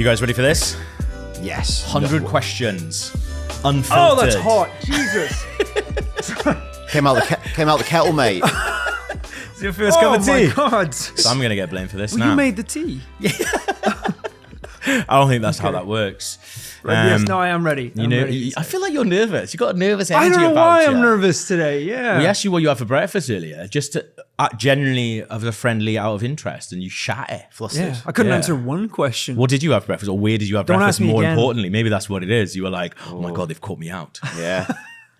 You guys ready for this? Yes. 100 questions. Unfiltered. Oh, that's hot. Jesus. Came out the kettle, mate. It's your first cup of tea. Oh, my God. So I'm going to get blamed for this Well, now. you made the tea. I don't think that's how that works. Yes, no, I am ready. You I'm know, ready. I feel like you're nervous. You've got a nervous I energy don't know about why you. I'm nervous today. Yeah. We asked you what you had for breakfast earlier, just to, genuinely of a friendly out of interest, and you shat it. Flustered. Yeah. I couldn't Yeah. answer one question. What did you have for breakfast, or where did you have Don't breakfast? ask me More again. importantly, maybe that's what it is. You were like, oh my God, they've caught me out. Yeah.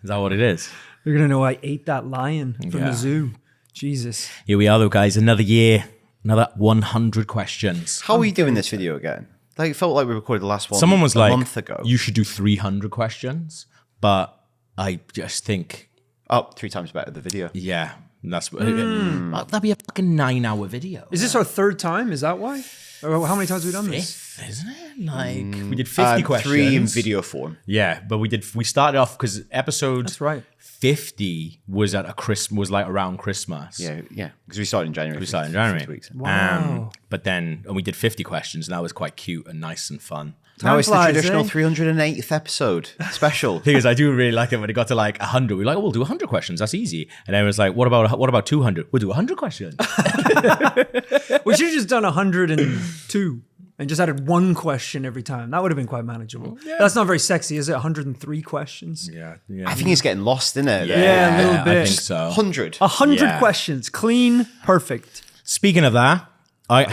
Is that what it is? You're going to know I ate that lion from Yeah. the zoo. Jesus. Here we are, though, guys. Another year, another 100 questions. How are we doing this video again? Like, it felt like we recorded the last one Someone was a like, month ago. you should do 300 questions, but I just think, Oh, 3 times better the video. yeah, that's that'd be a fucking 9-hour video. Is this our third time? Is that why? Or how many times have we done this? Fifth, isn't it? Like we did 50 questions. 3 in video form. Yeah, but we started off because episode That's right. 50 was at was like around Christmas. Yeah, yeah. Because we started in January. We started in January. 6 weeks. Wow. But then and we did 50 questions, and that was quite cute and nice and fun. Now it's the flies, traditional eh? 308th episode. Special. Because I do really like it when it got to like 100. We were like, oh, we'll do 100 questions. That's easy. And then it was like, what about 200? We'll do 100 questions. We should have just done 102 and just added one question every time. That would have been quite manageable. That's not very sexy, is it? 103 questions? yeah. I think it's getting lost, isn't it? Yeah, a little bit. I think so. 100. 100 Yeah. questions. Clean, perfect. Speaking of that,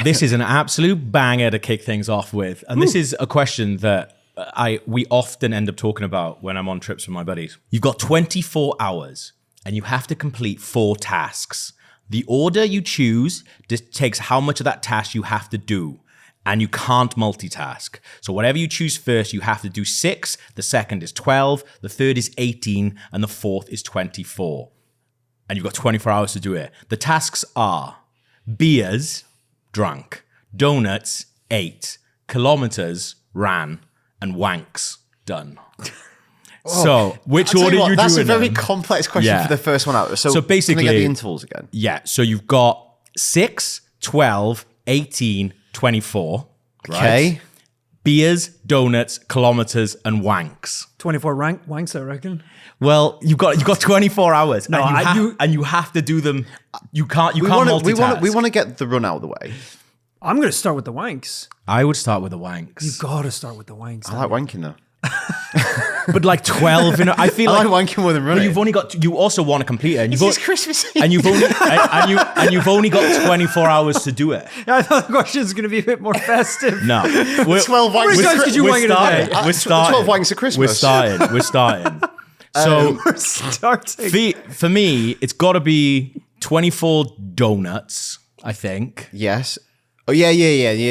this is an absolute banger to kick things off with. And this is a question that we often end up talking about when I'm on trips with my buddies. You've got 24 hours and you have to complete 4 tasks. The order you choose takes how much of that task you have to do. And you can't multitask. So whatever you choose first, you have to do 6. The second is 12. The third is 18. And the fourth is 24. And you've got 24 hours to do it. The tasks are beers, drunk, donuts, 8, kilometers, ran, and wanks, done. So which I'll tell order you what, you that's doing a very them? complex question Yeah. for the first one out. So So basically- can I get the intervals again? Yeah, so you've got 6, 12, 18, 24, right? Okay. Beers, donuts, kilometers, and wanks. 24 wanks, I reckon. Well, you've got 24 hours, No, and you have to do them. You can't We multitask. want to get the run out of the way. I'm going to start with the wanks. I would start with the wanks, You've got to start with the wanks. I like wanking though. but like 12. I feel I like like wanking more than but running. you've only got. You also want to complete it, and you've It's got, Christmas and you've only and you've only got 24 hours to do it. I thought the question was going to be a bit more festive. No, 12 wanks. many times did you wank in a day? We're starting. 12 wanks at Christmas. We're starting. So We're starting. for me, it's got to be 24 donuts, I think. Yes. Oh yeah.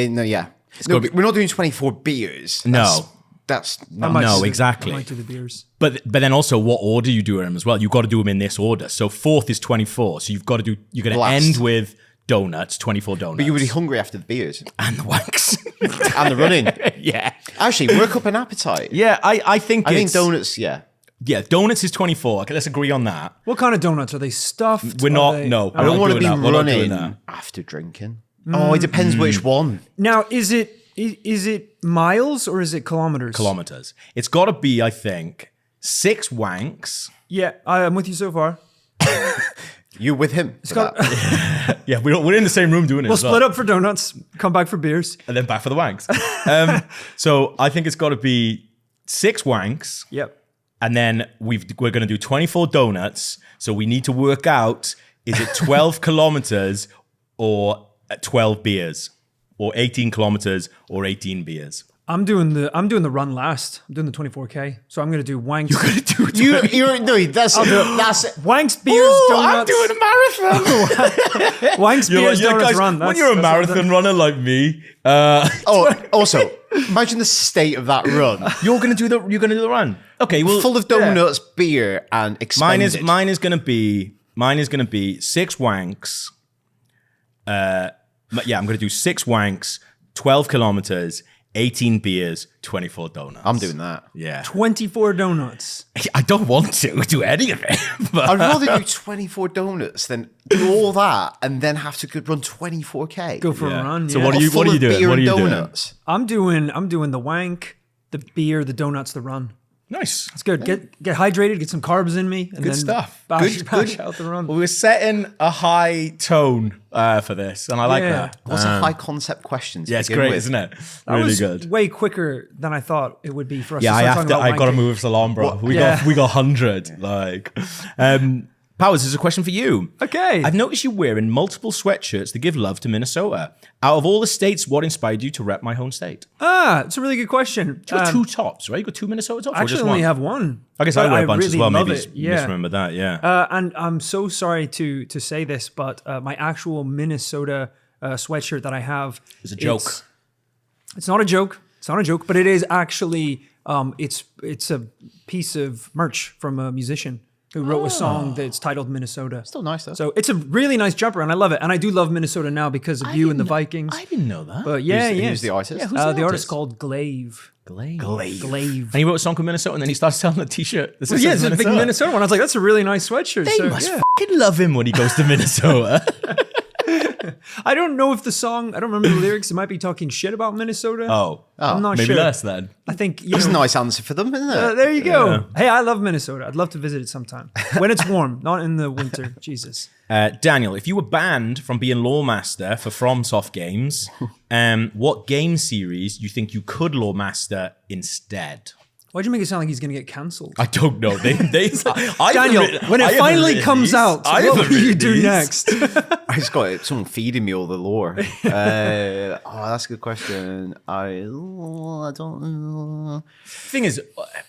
No, yeah. No, gotta be- we're not doing 24 beers. No. That's I not. might No, do the- exactly. I might do the beers. But then also what order you do them as well. You've got to do them in this order. So fourth is 24. So you're going to Blast. end with donuts, 24 donuts. But you would be hungry after the beers and the wanks. and the running. Yeah. Actually, work up an appetite. Yeah, I think I think it's, donuts. Yeah. Yeah, donuts is 24. Okay, let's agree on that. What kind of donuts? Are they stuffed? We're Are not, they- no. I don't want to be We're not doing running that. after drinking. Oh, it depends which one. Now, is it miles or is it kilometers? Kilometers. It's got to be, I think, 6 wanks. Yeah, I'm with you so far. You with him? for got- that. Yeah, we're in the same room doing it. We'll as well. split up for donuts, come back for beers. And then back for the wanks. So I think it's got to be 6 wanks. Yep. And then we're going to do 24 donuts. So we need to work out, is it 12 kilometers or 12 beers? Or 18 kilometers or 18 beers? I'm doing the run last. I'm doing the 24K. So I'm gonna do wanks. You're that's Wanks, beers, Ooh, I'm donuts. doing a marathon. Wanks, beers, donuts, guys, run. when you're a marathon runner like me, Oh, also, imagine the state of that run. you're gonna do the run. Okay, well, Full of donuts, beer, and expended. mine is gonna be 6 wanks. Yeah, I'm gonna do 6 wanks, 12 kilometers, 18 beers, 24 donuts. I'm doing that. Yeah. 24 donuts. I don't want to do any of it. But I'd rather do 24 donuts than do all that and then have to run 24K. Go for Yeah. a run. So yeah. what are you Full of doing? beer What are and you doing? donuts. I'm doing the wank, the beer, the donuts, the run. Nice. It's good. Get hydrated, get some carbs in me, and Good then stuff. Bash, Good- bash good. out the run. Well, we're setting a high tone for this, and I like Yeah. that. What's a high concept question to Yeah, it's begin great, with? isn't it? That Really was good. way quicker than I thought it would be for us. Yeah, to I start have talking to. about I got to wanking. move salon, bro. What? We Yeah. got 100. Like, Powers, there's a question for you. Okay. I've noticed you wearing multiple sweatshirts to give love to Minnesota. Out of all the states, what inspired you to rep my home state? It's a really good question. You got two tops, right? You got two Minnesota tops. I or actually just only one? have one. I guess But I wear a bunch as really well. love Maybe it. Yeah. misremember that. Yeah. And I'm so sorry to say this, but my actual Minnesota sweatshirt that I have It's a joke. It's not a joke. It's not a joke, but it is actually it's a piece of merch from a musician who wrote a song that's titled Minnesota. Still nice though. So it's a really nice jumper, and I love it. And I do love Minnesota now because of you and the Vikings. I didn't know that. But yeah, who's, yeah. who's the artist? Yeah, who's the the artist artist? called Glaive. Glaive. Glaive. And he wrote a song called Minnesota, and then he started selling a T-shirt. This Well, yeah, it's a big Minnesota one. I was like, that's a really nice sweatshirt. They So, must yeah. fucking love him when he goes to Minnesota. I don't know if the song, I don't remember the lyrics. It might be talking shit about Minnesota. I'm not maybe sure. less then. I think, you That's a know, nice answer for them, isn't it? there you go. Hey, I love Minnesota. I'd love to visit it sometime when it's warm, not in the winter. Jesus. Daniel, if you were banned from being lawmaster for FromSoft games, what game series you think you could lawmaster instead? Why'd you make it sound like he's going to get cancelled? I don't know. Daniel, when it finally comes out, what will you do next? I just got someone feeding me all the lore. That's a good question. I don't know. Thing is,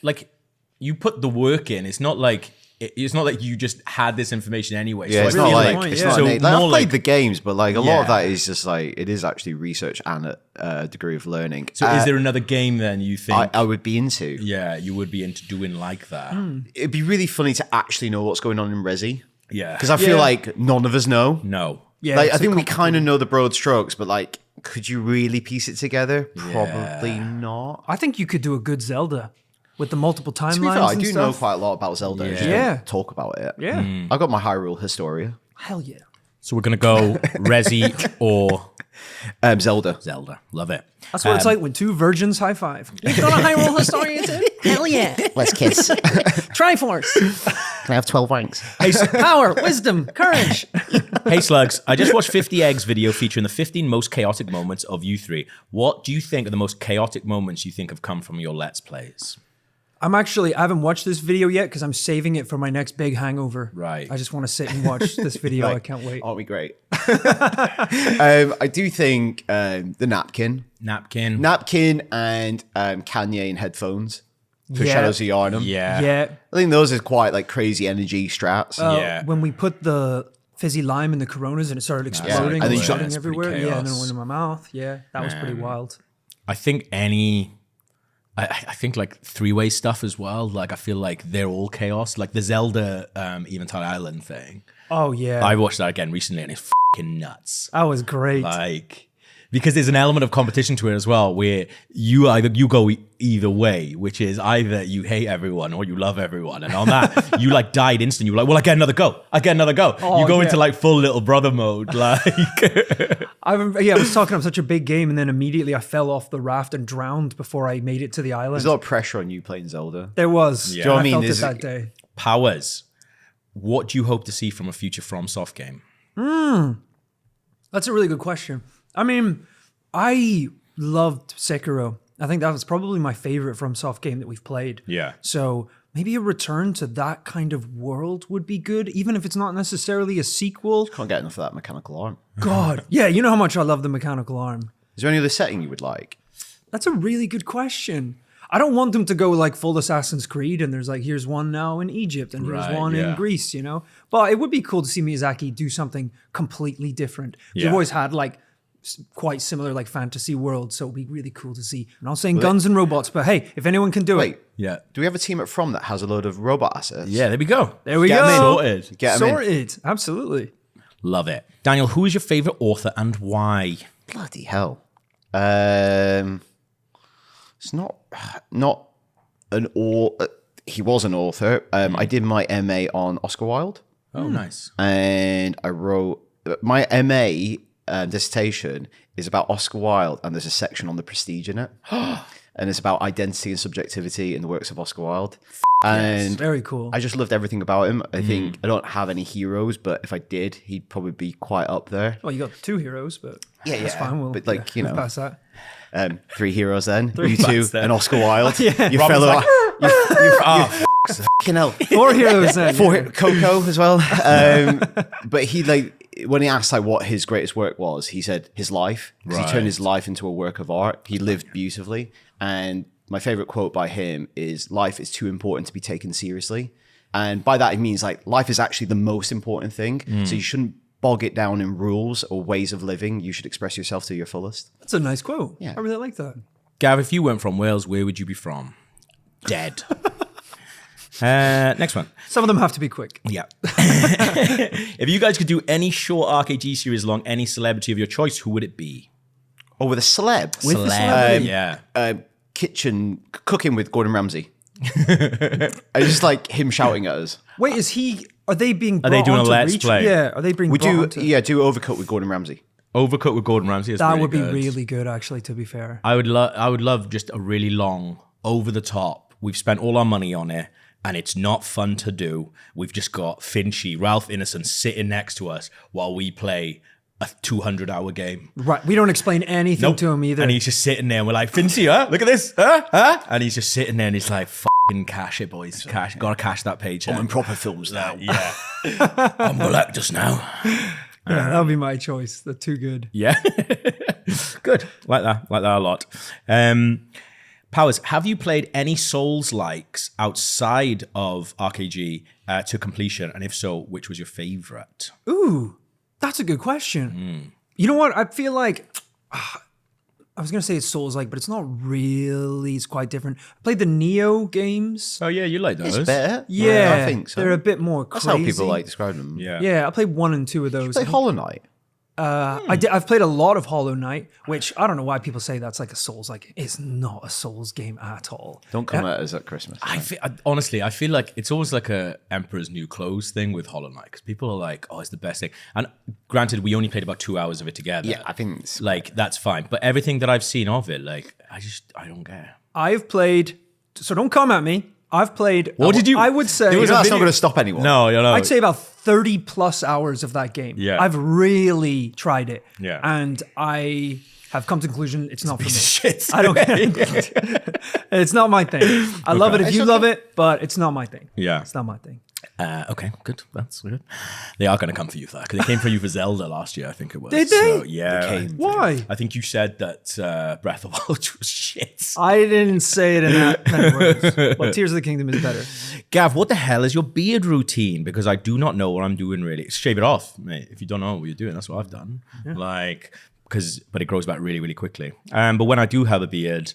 like, you put the work in. It's not like you just had this information anyway. Yeah, so it's I not feel like it's yeah. not. So innate. Like, I've more played like- the games, but like a lot of Yeah. that is just like it is actually research and a degree of learning. So is there another game then you think? I would be into? yeah, you would be into doing like that. It'd be really funny to actually know what's going on in Resi Yeah, because I feel Yeah. like none of us know. no. Yeah, Like it's I a think we complicated- kind of know the broad strokes, but like, could you really piece it together? Probably not. I think you could do a good Zelda with the multiple timelines. To be fair, I and do know stuff. quite a lot about Zelda. I just Yeah. don't talk about it. Yeah. I've got my Hyrule Historia. Hell yeah. So we're gonna go Resi or Zelda. Zelda. Love it. That's what it's like when two virgins high five. You've got a Hyrule Historian too? Hell yeah. Let's kiss. Triforce. Can I have 12 ranks? Power, wisdom, courage. Hey Slugs, I just watched 50 Eggs video featuring the 15 most chaotic moments of you three. What do you think are the most chaotic moments you think have come from your Let's Plays? I haven't watched this video yet because I'm saving it for my next big hangover. Right. I just want to sit and watch this video. I can't wait. Aren't we great? I do think the napkin. Napkin. And Kanye in headphones for Yeah. Shadows of Yarnum. Yeah. Yeah. I think those are quite like crazy energy strats. Yeah. When we put the fizzy lime in the Coronas and it started exploding And then and you shot- shooting That's pretty everywhere. Yeah, and then it chaos. went in my mouth. Yeah, that was pretty wild. I think I think like three-way stuff as well. Like I feel like they're all chaos. Like the Zelda Eventide Island thing. Oh yeah, I watched that again recently and it's fucking nuts. that was great. Like because there's an element of competition to it as well, where you go either way, which is either you hate everyone or you love everyone. And on that, you like died instantly. You were like, well, I get another go. Oh, you go yeah. into like full little brother mode. Like I was talking up such a big game, and then immediately I fell off the raft and drowned before I made it to the island. There's a lot of pressure on you playing Zelda. There was. Yeah. Yeah. Do you know what I I mean? felt it There's- that day. Powers. What do you hope to see from a future FromSoft game? That's a really good question. I mean, I loved Sekiro. I think that was probably my favorite FromSoft game that we've played. Yeah. So maybe a return to that kind of world would be good, even if it's not necessarily a sequel. Can't get enough of that mechanical arm. God, yeah, you know how much I love the mechanical arm. Is there any other setting you would like? That's a really good question. I don't want them to go like full Assassin's Creed and there's like, here's one now in Egypt and here's Right, one yeah. in Greece, you know? But it would be cool to see Miyazaki do something completely different. Yeah. We've always had like quite similar like fantasy worlds, so it'd be really cool to see. I'm not saying guns and robots, but hey, if anyone can do Wait, it, Yeah. do we have a team at From that has a load of robot assets? Yeah, there we go. there we Get 'em in. go. Sorted. Get 'em in. Sorted. Absolutely. Love it. Daniel, who is your favorite author and why? Bloody hell. It's not an author. He was an author. I did my MA on Oscar Wilde. Oh, nice. And I wrote my MA dissertation is about Oscar Wilde, and there's a section on the Prestige in it, and it's about identity and subjectivity in the works of Oscar Wilde. And Very cool. I just loved everything about him. I think I don't have any heroes, but if I did, he'd probably be quite up there. Well, you got 2 heroes, but Yeah, that's yeah. fine. We'll, But, like, you we'll know. pass that. 3 heroes then. You 2 That's then. and Oscar Wilde. Yeah. You Robin's fellow. like, Fucking hell. 4 heroes then. Coco as well. But he when he asked what his greatest work was, he said his life. 'Cause he turned his life into a work of art. He lived beautifully. And my favorite quote by him is, "Life is too important to be taken seriously." And by that, he means life is actually the most important thing. So you shouldn't bog it down in rules or ways of living. You should express yourself to your fullest. That's a nice quote. Yeah. I really like that. Gav, if you weren't from Wales, where would you be from? Dead. Next one. Some of them have to be quick. Yeah. If you guys could do any short RKG series along any celebrity of your choice, who would it be? Or with a celeb. With the celebrity. Yeah. Cooking with Gordon Ramsay. I just like him shouting at us. Wait, are they being brought they doing a onto Let's Reach? Play? Yeah, are they being We brought do, onto... do Overcoat with Gordon Ramsay. Overcooked with Gordon Ramsay. Is That really would be good. really good, actually, to be fair. I would love just a really long, over the top. We've spent all our money on it, and it's not fun to do. We've just got Finchy, Ralph Innocent sitting next to us while we play a 200-hour game. Right, we don't explain anything to him either. And he's just sitting there, and we're like, Finchy, huh? Look at this, huh? And he's just sitting there, and he's like, fucking cash it, boys. Cash, gotta cash that paycheck. I'm in proper films now. Yeah. I'm Galactus now. Yeah, that would be my choice. They're too good. Yeah. Good. Like that a lot. Powers, have you played any Souls-likes outside of RKG to completion? And if so, which was your favorite? Ooh, that's a good question. You know what? I feel like I was gonna say it's Souls-like, but it's not really. It's quite different. I played the Neo games. Oh, yeah, you like those. It's better. Yeah, I think so. They're a bit more That's crazy. how people like describe them. Yeah. Yeah, I played 1 and 2 of those. Play Hollow Knight. I've played a lot of Hollow Knight, which I don't know why people say that's like a Souls. Like, it's not a Souls game at all. Don't come at us at Christmas. Honestly, I feel like it's always like a Emperor's New Clothes thing with Hollow Knight, because people are like, oh, it's the best thing. And granted, we only played about 2 hours of it together. Yeah, I think it's Like, that's fine. But everything that I've seen of it, like, I don't care. I've played. So don't come at me. I've played. What did you- I would say. that's not going to stop anyone. No, you know. I'd say about 30 plus hours of that game. Yeah. I've really tried it. Yeah. And I have come to the conclusion it's not for me. Shit. I don't care. It's not my thing. I love it if you love it, but it's not my thing. Yeah. It's not my thing. Okay, good. That's good. They are going to come for you for that, because they came for you for Zelda last year, I think it was. Did they? So, yeah. They came. Why? I think you said that Breath of the Wild was shit. I didn't say it in that many words. But Tears of the Kingdom is better. Gav, what the hell is your beard routine? Because I do not know what I'm doing really. Shave it off, mate. If you don't know what you're doing, that's what I've done. But it grows back really, really quickly. But when I do have a beard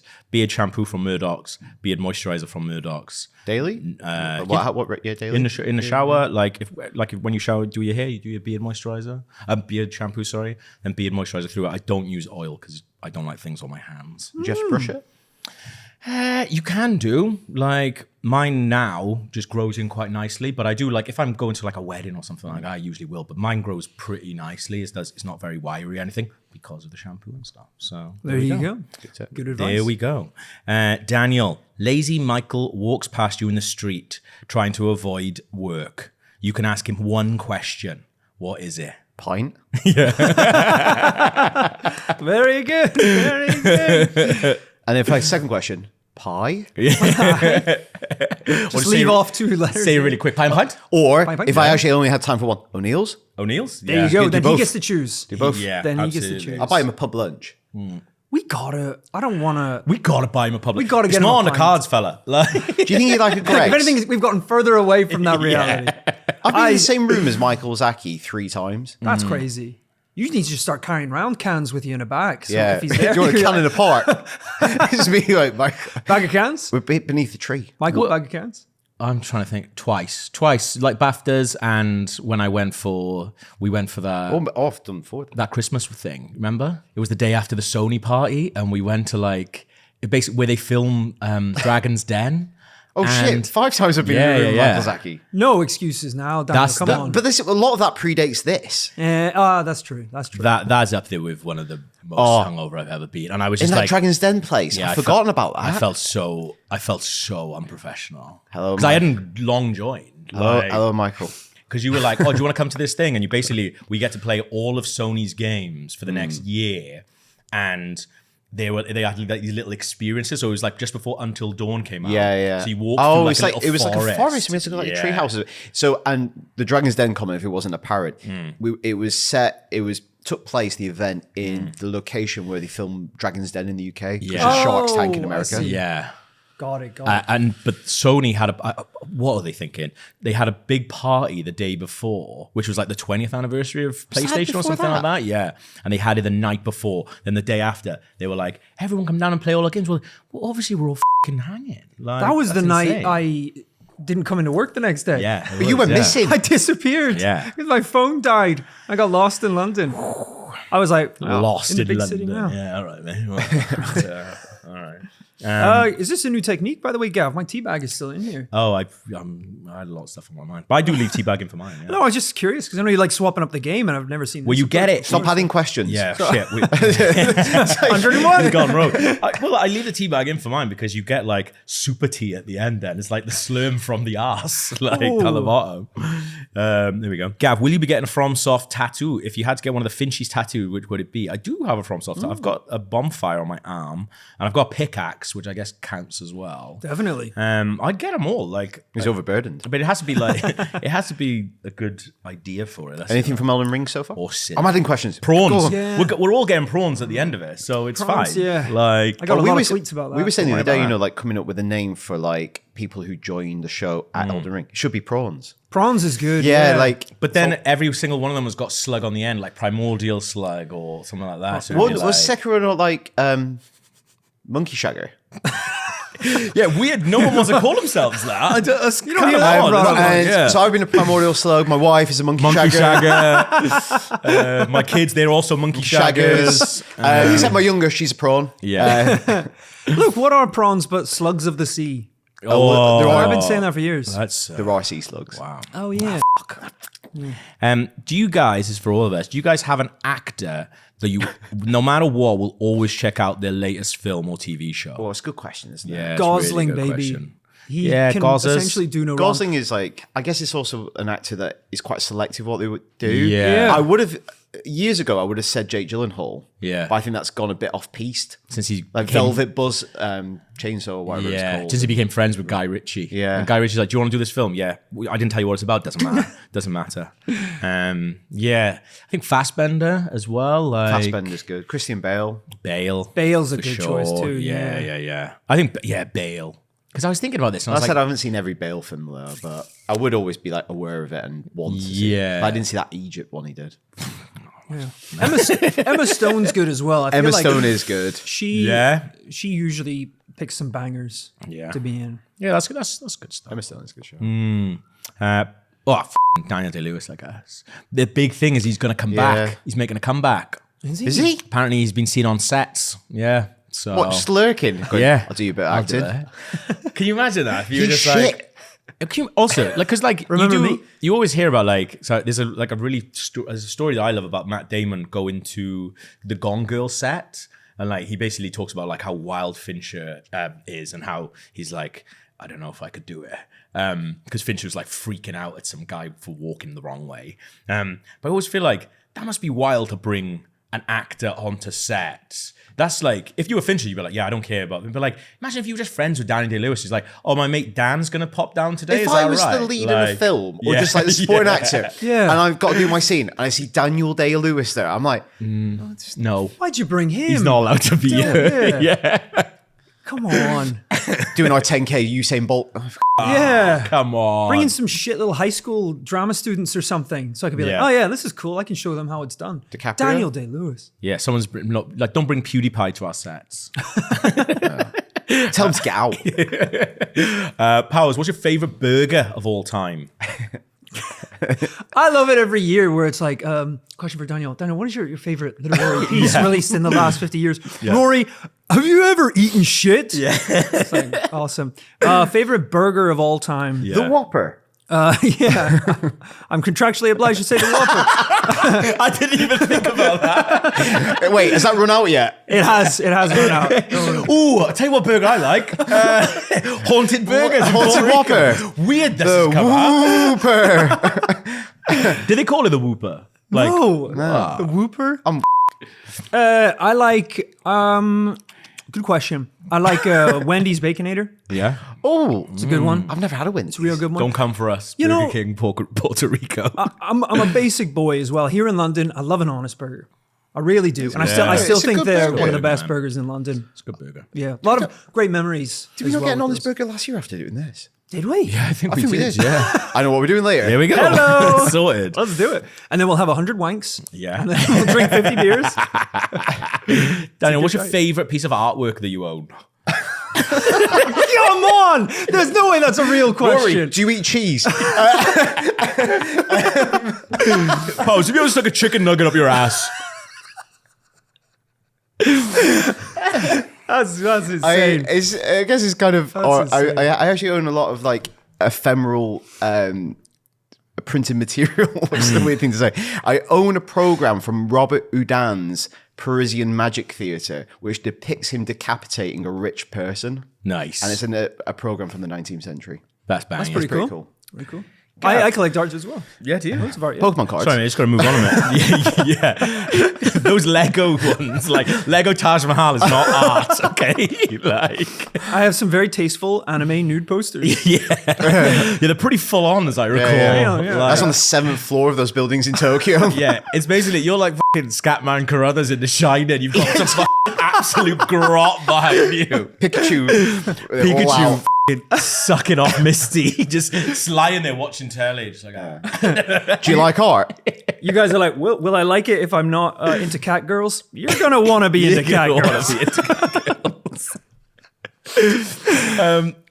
shampoo from Murdoch's, beard moisturizer from Murdoch's. Daily? Daily? In the shower, like when you shower, do your hair, you do your beard moisturizer, beard shampoo, sorry, then beard moisturizer through it. I don't use oil because I don't like things on my hands. Just brush it? You can do, like, mine now just grows in quite nicely, but I do, like, if I'm going to like a wedding or something like that, I usually will, but mine grows pretty nicely. It's not very wiry or anything because of the shampoo and stuff. So There you go. Good advice. There we go. Daniel, lazy Michael walks past you in the street trying to avoid work. You can ask him one question. What is it? Pint? Very good. Very good. And then for my second question, pie? Just leave off 2 letters. Say it really quick. Pint? Or Pint? if I actually only had time for one, O'Neill's? O'Neill's? There you go. do Then he both. gets to choose. Do both? Yeah, Then he gets to absolutely. choose. I'll buy him a pub lunch. We gotta. I don't want to. We gotta buy him a public. We gotta It's get him not a on the pint. cards, fella. Like, Do you think he'd like a Greg's? If anything, we've gotten further away from that reality. I've been in the same room as Michael Zaki 3 times. That's crazy. You need to just start carrying around cans with you in a bag. So Yeah. if he's Do there, you want a you're can in like, a park? Just be like, bag of cans. we're beneath the tree. Michael, bag of cans. I'm trying to think. Twice, like BAFTAs, and when we went for Often for them. that Christmas thing. Remember? It was the day after the Sony party, and we went to like basically where they film Dragon's Den. Oh And- shit! 5 times I've been Yeah, in the room yeah, with yeah. Miyazaki. No excuses now. Daniel, That's- come that- on. But a lot of that predates this. That's true. That's true. That's up there with one of the most Oh. hungover I've ever been. And I was In just that like, Dragon's Den place, yeah, I've forgotten about that. I felt so unprofessional. Hello, because I Mike. hadn't long joined. Hello, Michael. Because you were like, oh, do you want to come to this thing? And you basically, we get to play all of Sony's games for the next year. And they had like these little experiences. So it was like just before Until Dawn came out. Yeah, yeah. So you walked through like it was like a forest. We had to go like a tree Yeah. house. So, and the Dragon's Den comment, if it wasn't a parrot, took place, the event, in the location where they filmed Dragon's Den in the UK. Which is Yeah. Shark's Tank in Oh, I America. see. Yeah. Got it. Got it. But Sony had what are they thinking? They had a big party the day before, which was like the 20th anniversary of PlayStation or before something like that? that. Yeah, and they had it the night before. Then the day after, they were like, "Everyone come down and play all our games." Well, obviously we're all fucking hanging. Like, That was the that's night insane. I didn't come into work the next day. Yeah, it But you was, were yeah. missing. I disappeared. Yeah. Because my phone died. I got lost in London. I was like, well, Lost in the in big London. city now. Yeah, all right, man. Well, yeah, all right. Is this a new technique, by the way, Gav? My tea bag is still in here. Oh, I had a lot of stuff on my mind, but I do leave teabagging for mine. Yeah. No, I was just curious because I know you like swapping up the game, and I've never seen. Well, this you get before. it. Stop adding questions. Yeah, shit. 101. We've gone rogue. I leave the tea bag in for mine because you get like super tea at the end. Then it's like the slurm from the ass, like Ooh. down the bottom. There we go. Gav, will you be getting a FromSoft tattoo? If you had to get one of the Finchies tattoo, which would it be? I do have a FromSoft. I've got a bonfire on my arm, and I've got a pickaxe, which I guess counts as well. Definitely. I'd get them all. Like, He's overburdened. but it has to be like it has to be a good idea for it. That's Anything from Elden Ring so far? Or sin. I'm adding questions. prawns. Go on. Yeah. We're all getting prawns at the end of it, so it's Prawns, fine. yeah. Like, I got a we lot were of tweets about that. We were saying the Don't other worry day, about that. like coming up with a name for like people who join the show at Elden Ring. It should be prawns. Prawns is good. Yeah, like. but then every single one of them has got slug on the end, like primordial slug or something like that. So it'd What be was like- Sekiro not like Monkey Shagger? Yeah, weird. No one wants to call themselves that. That's don't kind hear of that, odd, bro. isn't it? And Yeah. so I've been a primordial slug. My wife is a monkey, Monkey shagger. Shagger. My kids, they're also monkey shaggers. Shaggers. Except my younger, she's a prawn. Yeah. Look, what are prawns but slugs of the sea? Oh, there are- I've been saying that for years. That's There are sea slugs. wow. Oh yeah. Do you guys, this is for all of us, do you guys have an actor that you, no matter what, will always check out their latest film or TV show? Well, it's a good question, isn't it? Yeah, it's a Gosling, really good baby. question. He Yeah, can Goslers. essentially do no wrong. Gosling is like, I guess it's also an actor that is quite selective what they would do. Yeah. Yeah. I would have, years ago, I would have said Jake Gyllenhaal. Yeah. But I think that's gone a bit off-piste. Since he Like became- Velvet Buzz Chainsaw or whatever it's Yeah, called. since he became friends with Guy Ritchie. Yeah. And Guy Ritchie's like, do you want to do this film? Yeah. I didn't tell you what it's about. Doesn't matter. Doesn't matter. Yeah. I think Fassbender as well. Like Fassbender's good. Christian Bale. Bale. Bale's a for good choice too. Yeah, Yeah. yeah. I think, yeah, Bale. Because I was thinking about this and I I was said like, I haven't seen every Bale film though, but I would always be like aware of it and want to see it. Yeah. But I didn't see that Egypt one he did. Emma Stone's good as well. I feel Emma like Stone is good. She she usually picks some bangers Yeah. to be in. yeah, that's good. That's good stuff. Emma Stone is a good show. Daniel Day-Lewis, I guess. The big thing is he's going to come Yeah. back. He's making a comeback. Is Is he? Apparently he's been seen on sets. Yeah. So What, just lurking? Going, Yeah. I'll do you a bit of I'll do acting. it. Can you imagine that? If you were He's just shit. like, can you, also, like, because like Remember you do, me? you always hear about like, so there's a really there's a story that I love about Matt Damon going to the Gone Girl set, and like he basically talks about like how wild Fincher is and how he's like, I don't know if I could do it. Because Fincher was like freaking out at some guy for walking the wrong way. But I always feel like that must be wild to bring an actor onto set. That's like, if you were Fincher, you'd be like, yeah, I don't care about them. But like, imagine if you were just friends with Danny Day-Lewis. He's like, oh, my mate Dan's going to pop down today. If Is I that was right? the lead in a Like, film, or yeah, just like the supporting yeah. actor, Yeah. and I've got to do my scene, and I see Daniel Day-Lewis there, I'm like, No, Why'd you bring him? he's not allowed to be here. Yeah. Yeah. Come on. doing our 10K Usain Bolt. Yeah. Come on. Bring in some shit little high school drama students or something, so I could be Yeah. like, oh yeah, this is cool. I can show them how it's done. DiCaprio? Daniel Day-Lewis. Yeah, someone's like, don't bring PewDiePie to our sets. Tell him to get out. Powers, what's your favorite burger of all time? I love it every year where it's like, question for Daniel. Daniel, what is your favorite literary piece released in the last 50 years? Rory, Have you ever eaten shit? Yeah. It's like, awesome. Favorite burger of all time? Yeah. The Whopper. Yeah. I'm contractually obliged to say the Whopper. I didn't even think about that. Wait, has that run out yet? It has run out. Ooh, I'll tell you what burger I like. Haunted Burgers. in Haunted Puerto Rico. Whopper. Weird this has come out. Whopper. Did they call it the Whooper? Like, No. The Whooper? I like, good question. I like Wendy's Baconator. yeah. Oh, It's a good one. I've never had a Wendy's. Real good one. Don't come for us. You Burger know- King, Puerto Rico. I'm a basic boy as well. Here in London, I love an honest burger. I really do. And I still It's a think good they're burger, one of the best man. burgers in London. It's a good burger. Yeah. A lot of great memories. Did we as not well get an with honest those. burger last year after doing this? Did we? Yeah, I think I think we did. Yeah. I know what we're doing later. Here we go. Hello. Sorted. Let's do it. And then we'll have 100 wanks. Yeah. And then we'll drink 50 beers. Daniel, what's your choice. favorite piece of artwork that you own? Come on! There's no way that's a real question. Rory, do you eat cheese? Pose, have you ever stuck a chicken nugget up your ass? That's insane. I guess it's kind of. Or, insane. I actually own a lot of like ephemeral printed material. What's the weird thing to say? I own a program from Robert Houdin's Parisian Magic Theatre, which depicts him decapitating a rich person, Nice. and it's in a program from the 19th century. That's bang. That's pretty Pretty cool. cool. Very cool. I collect darts as well. Yeah, do you? Lots of art, yeah. Pokemon cards. Sorry, man, I just got to move on a minute. yeah. Those Lego ones, like Lego Taj Mahal is not art, okay? Like, I have some very tasteful anime nude posters. yeah, they're pretty full on, as I recall. yeah. Yeah. That's on the 7th floor of those buildings in Tokyo. Yeah, it's basically you're like fucking Scatman Carruthers in The Shining. You've got some fucking absolute grot behind you. Pikachu. Pikachu fucking sucking off Misty, just lying there watching telly. Just like, Do you like art? You guys are like, will I like it if I'm not into cat girls? You're gonna want to be into cat girls.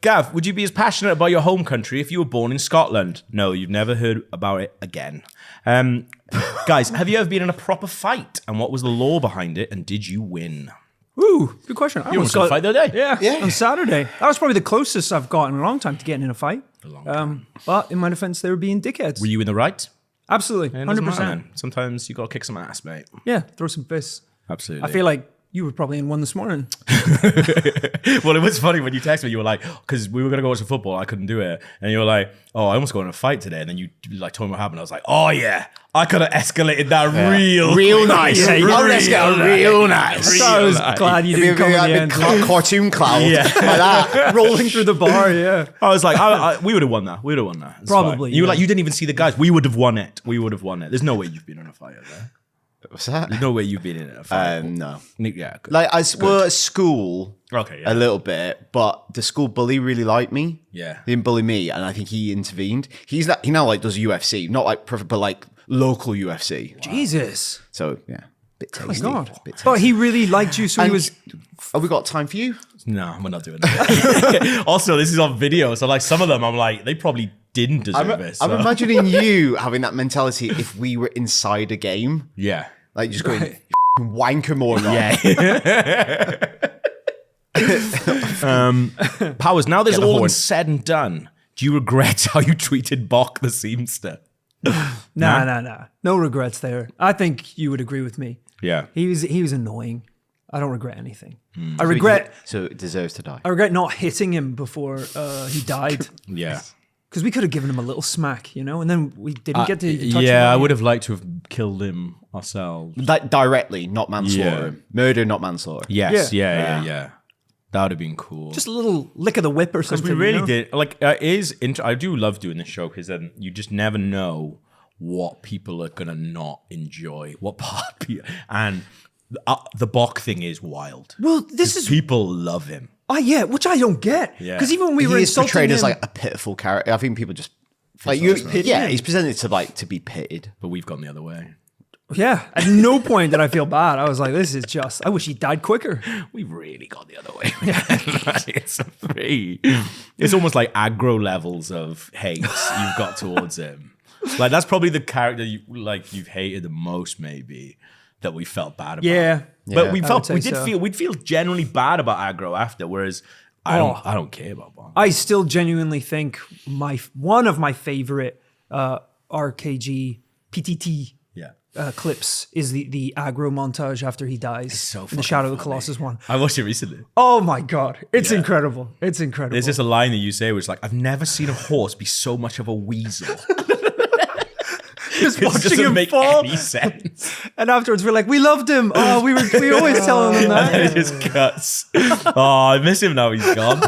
Gav, would you be as passionate about your home country if you were born in Scotland? No, you've never heard about it again. Guys, have you ever been in a proper fight? And what was the law behind it? And did you win? Ooh, good question. I You almost got a fight the other day. Yeah, on Saturday. That was probably the closest I've got in a long time to getting in a fight. But in my defense, they were being dickheads. Were you in the right? Absolutely, It doesn't matter, 100%. man. Sometimes you got to kick some ass, mate. Yeah, throw some fists. Absolutely. I feel like you were probably in one this morning. Well, it was funny when you texted me. You were like, because we were going to go watch the football. I couldn't do it. And you were like, oh, I almost got in a fight today. And then you like told me what happened. I was like, oh, yeah. I could have escalated that real nice. Yeah, you Oh, really let's get real nice. So I was glad you didn't come in the Big end. cartoon cloud. Yeah. Like that. Rolling through the bar, yeah. I was like, we would have won that. We would have won that. It's Probably, fine. You were yeah. like, you didn't even see the guys. We would have won it. We would have won it. There's no way you've been in a fight there. What's that? There's no way you've been in a fight. No. Yeah. Good. Like well, at school, Okay, yeah. a little bit, but the school bully really liked me. Yeah. He didn't bully me, and I think he intervened. He now like does UFC, not like perfect, but like local UFC. Jesus. So yeah, bit tasty. Oh my God. Bit tasty. But he really liked you, so he And- was... Have we got time for you? No, we're not doing that. Also, this is on video. So, like, some of them, I'm like, they probably didn't deserve it. So. I'm imagining you having that mentality if we were inside a game, Yeah. like just going wanker more. Yeah. Powers, now there's Get the all horn. said and done. Do you regret how you treated Bok the Seamster? Nah. No regrets there. I think you would agree with me. Yeah. He was annoying. I don't regret anything. I regret So it deserves to die. I regret not hitting him before he died. Yeah. Because we could have given him a little smack, you know, and then we didn't get to touch him. Yeah, I would have liked to have killed him ourselves. Like directly, not manslaughter. Yeah. Murder, not manslaughter. Yes. Yeah. Yeah. That would have been cool. Just a little lick of the whip or something. we really you know? did. Like, I do love doing this show because then you just never know what people are gonna not enjoy, what part people, and the Bok thing is wild. Well, this is People love him. yeah, which I don't get. Yeah. Because even when we were He is insulting portrayed him, as like a pitiful character. I think people just like you. Yeah, he's presented to be pitied. But we've gone the other way. yeah, at no point did I feel bad. I was like, this is just. I wish he died quicker. We've really gone the other way. It's almost like aggro levels of hate you've got towards him. Like that's probably the character you've hated the most, maybe. that we felt bad about. Yeah. But we I felt would we say did so. feel we'd feel genuinely bad about aggro after, whereas I don't care about Bond. I still genuinely think one of my favorite RKG PTT Yeah. clips is the aggro montage after he dies. so in the fucking Shadow of the funny. Colossus one. I watched it recently. Oh my god, it's Yeah. incredible! It's incredible. There's just a line that you say which is like, I've never seen a horse be so much of a weasel. just It watching doesn't him make fall, any sense. and afterwards we're like, we loved him. Oh, we always telling him that. And it just cuts. Oh, I miss him now. He's gone.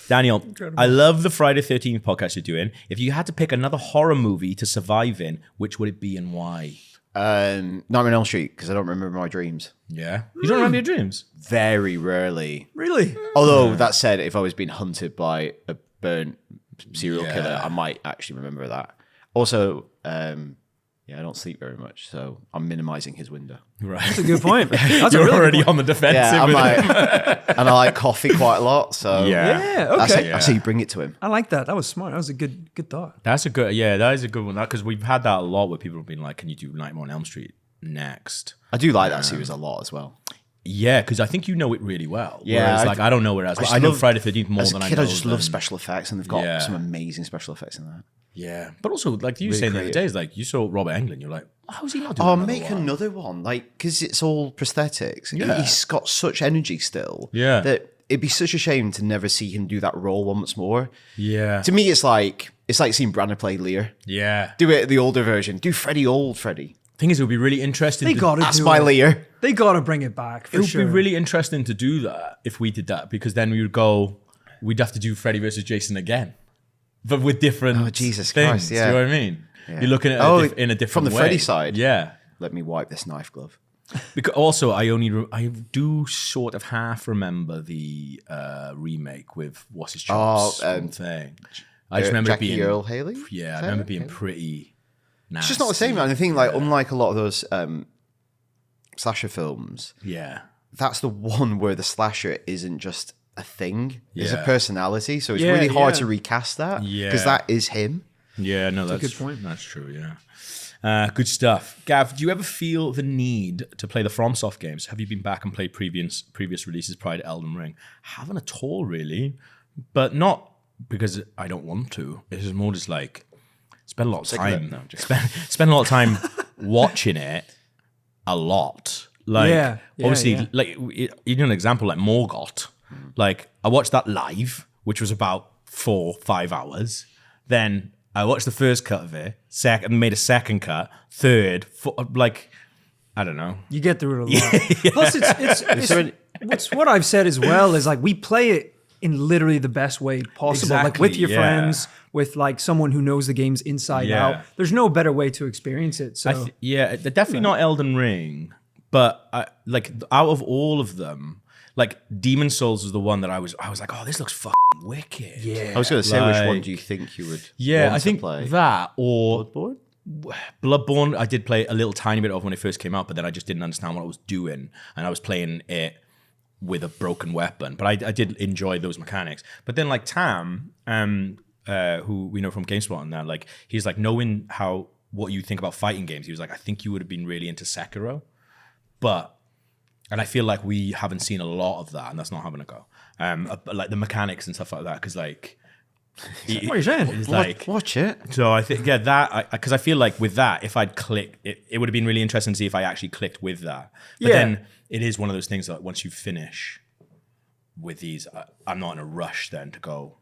Daniel, I love the Friday 13th podcast you're doing. If you had to pick another horror movie to survive in, which would it be and why? Nightmare on Elm Street, because I don't remember my dreams. Yeah. You don't remember your dreams? Very rarely. Really? Although that said, if I was being hunted by a burnt serial Yeah. killer, I might actually remember that. Also, I don't sleep very much, so I'm minimizing his window. Right. That's a good point. That's a You're really already good point. on the defensive. Yeah, I'm with like, it. and I like coffee quite a lot, so Yeah. I say, Okay. I say you bring it to him. I like that. That was smart. That was a good thought. That is a good one. Because we've had that a lot where people have been like, can you do Nightmare on Elm Street next? I do like that series a lot as well. Yeah, because I think you know it really well. Yeah, Whereas, I like, I don't know it as well. just I know love- Friday the 13th more As a than I kid, know. I just love them. special effects, and they've got Yeah. some amazing special effects in that. Yeah. But also, like you Really saying the other creative. day, is like, you saw Robert Englund, you're like, how is he not doing Oh, another make one? another one, like because it's all prosthetics. Yeah. He's got such energy still. Yeah. that it'd be such a shame to never see him do that role once more. Yeah. To me, it's like seeing Brandon play Lear. Yeah. Do it the older version. Do Freddy old Freddy. Thing is, it would be really interesting. They to- got to That's do my it. Lear. They got to bring it back for It would sure. be really interesting to do that if we did that, because then we would go, we'd have to do Freddy versus Jason again, but with different Oh, Jesus things. Christ, yeah. Do you know what I mean? Yeah. You're looking at Oh, it in a different from the way. Freddy side. Yeah. Let me wipe this knife glove. Because also, I do sort of half remember the remake with what's his chops thing. I just remember Jackie it being Earl Haley. Yeah, I remember it being pretty. Nasty. It's just not the same. And the thing, like, unlike a lot of those slasher films, Yeah. that's the one where the slasher isn't just a thing; it's a Yeah. personality. So it's Yeah, really hard yeah. to recast that. Yeah. because that is him. Yeah, no, that's good point. That's true. Yeah, good stuff. Gav, do you ever feel the need to play the FromSoft games? Have you been back and played previous releases prior to Elden Ring? Haven't at all, really, but not because I don't want to. It's just more just like spend a lot of Sick of it. time. No, I'm joking. Spend a lot of time watching it. A lot, like Yeah, obviously, yeah. like you know, an example like Morgoth. Like I watched that live, which was about 4-5 hours. Then I watched the first cut of it, second, made a second cut, third, like I don't know. You get through it a lot. Plus, it's what I've said as well is like we play it in literally the best way possible, like with Exactly, your yeah. friends, with like someone who knows the games inside Yeah. out. There's no better way to experience it. So Yeah, they're definitely not Elden Ring, but like out of all of them, like Demon Souls was the one that I was like, oh, this looks fucking wicked. yeah, I was going to say, which one Like- do you think you would? Yeah, want I to think play? that or Bloodborne? Bloodborne, I did play a little tiny bit of when it first came out, but then I just didn't understand what I was doing, and I was playing it with a broken weapon. But I did enjoy those mechanics. But then like Tam, who we know from GameSpot and that, like he's like knowing what you think about fighting games. He was like, I think you would have been really into Sekiro, and I feel like we haven't seen a lot of that, and that's not having a go. Like the mechanics and stuff like that, because like. What are you saying? It's like Watch it. so I think that because I feel like with that, if I'd clicked, it would have been really interesting to see if I actually clicked with that. But Yeah. then it is one of those things that once you finish with these, I'm not in a rush then to go.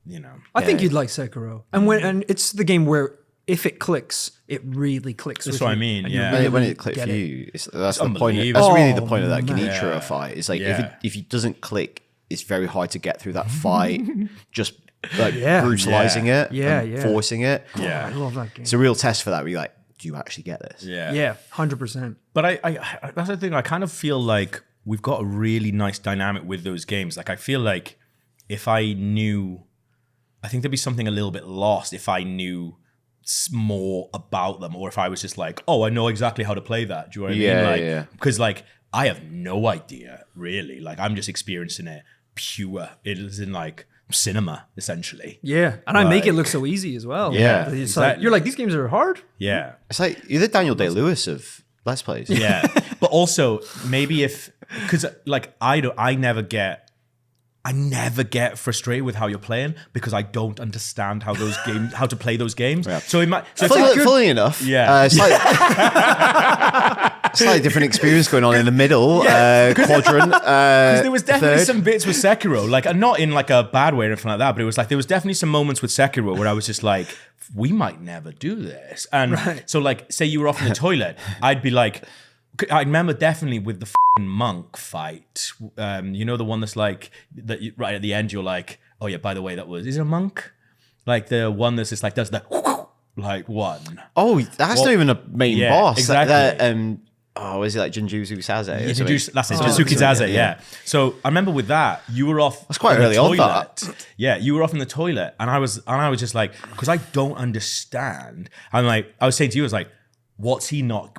You know, I think you'd like Sekiro, and it's the game where if it clicks, it really clicks. That's with what I you, mean, and you yeah. really When it clicked get for it. you, that's the point. unbelievable. That's really the Oh, point of that man. Genichiro Yeah. fight. It's like Yeah. if it doesn't click, it's very hard to get through that fight. Just like Yeah. brutalizing it, Yeah, and yeah. forcing it. Yeah. I love that game. It's a real test for that. Where you're like, do you actually get this? yeah, Yeah, 100%. But I that's the thing. I kind of feel like we've got a really nice dynamic with those games. Like I feel like if I knew, I think there'd be something a little bit lost if I knew more about them, or if I was just like, oh, I know exactly how to play that. Do you know what I Yeah, mean? Like, yeah. because like I have no idea really. Like I'm just experiencing it pure. It is in like cinema essentially. Yeah, and I make it Like- look so easy as well. Yeah, it's exactly. like you're like these games are hard. Yeah. It's like you're the Daniel Day Lewis of Let's Plays. Yeah, but also maybe because like I never get frustrated with how you're playing because I don't understand how to play those games. Yeah. So it might. So Fully enough, Yeah. Slightly different experience going on in the middle quadrant. Because there was definitely third. some bits with Sekiro, like, and not in like a bad way or anything like that, but it was like there was definitely some moments with Sekiro where I was just like, we might never do this. And so like, say you were off in the toilet, I'd be like, I remember definitely with the monk fight, you know, the one that's like, that right at the end, you're like, oh yeah, by the way, is it a monk? Like the one that's just like, does the like one. Oh, that's not even a main yeah, boss. exactly. Is it like Jinjuzu Saze? Yeah, that's it, Jinzuki Zaze, yeah. So I remember with that, you were off. That's quite in the early on, toilet. that. Yeah, you were off in the toilet, and I was just like, because I don't understand. I'm like, I was saying to you, I was like, what's he not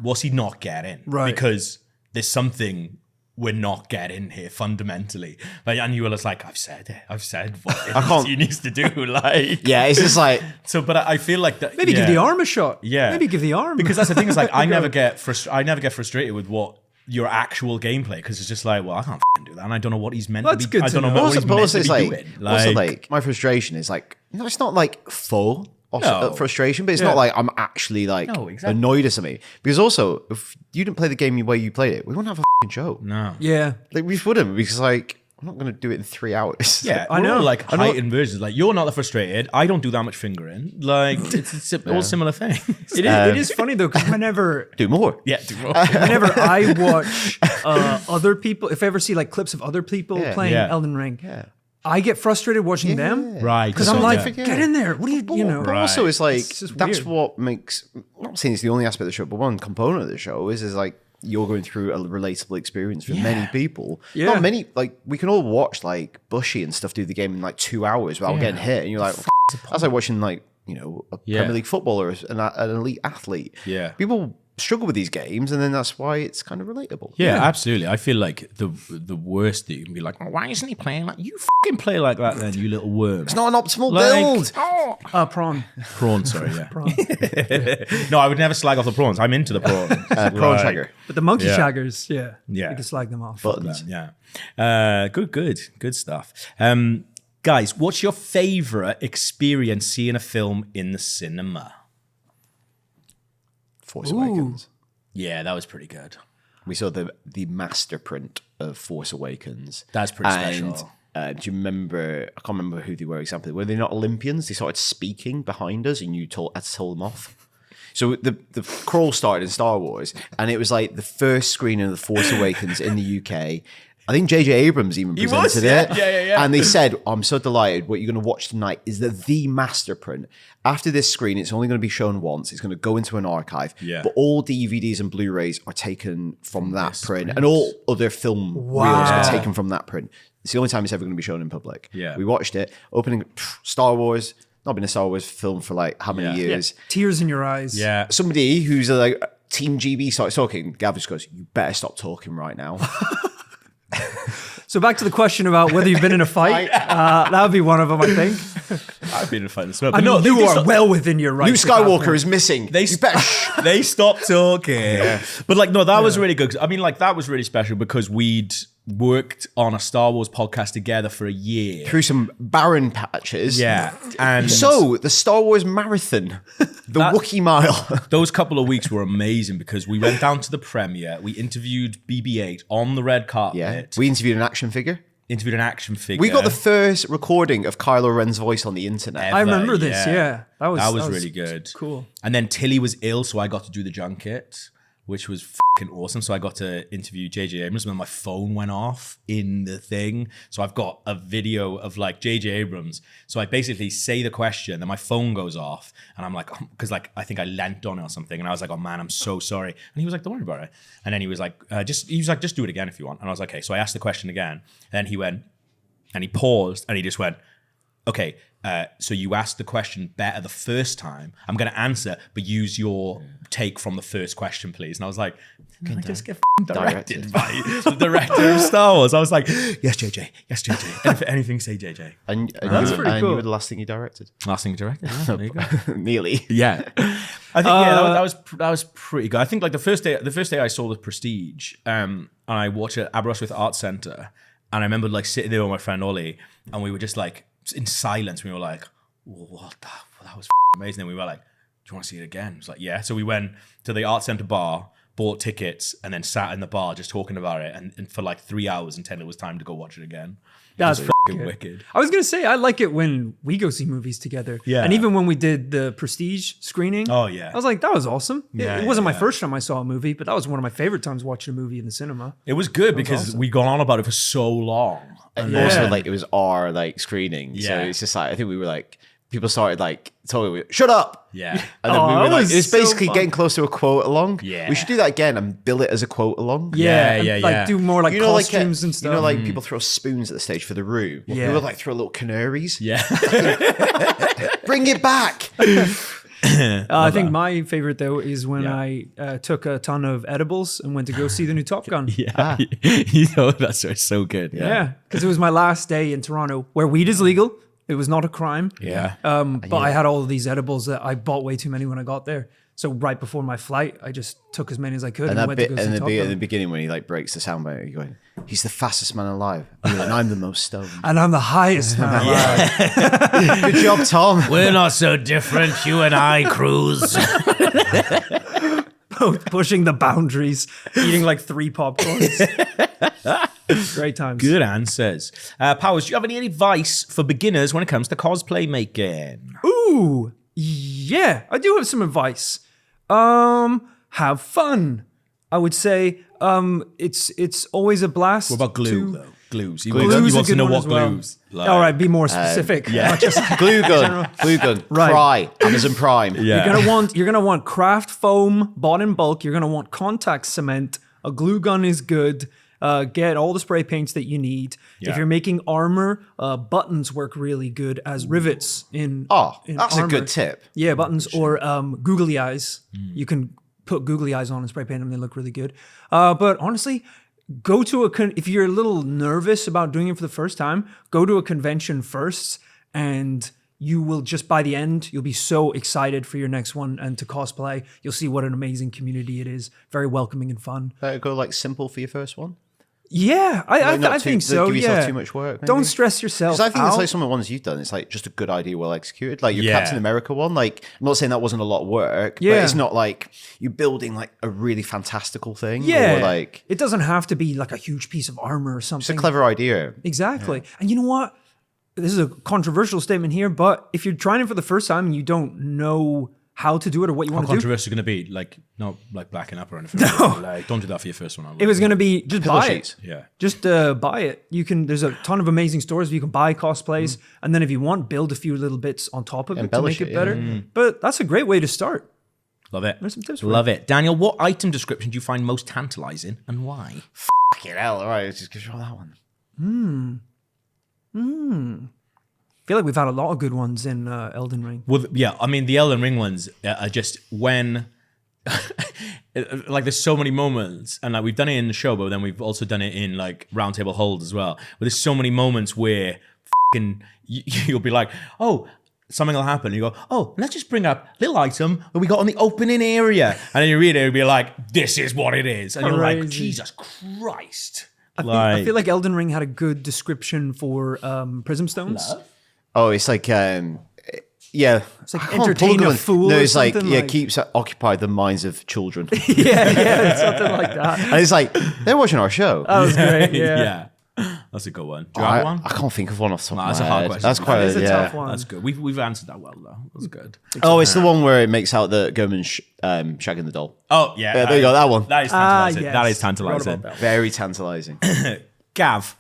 getting? Right. Because there's something we're not getting here fundamentally. Like, and you were just like, I've said what he needs to do. Like, Yeah, it's just like so. But I feel like that. Maybe give the arm a shot. Yeah. Maybe give the arm. Because that's the thing is like I never get frustrated with what your actual gameplay because it's just like, well, I can't do that and I don't know what he's meant That's to be. good I to don't know know. what he's meant to be doing. also like my frustration is like it's not like full No. frustration, but it's Yeah. not like I'm actually like No, exactly. annoyed at something. Because also, if you didn't play the game the way you played it, we wouldn't have a fucking show. No. yeah. Like we wouldn't because like I'm not going to do it in 3 hours. Yeah, I we're all know. like heightened versions. Like you're not that frustrated. I don't do that much fingering. Like it's all similar things. It is funny though, because whenever Do more. Yeah, do more. whenever I watch other people, if I ever see like clips of other people playing Yeah. Elden Ring, Yeah. I get frustrated watching them. Right. Because I'm like, yeah. get in there. What do you know? But also, it's like It's just that's weird. what makes. I'm not saying it's the only aspect of the show, but one component of the show is like you're going through a relatable experience for many people. Yeah. Not many. Like we can all watch like Bushy and stuff do the game in like 2 hours without getting hit, and you're like, that's like watching like a Premier League footballer, an elite athlete. Yeah. People struggle with these games, and then that's why it's kind of relatable. Yeah, absolutely. I feel like the worst that you can be like, oh, why isn't he playing like you? Fucking play like that, then you little worm. It's not an optimal Like- build. Prawn. Prawn, sorry, yeah. No, I would never slag off the prawns. I'm into the prawns. Prawn Shagger. But the monkey Yeah. shaggers, yeah. Yeah. You can slag them off. Buttons. Yeah. Good stuff. Guys, what's your favorite experience seeing a film in the cinema? Force Awakens. Yeah, that was pretty good. We saw the master print of Force Awakens. That's pretty And, special. do you remember? I can't remember who they were exactly. Were they not Olympians? They started speaking behind us, and you had to tell them off. So the crawl started in Star Wars, and it was like the first screening of the Force Awakens in the UK. I think J.J. Abrams even presented it. Yeah. And they said, I'm so delighted. What you're going to watch tonight is the master print. After this screen, it's only going to be shown once. It's going to go into an archive. Yeah. But all DVDs and Blu-rays are taken from that print. And all other film reels are taken from that print. It's the only time it's ever going to be shown in public. Yeah. We watched it. Opening Star Wars. Not been a Star Wars film for like how many years. Tears in your eyes. Yeah. Somebody who's like Team GB starts talking. Gav just goes, you better stop talking right now. So back to the question about whether you've been in a fight. That would be one of them, I think. I've been in a fight as well. I But mean, no, you they are stop- well within your right. Luke Skywalker is missing. You better they stopped talking. But like, no, that was really good. I mean, like, that was really special because we'd worked on a Star Wars podcast together for a year. through some barren patches. Yeah. And So the Star Wars marathon, the Wookiee Mile. those couple of weeks were amazing because we went down to the premiere. We interviewed BB-8 on the red carpet. Yeah, we interviewed an action figure. Interviewed an action figure. We got the first recording of Kylo Ren's voice on the internet. I remember this, yeah. That was really good. Cool. And then Tilly was ill, so I got to do the junket, which was fucking awesome. So I got to interview J.J. Abrams when my phone went off in the thing. So I've got a video of like J.J. Abrams. So I basically say the question, then my phone goes off, and I'm like, because like I think I leant on it or something, and I was like, oh man, I'm so sorry. And he was like, don't worry about it. And then he was like, just do it again if you want. And I was like, okay. So I asked the question again, and he went, and he paused, and he just went, okay, so you asked the question better the first time. I'm going to answer, but use your take from the first question, please. And I was like, can I just get directed by the director of Star Wars? I was like, yes, JJ. Yes, JJ. Anything say JJ. And That's pretty you cool. were the last thing you directed. Last thing directed. Yeah, there you go. Nearly. Yeah, I think that was pretty good. I think like the first day I saw The Prestige, and I watched it at Aberystwyth Arts Centre, and I remember like sitting there with my friend Ollie, and we were just like in silence. We were like, "What? That was amazing." And we were like, "Do you want to see it again?" It was like, "Yeah." So we went to the Arts Centre bar, bought tickets, and then sat in the bar just talking about it, and for like 3 hours until it was time to go watch it again. That's fucking wicked. I was gonna say I like it when we go see movies together. Yeah. And even when we did the Prestige screening. Oh, yeah. I was like, that was awesome. Yeah, it wasn't my yeah. first time I saw a movie, but that was one of my favorite times watching a movie in the cinema. It was good because we gone on about it for so long. And Yeah. also, like, it was our like screening, so Yeah. it's just like I think we were like people started like telling me, "Shut up!" Yeah. And then Oh, we were that like, was it was so basically fun. getting close to a quote along. Yeah. we should do that again and bill it as a quote along. Yeah, Yeah, and, yeah. like do more like You know, costumes and stuff. You know, like people throw spoons at the stage for the roux. Yeah. We would like throw little canaries. Yeah. Bring it back. I think my favorite though is when I took a ton of edibles and went to go see the new Top Gun. Yeah. You know, that's so good. Yeah, because it was my last day in Toronto, where weed is legal. It was not a crime. Yeah. But I had all of these edibles that I bought way too many when I got there. So right before my flight, I just took as many as I could and, And that went bit to go see in the, Top at the Gun. beginning when he like breaks the soundbite, you're going, "He's the fastest man alive, and I'm the most stoned." And I'm the highest man alive. Good job, Tom. We're not so different, you and I, Cruz. Both pushing the boundaries, eating like 3 popcorns. Great times. Good answers. Powers, do you have any advice for beginners when it comes to cosplay making? Ooh, yeah, I do have some advice. Have fun. I would say it's always a blast. What about glue, to- though? Glues. He Glue's wants a to good know one what as well. glues. Like, All right, be more specific. Not just Glue gun, glue gun. Right. Cry. Amazon Prime. Yeah. You're gonna want craft foam bought in bulk. You're gonna want contact cement. A glue gun is good. Get all the spray paints that you need. Yeah. If you're making armor, buttons work really good as rivets in. Oh, in that's a armor. good tip. Yeah, buttons or googly eyes. You can put googly eyes on and spray paint them. They look really good. But honestly, go to if you're a little nervous about doing it for the first time, go to a convention first, and you will just by the end, you'll be so excited for your next one and to cosplay. You'll see what an amazing community it is. Very welcoming and fun. Better go like simple for your first one. Yeah, Like, not I too- think so. Give yourself Yeah. too much work. Don't maybe. stress yourself Because I think out. it's like some of the ones you've done. It's like just a good idea, well executed. Like your Yeah. Captain America one. Like I'm not saying that wasn't a lot of work. Yeah. But it's not like you're building like a really fantastical thing. Yeah, Or like it doesn't have to be like a huge piece of armor or it's a something. clever idea. Exactly. And you know what? This is a controversial statement here, but if you're trying it for the first time and you don't know how to do it or what you How want to do, controversial going to be? Like, not like blacking up or anything. No. Like, don't do that for your first one. it was going to be just Pillow buy sheets. it. Yeah. Just buy it. You can. There's a ton of amazing stores where you can buy cosplays, and then if you want, build a few little bits on top of it to Embellish make it it, yeah. better. But that's a great way to start. Love it. There's some tips for Love it. Daniel, what item description do you find most tantalizing and why? Fucking hell! All right, let's just go that one. I feel like we've had a lot of good ones in Elden Ring. Well, yeah, I mean, the Elden Ring ones are just when, like, there's so many moments, and like we've done it in the show, but then we've also done it in like Roundtable Hold as well. But there's so many moments where fucking you'll be like, oh, something will happen. And you go, oh, let's just bring up little item that we got on the opening area, and then you read it, and be like, this is what it is, and you're like, Crazy. Jesus Christ. I feel like Elden Ring had a good description for Prism Stones. Oh, it's like yeah. It's like entertain a fool No, or it's like something, yeah, like- keeps occupied the minds of children. yeah, something like that. And it's like they're watching our show. That was great. Yeah. That's a good one. Do you have one? I can't think of one off the top Nah, of that's my a hard head. question. That's quite That is a tough one. That's good. We've answered that well though. That's good. Oh, it's the one where it makes out that Goman's shagging the doll. Oh yeah, Yeah, there you go, that one. That is tantalizing. yes. That is Forgot tantalizing. about that. Very tantalizing. Gav,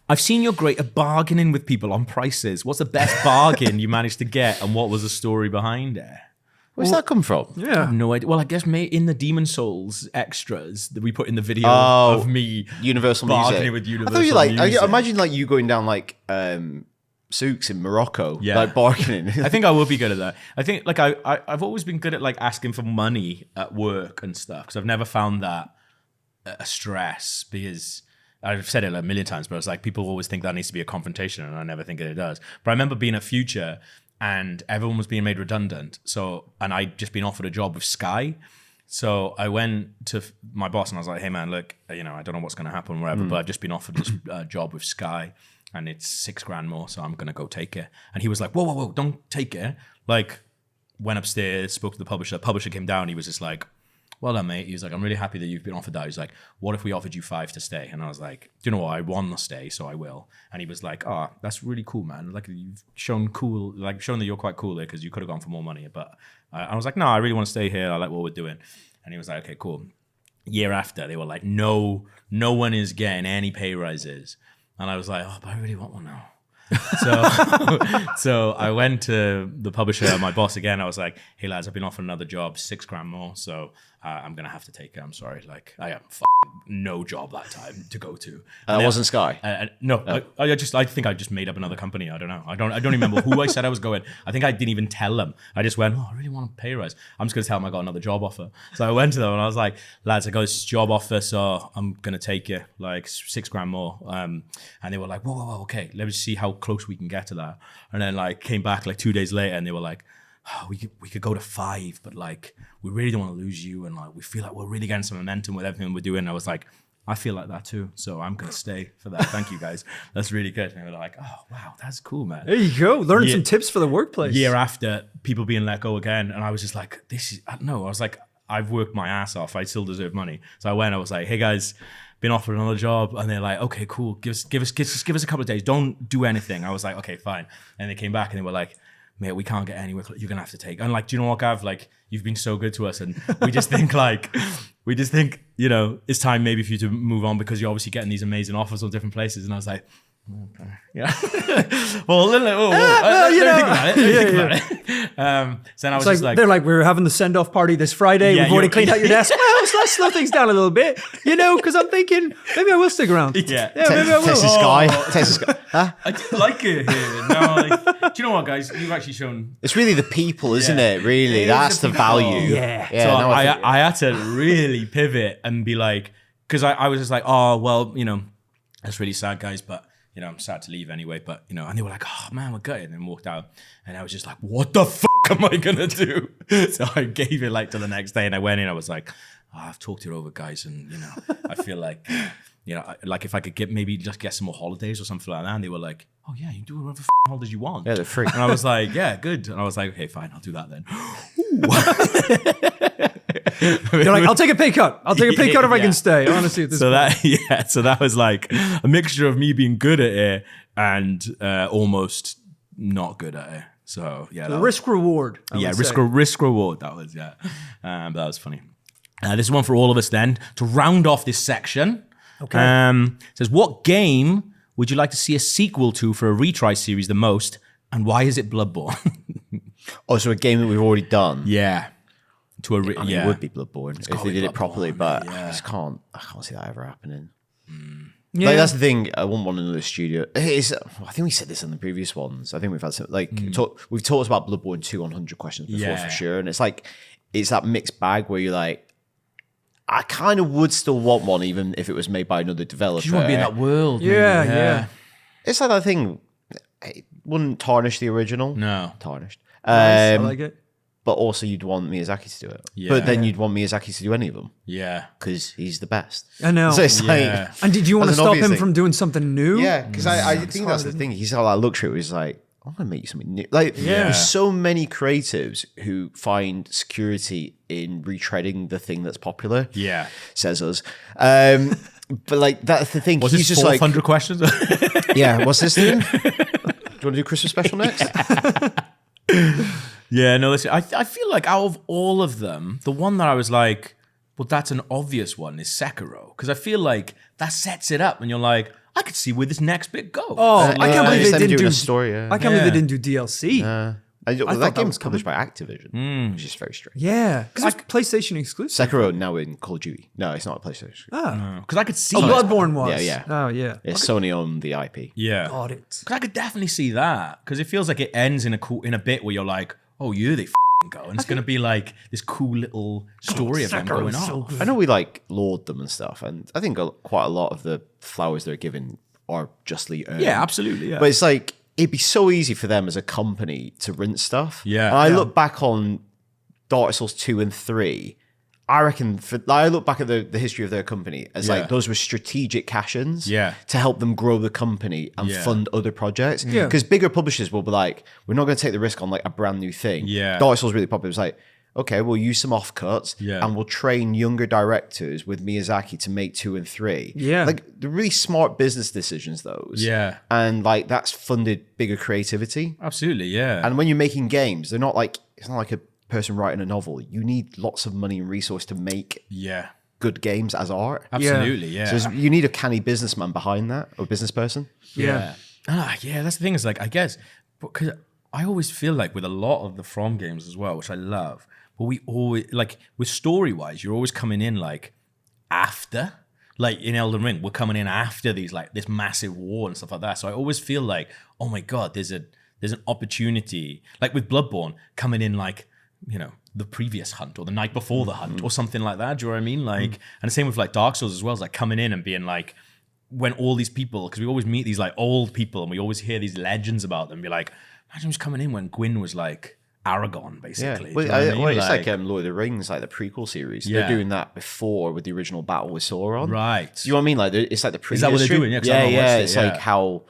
I've seen you're great at bargaining with people on prices. What's the best bargain you managed to get, and what was the story behind it? Where's that come from? I Yeah. have no idea. Well, I guess in the Demon Souls extras that we put in the video Oh, of me Universal bargaining Music. with I Universal thought you like. Music. I imagine like you going down like souks in Morocco, Yeah. like bargaining. I think I will be good at that. I think like I've always been good at like asking for money at work and stuff because I've never found that a stress because I've said it a million times, but it's like people always think that needs to be a confrontation and I never think it does. But I remember being at Future and everyone was being made redundant. And I'd just been offered a job with Sky. So I went to my boss and I was like, hey man, look, I don't know what's going to happen, whatever, but I've just been offered this job with Sky and it's $6,000 more. So I'm going to go take it. And he was like, whoa, don't take it. Like went upstairs, spoke to the publisher. The publisher came down. He was just like, well done, mate. He was like, I'm really happy that you've been offered that. He's like, what if we offered you 5 to stay? And I was like, do you know what? I want to stay, so I will. And he was like, oh, that's really cool, man. Like you've shown that you're quite cool there because you could have gone for more money. But I was like, no, I really want to stay here. I like what we're doing. And he was like, okay, cool. Year after, they were like, no one is getting any pay rises. And I was like, oh, but I really want one now. So I went to the publisher, my boss again. I was like, hey lads, I've been offered another job, $6,000 more. So I'm going to have to take it. I'm sorry. Like I have no job that time to go to. That wasn't Sky. No, I think I just made up another company. I don't know. I don't remember who I said I was going. I think I didn't even tell them. I just went, oh, I really want a pay rise. I'm just going to tell them I got another job offer. So I went to them and I was like, lads, I got this job offer, so I'm going to take it, like $6,000 more. And they were like, whoa, okay, let me see how close we can get to that. And then like came back like 2 days later and they were like, oh, we could go to 5, but like we really don't want to lose you, and like we feel like we're really getting some momentum with everything we're doing. And I was like, I feel like that too, so I'm gonna stay for that. Thank you guys, that's really good. And they were like, oh wow, that's cool, man. There you go, learning some tips for the workplace. Year after, people being let go again, and I was just like, I don't know. I was like, I've worked my ass off. I still deserve money. So I went. I was like, hey guys, been offered another job, and they're like, okay, cool. Give us a couple of days. Don't do anything. I was like, okay, fine. And they came back and they were like, mate, we can't get anywhere. You're gonna have to take. And like, do you know what, Gav? Like, you've been so good to us, and we just think it's time maybe for you to move on because you're obviously getting these amazing offers from different places. And I was like, okay, yeah. Well, let me think about it. So then I was just like, they're like, we're having the send-off party this Friday. Yeah, We've already cleaned out your desk. Well, so let's slow things down a little bit, because I'm thinking maybe I will stick around. Yeah, maybe I will. Texas Sky. Huh? I do like it here. No, like, do you know what, guys? You've actually shown. It's really the people, isn't it? Really, that's the value. Yeah. So I had to really pivot and be like, because I was just like, oh well, that's really sad, guys, but. I'm sad to leave anyway, but, and they were like, oh, man, we're gutted, and then walked out. And I was just like, what the fuck am I going to do? So I gave it like to the next day, and I went in, I was like, oh, I've talked it over, guys, and, I feel like, like if I could get some more holidays or something like that. And they were like, oh, yeah, you can do whatever holidays you want. Yeah, they're free. And I was like, yeah, good. And I was like, okay, fine, I'll do that then. You're like, I'll take a pay cut. I'll take a pay cut if I can stay. Honestly, at this point. So that was like a mixture of me being good at it and almost not good at it. So yeah, the risk reward. Risk reward. That was but that was funny. This is one for all of us then to round off this section. Okay. It says, what game would you like to see a sequel to for a retry series the most, and why is it Bloodborne? Oh, so a game that we've already done. Yeah. It would be Bloodborne if they did it properly, but yeah. I can't see that ever happening. Yeah. Like, that's the thing. I wouldn't want another studio. I think we said this on the previous ones. I think we've had some we've talked about Bloodborne 2 on 100 Questions before for sure, and it's like it's that mixed bag where you're like, I kind of would still want one even if it was made by another developer. You want to be in that world. Yeah. It's like that thing. It wouldn't tarnish the original. No. Tarnished. Nice. I like it. But also you'd want Miyazaki to do it. Yeah. But then you'd want Miyazaki to do any of them. Yeah. Because he's the best. I know. So it's Yeah. like... And did you want to That's an stop obvious him thing. from doing something new? Yeah, because I think that's the thing. He's got that luxury where he's like, I'm going to make you something new. Like, Yeah. there's so many creatives who find security in retreading the thing that's popular. Yeah. Says us. But like, that's the thing. Was he's this just like, 400 questions? yeah, what's this thing? Do you want to do Christmas special next? Yeah, no, listen, I feel like out of all of them, the one that I was like, well, that's an obvious one is Sekiro. Because I feel like that sets it up and you're like, I could see where this next bit goes. Oh, I can't believe they didn't do a story. Yeah. I can't believe they didn't do DLC. That thought game that was published by Activision, which is very strange. Yeah, because it's PlayStation exclusive. Sekiro now in Call of Duty. No, it's not a PlayStation. Because I could see Oh, it. Bloodborne was. Yeah. Oh, yeah. It's Sony owned the IP. Yeah. Got it. Because I could definitely see that. Because it feels like it ends in a bit where you're like, oh, yeah, they go. And it's going to be like this cool little story of them going Sekiro's so on. good. I know we like laud them and stuff, and I think quite a lot of the flowers they're given are justly earned. Yeah, absolutely. Yeah. But it's like, it'd be so easy for them as a company to rinse stuff. Yeah. And I look back on Dark Souls 2 and 3. I reckon I look back at the history of their company as Yeah. like those were strategic cash-ins Yeah. to help them grow the company and Yeah. fund other projects. Yeah. Because bigger publishers will be like, we're not going to take the risk on like a brand new thing. Yeah. Dark Souls really popular. It was like, okay, we'll use some offcuts Yeah. and we'll train younger directors with Miyazaki to make 2 and 3. Yeah. Like the really smart business decisions, those. Yeah. And like that's funded bigger creativity. Absolutely, yeah. And when you're making games, they're not like, it's not like a person writing a novel. You need lots of money and resource to make yeah. good games as art. Absolutely, yeah. So you need a canny businessman behind that, or business person. Yeah. Yeah, that's the thing is like, I guess, because I always feel like with a lot of the From games as well, which I love, but we always, like with story-wise, you're always coming in like after, like in Elden Ring, we're coming in after these, like this massive war and stuff like that. So I always feel like, oh my God, there's an opportunity, like with Bloodborne, coming in like, you know, the previous hunt or the night before the hunt or something like that. Do you know what I mean? Like, and the same with like Dark Souls as well, is like coming in and being like, when all these people, because we always meet these like old people and we always hear these legends about them, be like, imagine just coming in when Gwyn was like Aragon, basically. Do Well, you know what I mean? it's like Lord of the Rings, like the prequel series. Yeah. They're doing that before with the original battle with Sauron. Right. Do you know what I mean? Like it's like the previous. Is that what they're history. doing? Yeah, 'cause I've not yeah. watched it, It's yeah. like how,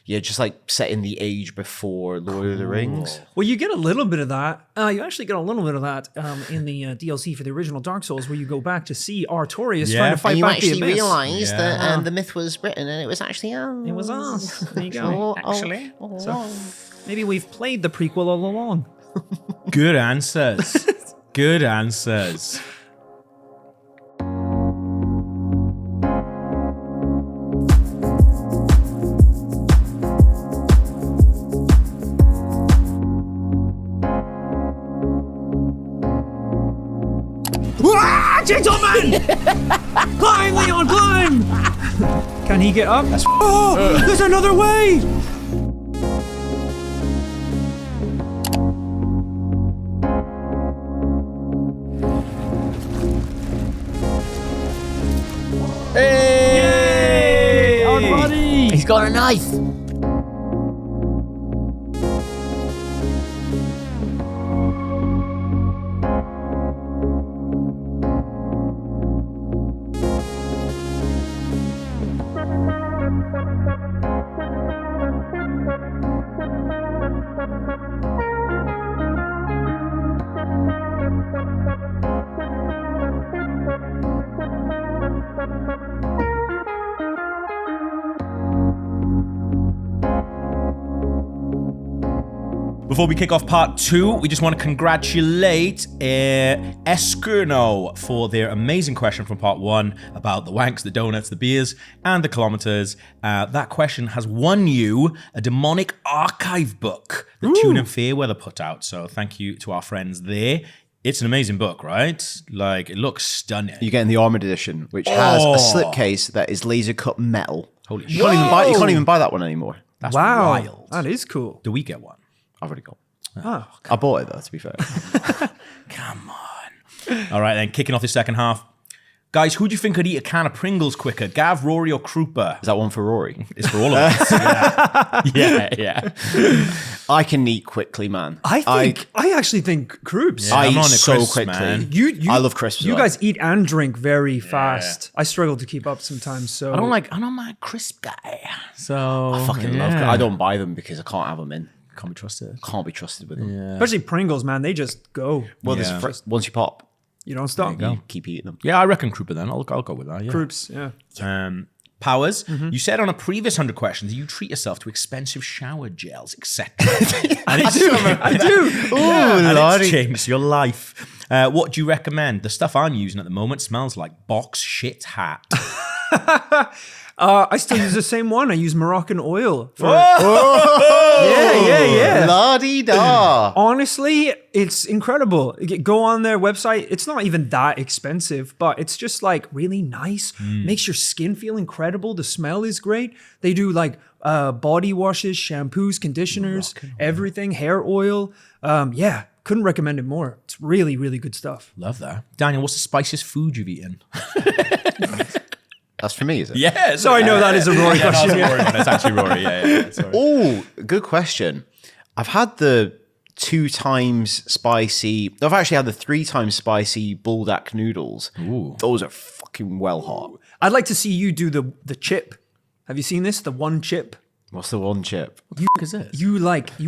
just like setting the age before Lord of the Rings. Well, you get a little bit of that. You actually get a little bit of that in the DLC for the original Dark Souls, where you go back to see Artorias Yeah. trying to fight And you back the actually Abyss. realise Yeah. that the myth was written and it was actually It was us. There you go. actually. So maybe we've played the prequel all along. Good answers. Good answers. Ah, Chainsaw Man! Climb, Leon, climb! Can he get up? Oh, there's another way! Yay! Our buddy! He's got a knife. Before we kick off part 2, we just want to congratulate Eskerno for their amazing question from part 1 about the wanks, the donuts, the beers, and the kilometers. That question has won you a demonic archive book that Tune and Fairweather put out. So thank you to our friends there. It's an amazing book, right? Like, it looks stunning. You're getting the Armored Edition, which has a slipcase that is laser cut metal. Holy You shit. can't even buy that one anymore. That's Wow, wild. that is cool. Do we get one? I've already got. Oh, I bought it though, to be fair. Come on. All right, then, kicking off the second half. Guys, who do you think could eat a can of Pringles quicker, Gav, Rory, or Krupa? Is that one for Rory? It's for all of us. Yeah. I can eat quickly, man. I actually think Kroops. Yeah. I I'm eat on a so crisp, quickly. man. You I love crisps. You as well. guys eat and drink very fast. I struggle to keep up sometimes. So I'm not a crisp guy. So I fucking love. I don't buy them because I can't have them in. Can't be trusted. Can't be trusted with them. especially Pringles, man, they just go. Well, Yeah. once you pop, You don't stop. you keep eating them. Yeah, I reckon Krupa then. I'll go with that. Yeah. Kroops, yeah. Powers, you said on a previous 100 questions you treat yourself to expensive shower gels, etc. I do. And it's changed your life. What do you recommend? The stuff I'm using at the moment smells like box shit hat. I still use the same one. I use Moroccan oil. Yeah. La-di-da. Honestly, it's incredible. Go on their website. It's not even that expensive, but it's just like really nice. Makes your skin feel incredible. The smell is great. They do like body washes, shampoos, conditioners, everything, hair oil. Yeah, couldn't recommend it more. It's really, really good stuff. Love that. Daniel, what's the spiciest food you've eaten? That's for me, is it? Yeah. Sorry, no, that is a Rory question. That's actually Rory. Yeah. Sorry. Oh, good question. I've had the 2 times spicy. I've actually had the 3 times spicy buldak noodles. Ooh. Those are fucking well hot. I'd like to see you do the chip. Have you seen this? The one chip. What's the one chip? What the fuck is this? You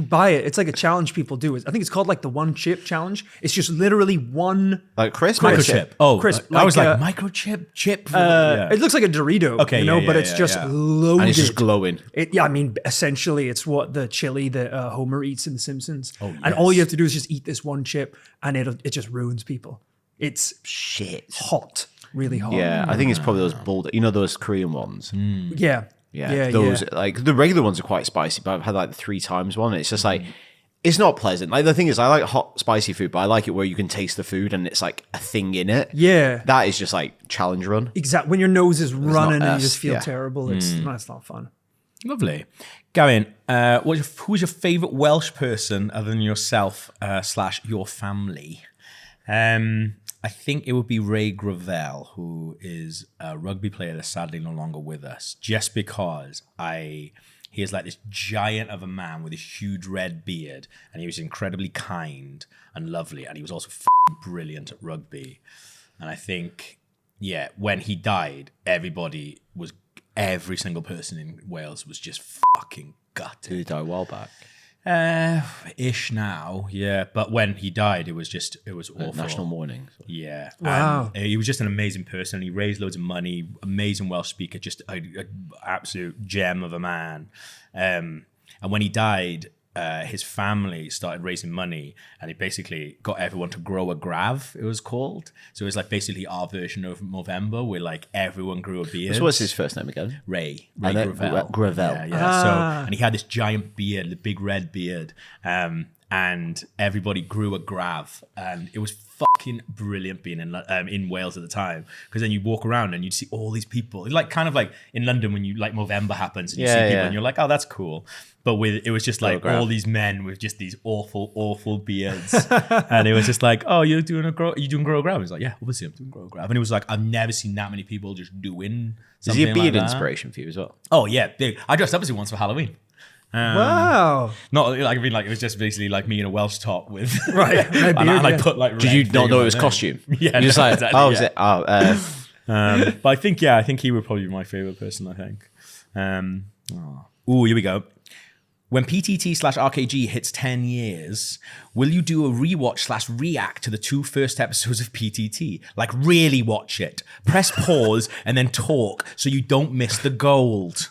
buy it. It's like a challenge people do. I think it's called like the one chip challenge. It's just literally one. Like crisp? Microchip. Oh, Crisp, I was like, like microchip chip. It looks like a Dorito. Okay, you know, yeah, but yeah, it's yeah, just yeah. loaded. And it's just glowing. I mean, essentially, it's what the chili that Homer eats in The Simpsons. Oh, And all yes. you have to do is just eat this one chip, and it just ruins people. It's Shit. hot, really hot. Yeah, I think it's probably those buldak. You know those Korean ones? Yeah. Yeah, those like the regular ones are quite spicy, but I've had like the 3 times one. It's just like it's not pleasant. Like the thing is, I like hot, spicy food, but I like it where you can taste the food and it's like a thing in it. Yeah. That is just like challenge run. Exactly. When your nose is running and you us, just feel yeah. terrible, it's not fun. Lovely. Gavin, who's your favourite Welsh person other than yourself / your family? I think it would be Ray Gravel, who is a rugby player that's sadly no longer with us, just because he is like this giant of a man with this huge red beard, and he was incredibly kind and lovely, and he was also brilliant at rugby. And I think, yeah, when he died, every single person in Wales was just fucking gutted. Did he die a while back? Ish now, yeah. But when he died, it was awful. National mourning. So. Yeah. Wow. And he was just an amazing person. He raised loads of money, amazing Welsh speaker, just an absolute gem of a man. And when he died, his family started raising money, and he basically got everyone to grow a grav, it was called. So it was like basically our version of Movember, where like everyone grew a beard. So what's his first name again? Ray And then Gravel. Gravel. Yeah. So, and he had this giant beard, the big red beard, and everybody grew a grav, and it was fucking brilliant being in Wales at the time, because then you walk around and you'd see all these people. It's like kind of like in London when you like Movember happens and you see people and you're like, oh, that's cool. But it was just like all these men with just these awful beards, and it was just like, oh, you're doing grow a grav? He's like, yeah, obviously I'm doing grow a grav, and it was like I've never seen that many people just doing. Is he a beard like inspiration for you as well? Oh yeah, big. I dressed up as him once for Halloween. Wow. Not like, I mean, like it was just basically like me in a Welsh top with Right. and I put like. Did you red not thing know on it was my costume? name. Yeah, You're just like, exactly, oh, yeah. is it? Oh, But I think he would probably be my favorite person. I think. Here we go. When PTT / RKG hits 10 years, will you do a rewatch / react to the 2 first episodes of PTT? Like really watch it. Press pause and then talk so you don't miss the gold.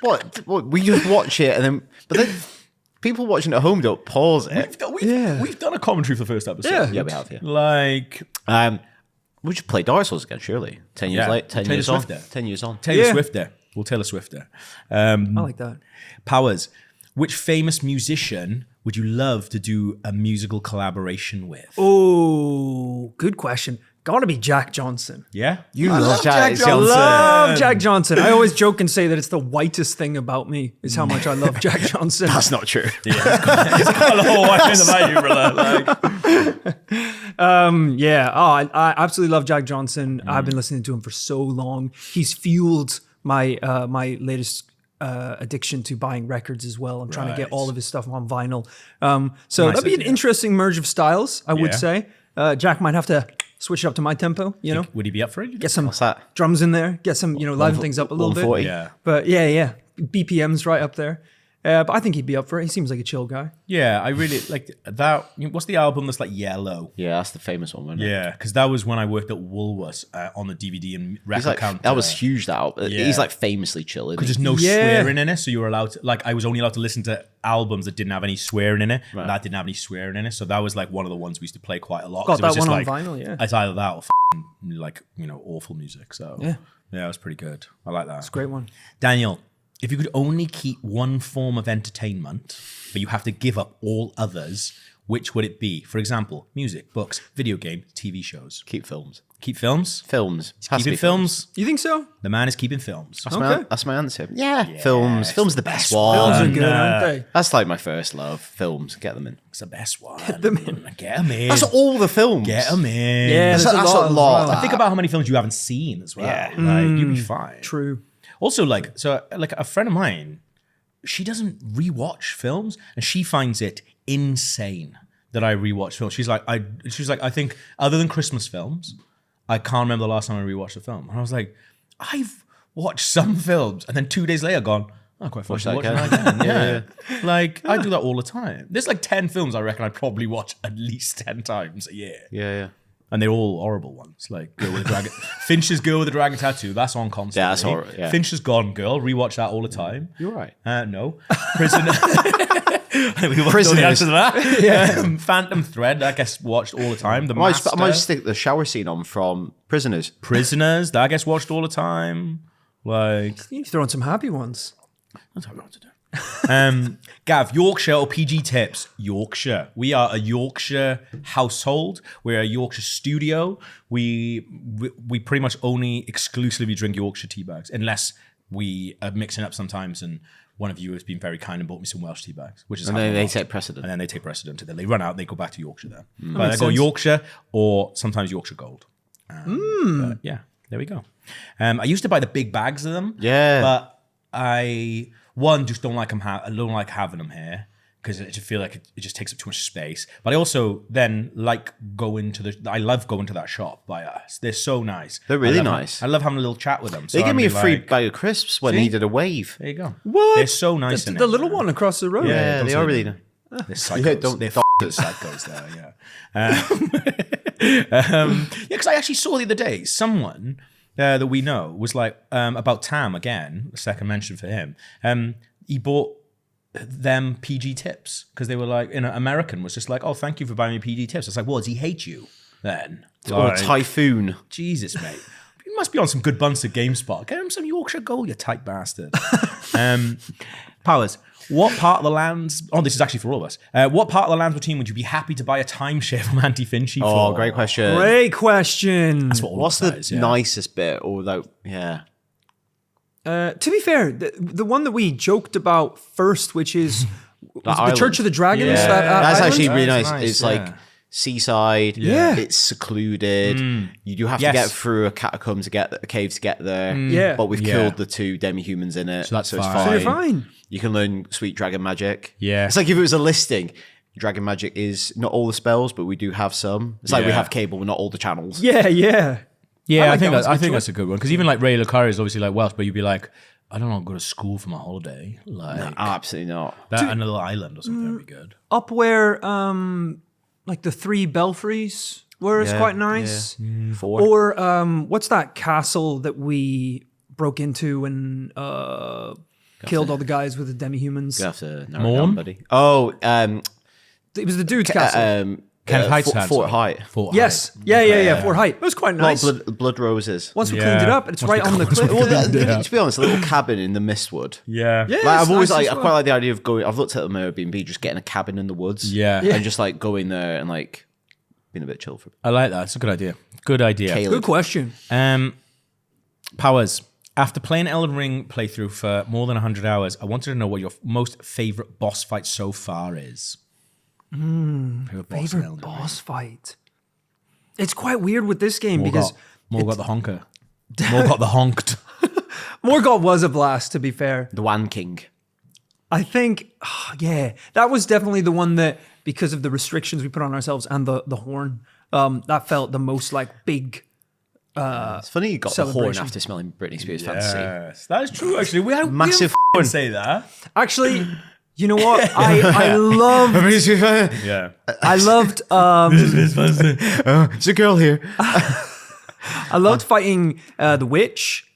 what? We just watch it and then, but then people watching at home don't pause it. We've done a commentary for the first episode. Yeah. Yeah, we have. Yeah. Like We should play Dark Souls again, surely. 10 years Yeah. late, 10 Taylor years on. Swifter. 10 years on. Taylor Yeah. Swifter. We'll Taylor Swifter. I like that. Powers, which famous musician would you love to do a musical collaboration with? Oh, good question. Gotta be Jack Johnson. Yeah? You love Jack I love Jack Johnson. I always joke and say that it's the whitest thing about me is how much I love Jack Johnson. That's not true. It's got a whole white about you, brother. Like, Yeah. Oh, I absolutely love Jack Johnson. I've been listening to him for so long. He's fueled my my latest addiction to buying records as well. I'm trying to get Right. all of his stuff on vinyl. So Nice that'd be an idea. interesting merge of styles, I would Yeah. say. Jack might have to switch it up to my tempo, you know? would he be up for it? Get some What's that? drums in there, get some, liven things up a little bit. 140. Yeah. But yeah. BPM's right up there. But I think he'd be up for it. He seems like a chill guy. Yeah, I really like that. What's the album that's like yellow? Yeah, that's the famous one, wasn't it? Yeah, because that was when I worked at Woolworths on the DVD and He's record like, counter. that was huge, that album. Yeah. He's like famously chill, isn't Because he? there's no Yeah. swearing in it, so you were allowed to, like, I was only allowed to listen to albums that didn't have any swearing in it, and that didn't have any swearing in it. So that was like one of the ones we used to play quite a lot. Got 'cause it was that just one on like, vinyl, yeah. It's either that or like awful music. So Yeah. Yeah, it was pretty good. I like that. It's a great one. Daniel, if you could only keep one form of entertainment, but you have to give up all others, which would it be? For example, music, books, video games, TV shows. Keep films. Keep films? Films. Has to Keeping be films? You think so? The man is keeping films. That's my answer. Yeah. Films. Films are the best one. Those are good, aren't they? That's like my first love. Films. Get them in. It's the best one. Get them in. That's all the films. Get them in. Yeah, That's there's a as lot. well. Think about how many films you haven't seen as well. Yeah. Like, you'd be fine. True. Also, like a friend of mine, she doesn't rewatch films, and she finds it insane that I rewatch films. She's like, I think other than Christmas films, I can't remember the last time I rewatched a film. And I was like, I've watched some films, and then 2 days later, gone, oh, quite fun to watch that again. Yeah. Like, I do that all the time. There's like 10 films I reckon I probably watch at least 10 times a year. Yeah. And they're all horrible ones. Like Girl with a Dragon. Finch's Girl with a Dragon Tattoo. That's on constantly. Yeah, that's horrible. Yeah. Finch is Gone Girl. Rewatch that all the time. You're right. No. Prisoner. We both know Prisoners. the answer to that. Phantom Thread. I guess watched all the time. The Master. I might just stick the shower scene on from Prisoners. Prisoners. That I guess watched all the time. Like You throw in some happy ones. that's what I want to do. Gav, Yorkshire or PG tips? Yorkshire. We are a Yorkshire household. We're a Yorkshire studio. We pretty much only exclusively drink Yorkshire tea bags, unless we are mixing up sometimes. And one of you has been very kind and bought me some Welsh tea bags, which is And happened then a they lot. take precedent. And then they take precedent. And then they run out. They go back to Yorkshire then. But I makes go sense. Yorkshire or sometimes Yorkshire Gold. But yeah, there we go. I used to buy the big bags of them. Yeah. But I just don't like them. I don't like having them here because I just feel like it just takes up too much space. But I also then like I love going to that shop by us. They're so nice. They're really I love nice. I love having a little chat with them. So They gave I'd me a be free like, bag of crisps when See? he did a wave. There you go. What? They're so nice. The, in the it. little one across the road. Yeah, don't they say are that. really. They're psychos. Yeah, don't They're psychos there, yeah. Because I actually saw the other day someone that we know was like about Tam again, the second mention for him. He bought them PG tips because they were like, American was just like, oh, thank you for buying me PG tips. It's like, well, does he hate you then? Or Like, a typhoon. Jesus, mate. You must be on some good buns at GameSpot. Get him some Yorkshire Gold, you tight bastard. Powers, what part of the lands... Oh, this is actually for all of us. What part of the Landsborough team would you be happy to buy a timeshare from Auntie Finchy Oh, for? great question. Great question. That's what all What's of us the is, yeah. nicest bit? Although, yeah. To be fair, the one that we joked about first, which is was it the island. Church of the Dragons. Yeah, That that's island? actually really That's nice. nice, It's yeah. like seaside. Yeah. It's secluded. You do have Yes. to get through a catacomb to get a cave to get there. Yeah. But we've Yeah. killed the two demi-humans in it. So that's it's fine. fine. So you're fine. You can learn sweet dragon magic. Yeah. It's like if it was a listing. Dragon magic is not all the spells, but we do have some. It's like we Yeah. have cable, but not all the channels. Yeah, yeah. Yeah, I I like think that. I That's a good think choice. that's a good one. Because even like Ray Lucario is obviously like Welsh, but you'd be like, I don't know, go to school for my holiday. Like Absolutely not. that and a little island or something would be good. Up where like the three belfries were is Yeah, quite nice. yeah. 4. Or what's that castle that we broke into and killed all the guys with the demi-humans? You have to narrow it Morn? down, buddy. Oh, It was the dude's castle. Kenneth Heights had Fort some. Height. Fort Yes. Height. Yeah. Fort Height. It was quite Not nice. blood roses. Once we Yeah. cleaned it up, it's Once right we on the cliff. Well, to be honest, a little cabin in the Mistwood. Yeah. Yeah, Like, it's I've always nice like, as I well. quite like the idea of going. I've looked at the Airbnb, just getting a cabin in the woods. Yeah. Yeah. and just like going there and like being a bit chill for. I like that. It's a good idea. Good idea. Caleb. Good question. Powers, after playing Elden Ring playthrough for more than 100 hours, I wanted to know what your most favorite boss fight so far is. Favorite boss in Favorite Elden Ring. boss fight. It's quite weird with this game Morgott. because Morgott the honker. Morgott the honked. Morgott was a blast, to be fair. The Wan King. I think, yeah, that was definitely the one that, because of the restrictions we put on ourselves and the horn, that felt the most like big. It's funny you got the horn celebration. after smelling Britney Spears Fantasy. Yes, that is true. Actually, we had Massive we didn't say that. Actually, you know what? I love. Yeah. I loved. It's a girl here. I loved fighting the witch.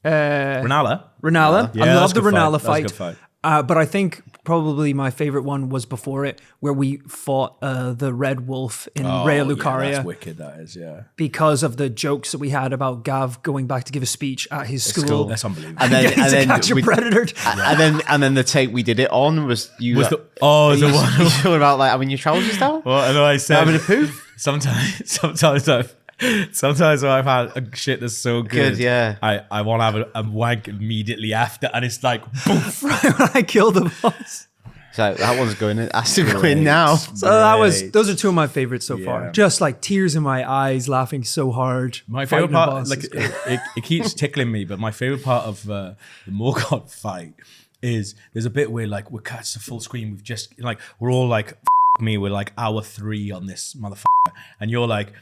Renala. Renala. Yeah, I that's love a the good fight. Renala That's a fight. good fight. But I think probably my favorite one was before it, where we fought the Red Wolf in Raya Lucaria. Yeah, that's wicked, that is, yeah. Because of the jokes that we had about Gav going back to give a speech at his school. That's unbelievable. And then, Getting and to then catch a we- predator. and then the take we did it on was you. Was the you one? talking about like having your trousers down? Well, I know I said Having a poo? Sometimes when I've had a shit that's so good, yeah. I want to have a wank immediately after, and it's like, boom. When I killed the boss. So that one's going in. Has to go in now. So those are two of my favorites so far. Yeah. Just like tears in my eyes, laughing so hard. My favorite Fighting a part, boss like is great. it keeps tickling me, but my favorite part of the Morgoth fight is there's a bit where like we're cut to full screen. We've just like we're all like F- me. We're like hour 3 on this motherfucker, and you're like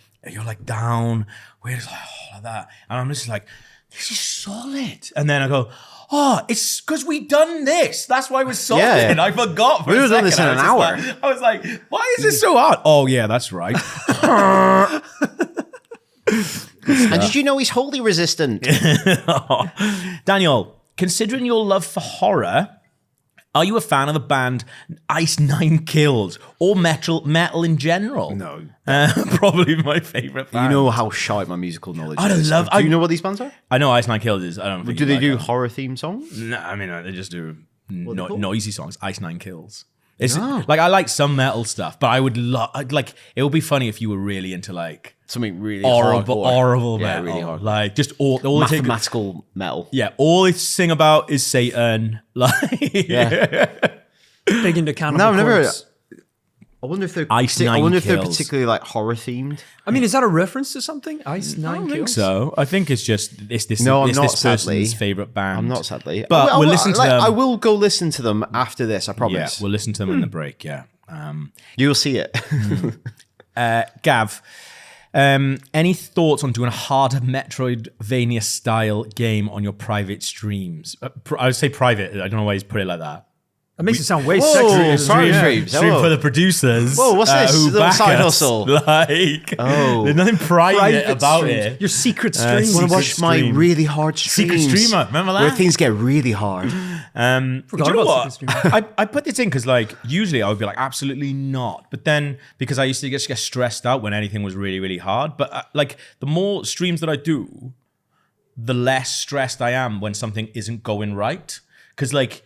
down. We're just like that, and I'm just like, this is solid. And then I go, oh, it's because we done this. That's why we're solid. Yeah. I forgot. For We a would've done this second. in an I hour. was just like- I was like, why is this so hard? Oh yeah, that's right. And did you know he's wholly resistant? Daniel, considering your love for horror, are you a fan of the band Ice Nine Kills or metal in general? No. Probably my favorite band. You know how shy my musical knowledge I don't is. love- Do you know what these bands are? I know Ice Nine Kills is. I don't think Do you they like do them. horror themed songs? No, I mean they just do they called? noisy songs. Ice Nine Kills. It's Oh. like I like some metal stuff, but I would like it would be funny if you were really into like Something really horrible hardcore. metal, really hard. like just all they take. Mathematical metal. Yeah, all they sing about is Satan. Like, Yeah. Big into Cannibal No, I've never. Corpse. I wonder if they're. Ice I Nine wonder if they're Kills. particularly like horror themed. I mean, is that a reference to something? Ice I Nine don't think Kills? so. I think it's just this. No, I'm it's not, this person's sadly. favorite band. I'm not sadly, but I we'll will- listen to like, them. I will go listen to them after this. I Yeah, promise. we'll listen to them in the break. Yeah. You'll see it. Gav, any thoughts on doing a harder Metroidvania style game on your private streams? I would say private. I don't know why he's put it like that. That makes it sound way Whoa, sexier. sorry, Yeah. streams. Stream Hello. for the producers. Whoa, what's this? Who Little back side us. hustle. Like, Oh. there's nothing private, Private about streams. it. Your secret streams. Want to Secret watch my stream. really hard streams? Secret streamer, remember that? Where things get really hard. Do Forgot you know about what? Secret Streamer. I put this in because like usually I would be like absolutely not, but then because I used to just get stressed out when anything was really really hard. But like the more streams that I do, the less stressed I am when something isn't going right. Because like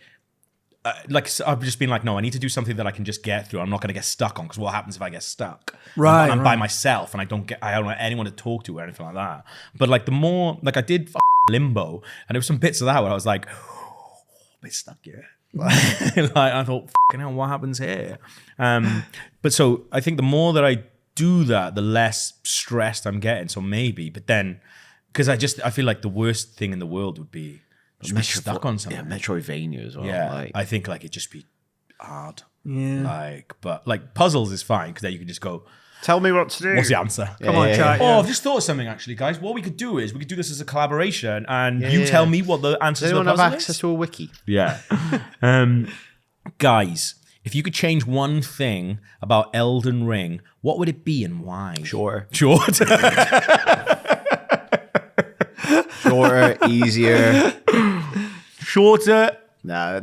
I've just been like, no, I need to do something that I can just get through. I'm not going to get stuck on because what happens if I get stuck? Right, I'm by right. myself and I don't have anyone to talk to or anything like that. But like the more like I did Limbo, and there were some bits of that where I was like, oh, a bit stuck here. Like I thought, fucking hell, what happens here? But so I think the more that I do that, the less stressed I'm getting. So maybe, but then because I feel like the worst thing in the world would be just be stuck on something. Yeah, Metroidvania as well. Yeah, like, I think like it'd just be hard. Yeah. Like, but like puzzles is fine because then you can just go, tell me what to do. what's the answer? Come on, chat. Oh, Yeah. I've just thought of something actually, guys. What we could do is we could do this as a collaboration, and you yeah. tell me what the answer Does to the anyone have puzzle access is. to a wiki? Yeah, guys, if you could change one thing about Elden Ring, what would it be and why? Shorter. Short. Shorter, easier. Shorter. No,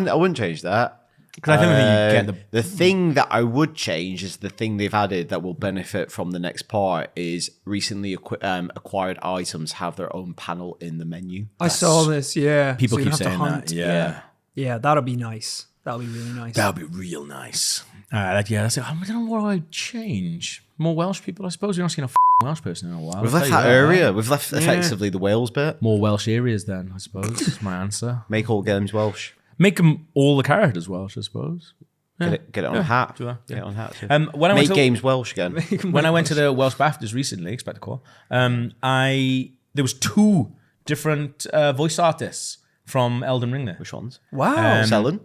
I wouldn't change that. Because I don't think you get The thing that I would change is the thing they've added that will benefit from the next part is recently acquired items have their own panel in the menu. I saw this, yeah. People So you keep don't have to saying hunt. that. Yeah. Yeah, that'll be nice. That'll be really nice. That would be real nice. That's it. I don't know what I'd change. More Welsh people, I suppose. We've not seen a Welsh person in a while. We've I'll left tell that you area. We've left effectively the Wales bit. More Welsh areas then, I suppose, is my answer. Make all games Welsh. Make them all the characters Welsh, I suppose. Get it on a hat. do that, Get it on a hat. Too. When I Make went to, games Welsh again. when I went to the Welsh BAFTAs recently, expect a call, there was 2 different voice artists from Elden Ring there. Which ones? Wow. Selling.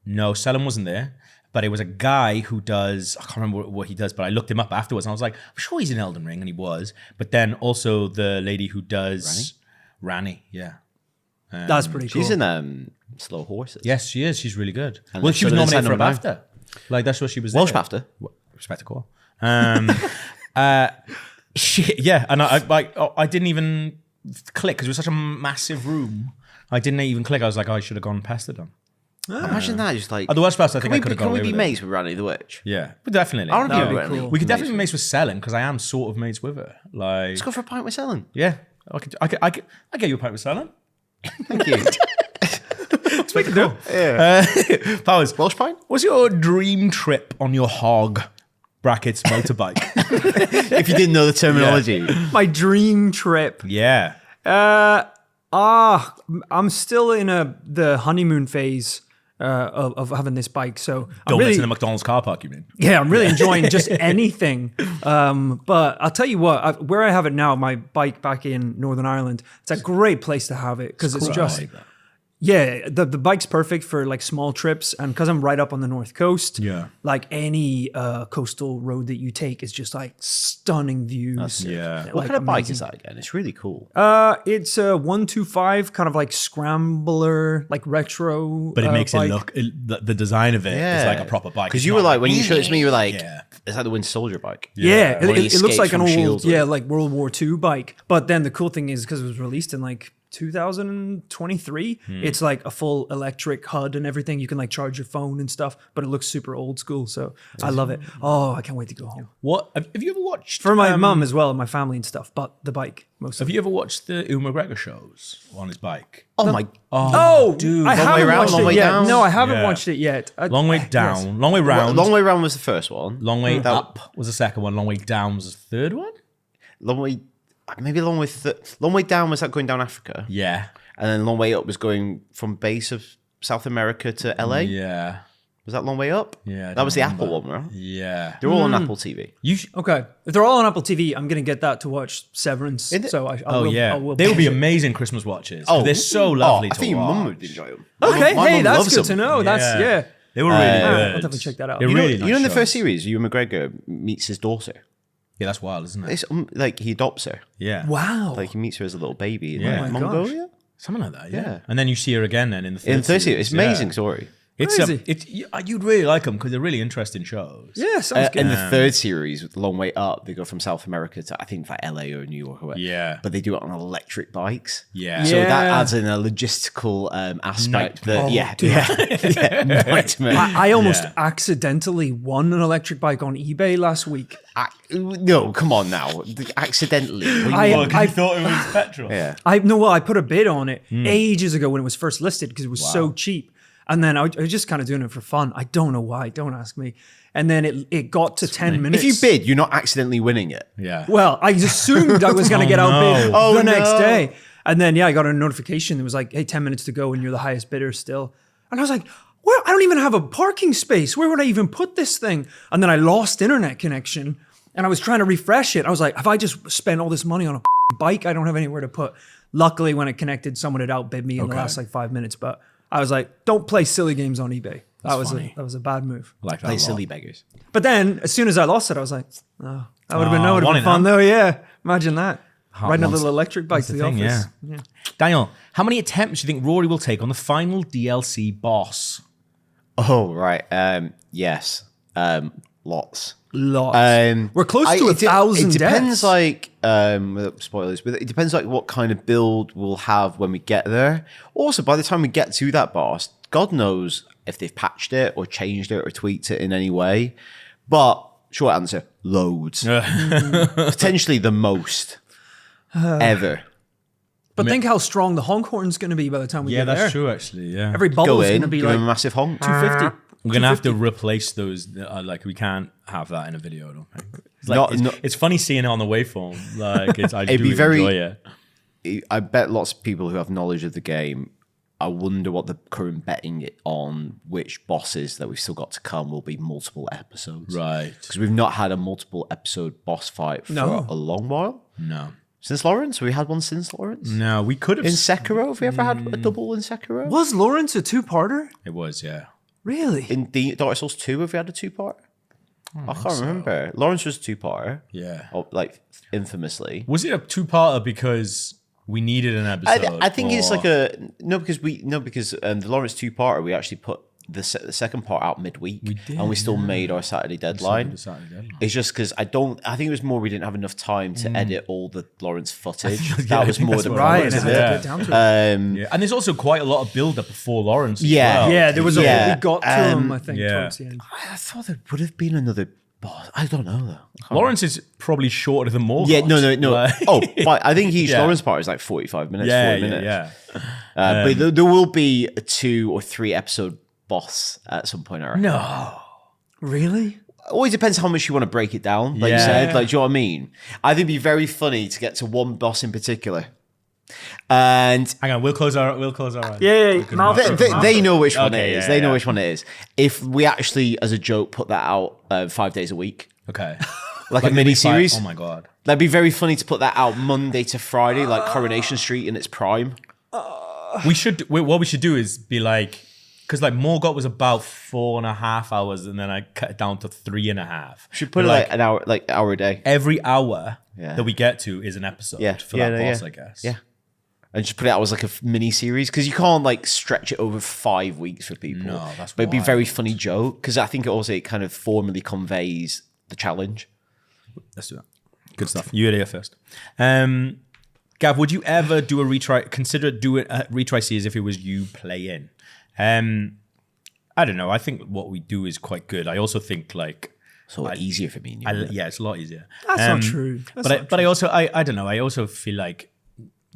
No, Selim wasn't there, but it was a guy who does, I can't remember what he does, but I looked him up afterwards and I was like, I'm sure he's in Elden Ring, and he was. But then also the lady who does Rani, yeah. That's pretty cool. She's in Slow Horses. Yes, she is. She's really good. And Well, they she was showed it in nominated for a Sandom BAFTA. Like, that's what she was Welsh there. BAFTA. Respect the call. Yeah, and I didn't even click because it was such a massive room. I didn't even click. I was like, I should have gone past it. Imagine that, just like. At the worst price, I think I Can could have gone we away be with it. mates with Randy the Witch? Yeah, but definitely. I want to That'd be be Randy. cool. We could definitely be mates with Selling because I am sort of mates with her. Like, Let's go for a pint with Ellen. yeah, I get you a pint with Selling. Thank you. Let's make it do. Yeah. Powers, Welsh pint? what's your dream trip on your hog brackets motorbike? If you didn't know the terminology. My dream trip. Yeah. I'm still in the honeymoon phase of having this bike. So I'm Don't really, mention the McDonald's car park, you mean? yeah, I'm really enjoying just anything. But I'll tell you what, where I have it now, my bike back in Northern Ireland, it's a great place to have it because it's just. Right. Yeah, the bike's perfect for like small trips, and because I'm right up on the north coast, Yeah. like any coastal road that you take is just like stunning views. Yeah. What Like, kind of bike amazing. is that again? It's really cool. It's a 125 kind of like scrambler, like retro. But it makes bike. it look, the design of it is like a proper bike. Because It's you not were like, when you showed it to me, you were like, Yeah. it's like the Winter Soldier bike. Yeah, When he it looks escapes like an from old, Shield. like World War II bike. But then the cool thing is because it was released in like 2023, it's like a full electric HUD and everything. You can like charge your phone and stuff, but it looks super old school. So I love it. Oh, I can't wait to go home. What have you ever watched? For my mum as well, and my family and stuff, but the bike mostly. Have you ever watched the Ewan McGregor shows on his bike? Oh my. Oh, dude, I Long Way haven't Round, watched Long it Way yet. Down? No, I haven't Yeah. watched it yet. Long way down, long way round, Long Way Round was the first one. long way up was the second one. Long way down was the third one. Long Way. Maybe Long Way Down was that going down Africa, Yeah, and then Long Way Up was going from base of South America to LA. yeah, Was that Long Way Up? Yeah, I that was the don't Apple one, right? yeah. They're all on Apple TV. You Okay, if they're all on Apple TV, I'm gonna get that to watch Severance. Is it? So I Oh will, yeah, I will they would be binge it. amazing Christmas watches. Oh, they're so lovely I to think your watch. mum would enjoy them. Okay, My hey, mum that's loves good to them. know. That's yeah. They were really good. I'll definitely check that out. They're You know- really You know, nice in the shows. first series, Ewan McGregor meets his daughter. Yeah, that's wild, isn't it? It's like he adopts her. Yeah, Wow. Like he meets her as a little baby in Yeah. like, Oh my Mongolia. something like that. Yeah. Yeah. And then you see her again then in the third In the third series, series. it's an amazing Yeah. story. It's Crazy. you'd really like them because they're really interesting shows. Yeah, sounds good. In the third series, with the Long Way Up, they go from South America to I think like LA or New York or whatever. Yeah. But they do it on electric bikes. Yeah. So that Yeah. adds in a logistical aspect. Nightmare. That yeah, nightmare. I almost Yeah. accidentally won an electric bike on eBay last week. No, come on now. Accidentally. I thought it was petrol. yeah. I put a bid on it Hmm. ages ago when it was first listed because it was so cheap. And then I was just kind of doing it for fun. I don't know why. Don't ask me. And then it got to 10 minutes. If you bid, you're not accidentally winning it. Yeah. Well, I assumed I was going to get outbid no. the next no. day. And then, yeah, I got a notification. It was like, hey, 10 minutes to go and you're the highest bidder still. And I was like, well, I don't even have a parking space. Where would I even put this thing? And then I lost internet connection and I was trying to refresh it. I was like, have I just spent all this money on a bike I don't have anywhere to put? Luckily, when it connected, someone had outbid me in the last like 5 minutes. But I was like, don't play silly games on eBay. That was a bad move. I like that Play a lot. silly beggars. But then, as soon as I lost it, I was like, oh, that would have been, one in fun hand. though. Yeah, imagine that. Riding a once- little electric bike to the thing, office. yeah. Daniel, how many attempts do you think Rory will take on the final DLC boss? Oh, right. Yes. Lots. Lots. We're close to 1,000 It depends, deaths. like without spoilers, but it depends like what kind of build we'll have when we get there. Also, by the time we get to that boss, God knows if they've patched it or changed it or tweaked it in any way. But short answer, loads. Potentially the most ever. But think how strong the honk horn's going to be by the time we Yeah, get there. that's true, actually. Yeah. Every Go bubble's in, going to be give like him a massive honk. 250. We're going to have to replace those. Like, we can't have that in a video, I don't think. It's, like, Not- it's funny seeing it on the waveform. Like, I It'd do be very- enjoy it. I bet lots of people who have knowledge of the game, I wonder what the current betting it on which bosses that we've still got to come will be multiple episodes. Right. Because we've not had a multiple episode boss fight for No. a long while. No. Since Lawrence? Have we had one since Lawrence? No, we could have. In Sekiro? Have we ever had a double in Sekiro? Was Lawrence a two-parter? It was, yeah. Really? In the Dark Souls 2, have we had a two-part? I can't remember. Lawrence was a two-parter. Yeah. Like, infamously. Was it a two-parter because we needed an episode? I think it's or- like a... because the Lawrence two-parter, we actually put the second part out midweek, did, and we still made our Saturday deadline. The Saturday deadline. It's just because I think it was more we didn't have enough time to edit all the Lawrence footage. Yeah, That was I think more that's the what it problem. Right, and I was, had to yeah. get down to it. Yeah. And there's also quite a lot of build up before Lawrence. as Yeah. well. Yeah, there was Yeah. we got to him, I think, yeah. towards the end. I thought there would have been another boss. I don't know though. Lawrence is probably shorter than Morgoth. Yeah, no. Like- But I think each Yeah. Lawrence part is like 45 minutes, yeah, 40 minutes. yeah. But there will be a 2 or 3 episode boss at some point, I reckon. No. Really? Always depends how much you want to break it down, like you Yeah. said. Like, do you know what I mean? I think it'd be very funny to get to one boss in particular. And Hang on, we'll close our eyes. Yeah, mouth they know which one Okay, it is. yeah, They know yeah. which one it is. If we actually, as a joke, put that out 5 days a week, Okay. like a mini series, Oh my god. that'd be very funny to put that out Monday to Friday, like Coronation Street in its prime. What we should do is be like, because like Morgoth was about 4.5 hours, and then I cut it down to 3.5. Should put it But, like an hour a day. every hour Yeah. that we get to is an episode Yeah, for yeah, that no, boss, yeah. I guess. Yeah. And just put it out as like a mini series because you can't like stretch it over 5 weeks for people. No, that's But it'd be a very wild. funny joke because I think it kind of formally conveys the challenge. Let's do that. Good stuff. You heard it here first. Gav, would you ever do a retry? Consider doing a retry series if it was you playing? I don't know. I think what we do is quite good. I also think like, So easier for me. And you, isn't it? yeah, it's a lot easier. That's not true. That's But I also I don't know. I also feel like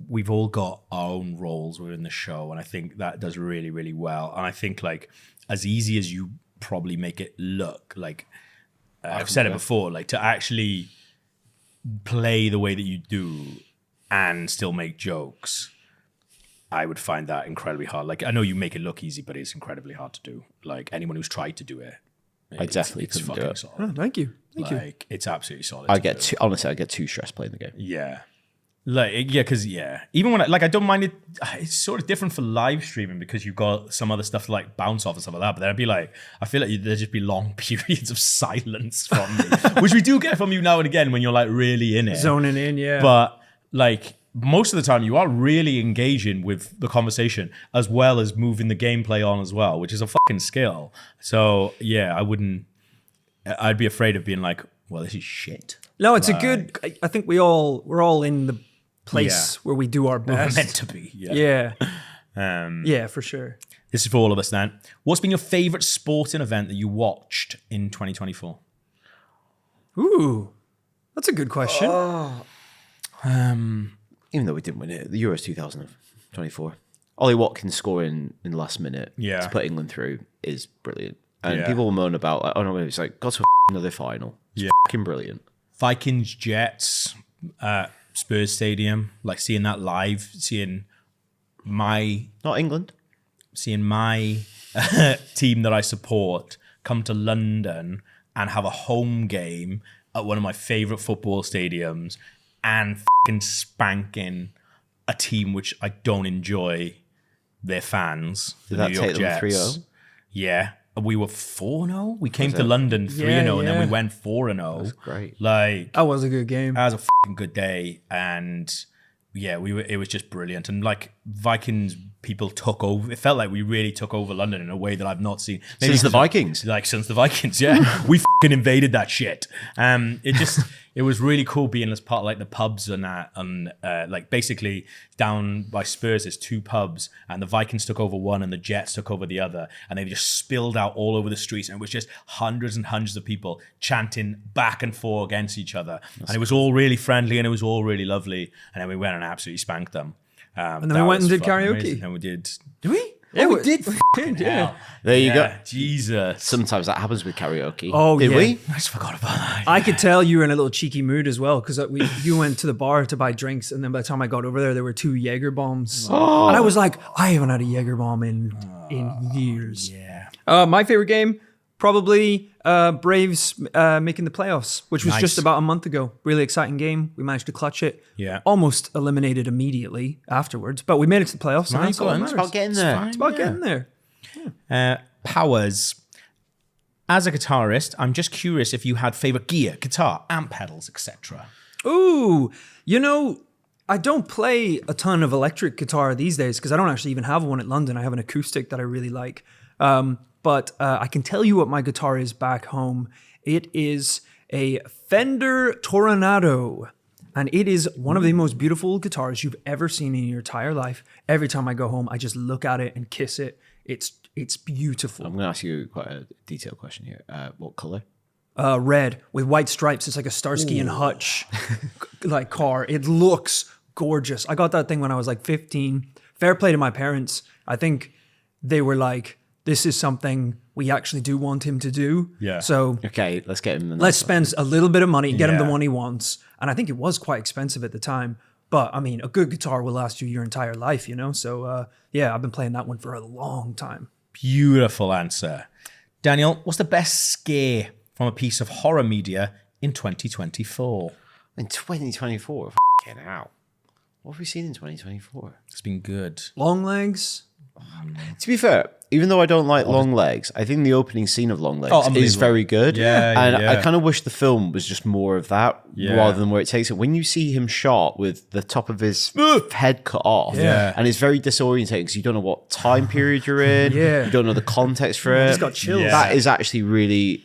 we've all got our own roles within the show, and I think that does really, really well. And I think like as easy as you probably make it look, like I've said it before, like to actually play the way that you do and still make jokes, I would find that incredibly hard. Like I know you make it look easy, but it's incredibly hard to do. Like anyone who's tried to do it, definitely it's couldn't do fucking it. solid. Oh, thank you. Thank you. Like it's absolutely solid. I to get do. honestly, I get too stressed playing the game. Yeah. Like, yeah, because, even when I don't mind it, it's sort of different for live streaming because you've got some other stuff to like bounce off and stuff like that. But then I'd be like, I feel like there'd just be long periods of silence from me, which we do get from you now and again when you're like really in it. Zoning in, yeah. But like most of the time, you are really engaging with the conversation as well as moving the gameplay on as well, which is a fucking skill. So, yeah, I'd be afraid of being like, well, this is shit. No, it's a good. I think we're all in the place Yeah. where we do our We're best. meant to be. Yeah. Yeah, yeah, for sure. This is for all of us then. What's been your favorite sporting event that you watched in 2024? Ooh, that's a good question. Even though we didn't win it, the Euros 2024. Ollie Watkins scoring in the last minute Yeah. to put England through is brilliant. And Yeah. people will moan about, like, oh no, it's like, got to another final. It's Yeah. fucking brilliant. Vikings, Jets, Spurs Stadium, like seeing that live, seeing my Not England. team that I support come to London and have a home game at one of my favorite football stadiums and fucking spanking a team which I don't enjoy their fans, the Did that New York take them Jets. 3-0? Yeah. We were 4-0. We came to London 3-0 and then we yeah. went 4-0. That's great. Like That was a good game. that was a fucking good day, and yeah, it was just brilliant. And like Vikings people took over. It felt like we really took over London in a way that I've not seen Since the 'cause- Vikings. Like since the Vikings, yeah, we fucking invaded that shit. It was really cool being as part of like the pubs and that, and like basically down by Spurs there's 2 pubs, and the Vikings took over one and the Jets took over the other, and they just spilled out all over the streets, and it was just hundreds and hundreds of people chanting back and forth against each other, and it was all really friendly and it was all really lovely, and then we went and absolutely spanked them. And then we went and did karaoke. And we did. Did we? Yeah, we did. Yeah. There you go. Yeah, Jesus. Sometimes that happens with karaoke. Oh, Did yeah. we? I just forgot about that. I could tell you were in a little cheeky mood as well because you went to the bar to buy drinks, and then by the time I got over there were 2 Jaeger bombs, and I was like, I haven't had a Jaeger bomb in years. Yeah. My favorite game, probably Braves making the playoffs, which was Nice. just about a month ago. Really exciting game. We managed to clutch it. Yeah. Almost eliminated immediately afterwards, but we made it to the playoffs. And that's all that It's matters. about getting there. It's about getting there. Powers. As a guitarist, I'm just curious if you had favorite gear, guitar, amp pedals, etc. Ooh, I don't play a ton of electric guitar these days because I don't actually even have one at London. I have an acoustic that I really like. But but I can tell you what my guitar is back home. It is a Fender Toronado. And it is one of the most beautiful guitars you've ever seen in your entire life. Every time I go home, I just look at it and kiss it. It's beautiful. I'm going to ask you quite a detailed question here. What color? Red with white stripes. It's like a Starsky and Hutch like car. It looks gorgeous. I got that thing when I was like 15. Fair play to my parents. I think they were like, this is something we actually do want him to do. Yeah. So Okay, let's get him. let's spend a little bit of money, get him the Yeah. one he wants. And I think it was quite expensive at the time. But I mean, a good guitar will last you your entire life, you know? So yeah, I've been playing that one for a long time. Beautiful answer. Daniel, what's the best scare from a piece of horror media in 2024? In 2024, fucking hell. What have we seen in 2024? It's been good. Long legs. To be fair, even though I don't like Long Legs, I think the opening scene of Long Legs is unbelievable. very good. Yeah, and yeah. I kind of wish the film was just more of that rather than where it takes it. When you see him shot with the top of his head cut off, Yeah. and it's very disorientating because you don't know what time period you're in. Yeah. You don't know the context for it. just got chills. Yeah. That is actually really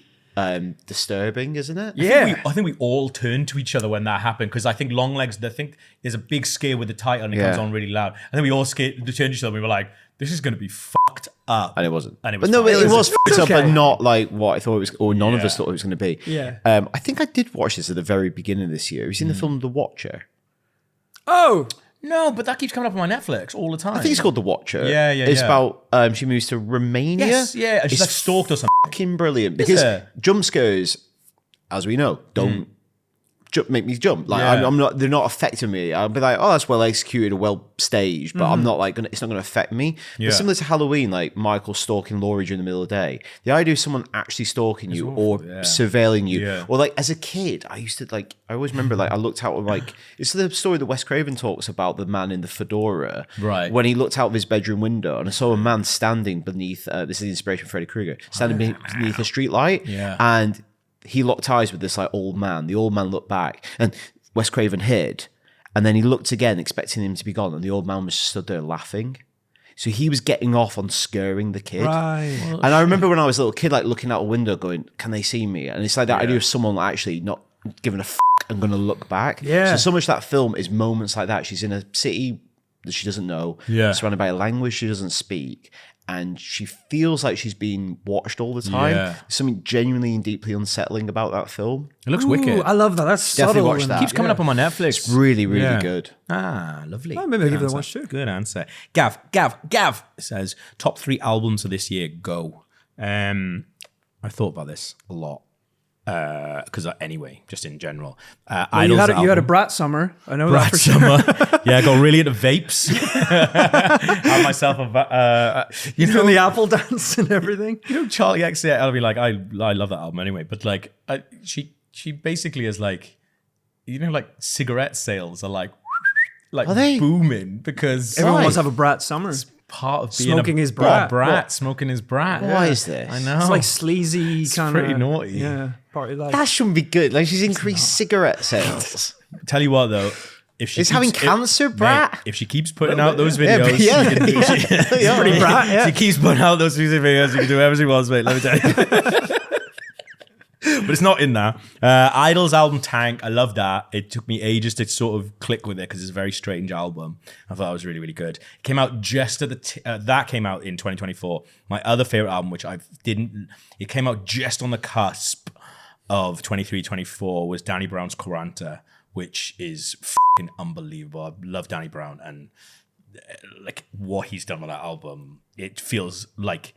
disturbing, isn't it? Yeah. I think we all turned to each other when that happened because I think Longlegs, I think there's a big scare with the title and it comes Yeah. on really loud. I think we all turned to each other and we were like, this is going to be fucked up. And it wasn't. And it was but no, fine. it was fucked up, okay. but not like what I thought it was, or none of us Yeah. thought it was going to be. Yeah. I think I did watch this at the very beginning of this year. Have you seen the film The Watcher? Oh, No, but that keeps coming up on my Netflix all the time. I think it's called The Watcher. Yeah, yeah, It's yeah. about she moves to Romania. Yes, yeah. And she's It's like stalked or something. fucking brilliant because it? jump scares, as we know, don't make me jump. Like Yeah. I'm not, they're not affecting me. I'll be like, oh, that's well executed or well staged, but I'm not like it's not going to affect me. Yeah. But similar to Halloween, like Michael stalking Laurie during the middle of the day. The idea of someone actually stalking you or surveilling you, Yeah. or like as a kid, I used to like. I always remember like I looked out of like it's the story that Wes Craven talks about the man in the fedora, Right. When he looked out of his bedroom window and I saw a man standing beneath. This is the inspiration for Freddy Krueger, standing beneath a street light, Yeah. and he locked eyes with this like old man. The old man looked back, and Wes Craven hid, and then he looked again, expecting him to be gone, and the old man was stood there laughing. So he was getting off on scaring the kid. right. And I remember when I was a little kid, like looking out a window, going, "Can they see me?" And it's like that idea of someone actually not giving a and going to look back. Yeah. So much that film is moments like that. She's in a city that she doesn't know, Yeah. surrounded by a language she doesn't speak, and she feels like she's being watched all the time. Yeah. There's something genuinely and deeply unsettling about that film. It looks Ooh, wicked. I love that. That's Definitely subtle. watch and that. keeps coming yeah. up on my Netflix. It's really, really Yeah. good. Ah, lovely. Oh, maybe I'll Good give it a answer. watch too. Good answer. Gav says top 3 albums of this year. Go. I thought about this a lot because anyway, just in general, Well, Idols you had a album. Brat Summer. I know Brat that for sure. Summer. Yeah, I got really into vapes. Had myself You know the apple dance and everything. Charlie XCX. I'll be like, I love that album anyway. But like, she basically is like, like cigarette sales are like Are they? booming because Everyone Why? wants to have a Brat Summer. part of being Smoking a his brat. smoking his brat. Why is this? I know. It's like sleazy kind of pretty naughty. Yeah, party life. That shouldn't be good. Like she's increased cigarette sales. Tell you what though, if she Is having cancer, brat? if she keeps putting out those Yeah, videos, yeah, she can do, Yeah. Pretty brat, yeah. she keeps putting out those music videos. She can do whatever she wants, mate. Let me tell you. But it's not in there. Idols album Tank, I love that. It took me ages to sort of click with it because it's a very strange album. I thought it was really, really good. It came out just at that came out in 2024. My other favorite album, which it came out just on the cusp of 23-24, was Danny Brown's Quaranta, which is fucking unbelievable. I love Danny Brown and like what he's done with that album. It feels like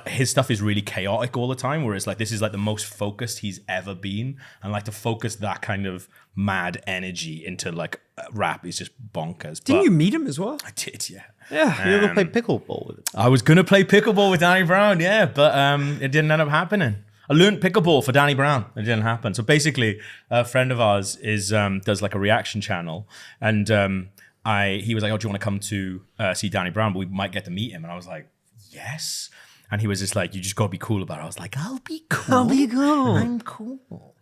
his stuff is really chaotic all the time, whereas like this is like the most focused he's ever been, and like to focus that kind of mad energy into like rap is just bonkers. Didn't But you meet him as well? I did, yeah. Yeah. You ever played pickleball with him? I was gonna play pickleball with Danny Brown, yeah, but it didn't end up happening. I learned pickleball for Danny Brown. It didn't happen. So basically, a friend of ours does like a reaction channel, and he was like, "Oh, do you want to come to see Danny Brown? But we might get to meet him." And I was like, "Yes." And he was just like, "You just gotta be cool about it." I was like, "I'll be cool. I'll be cool. I'm cool."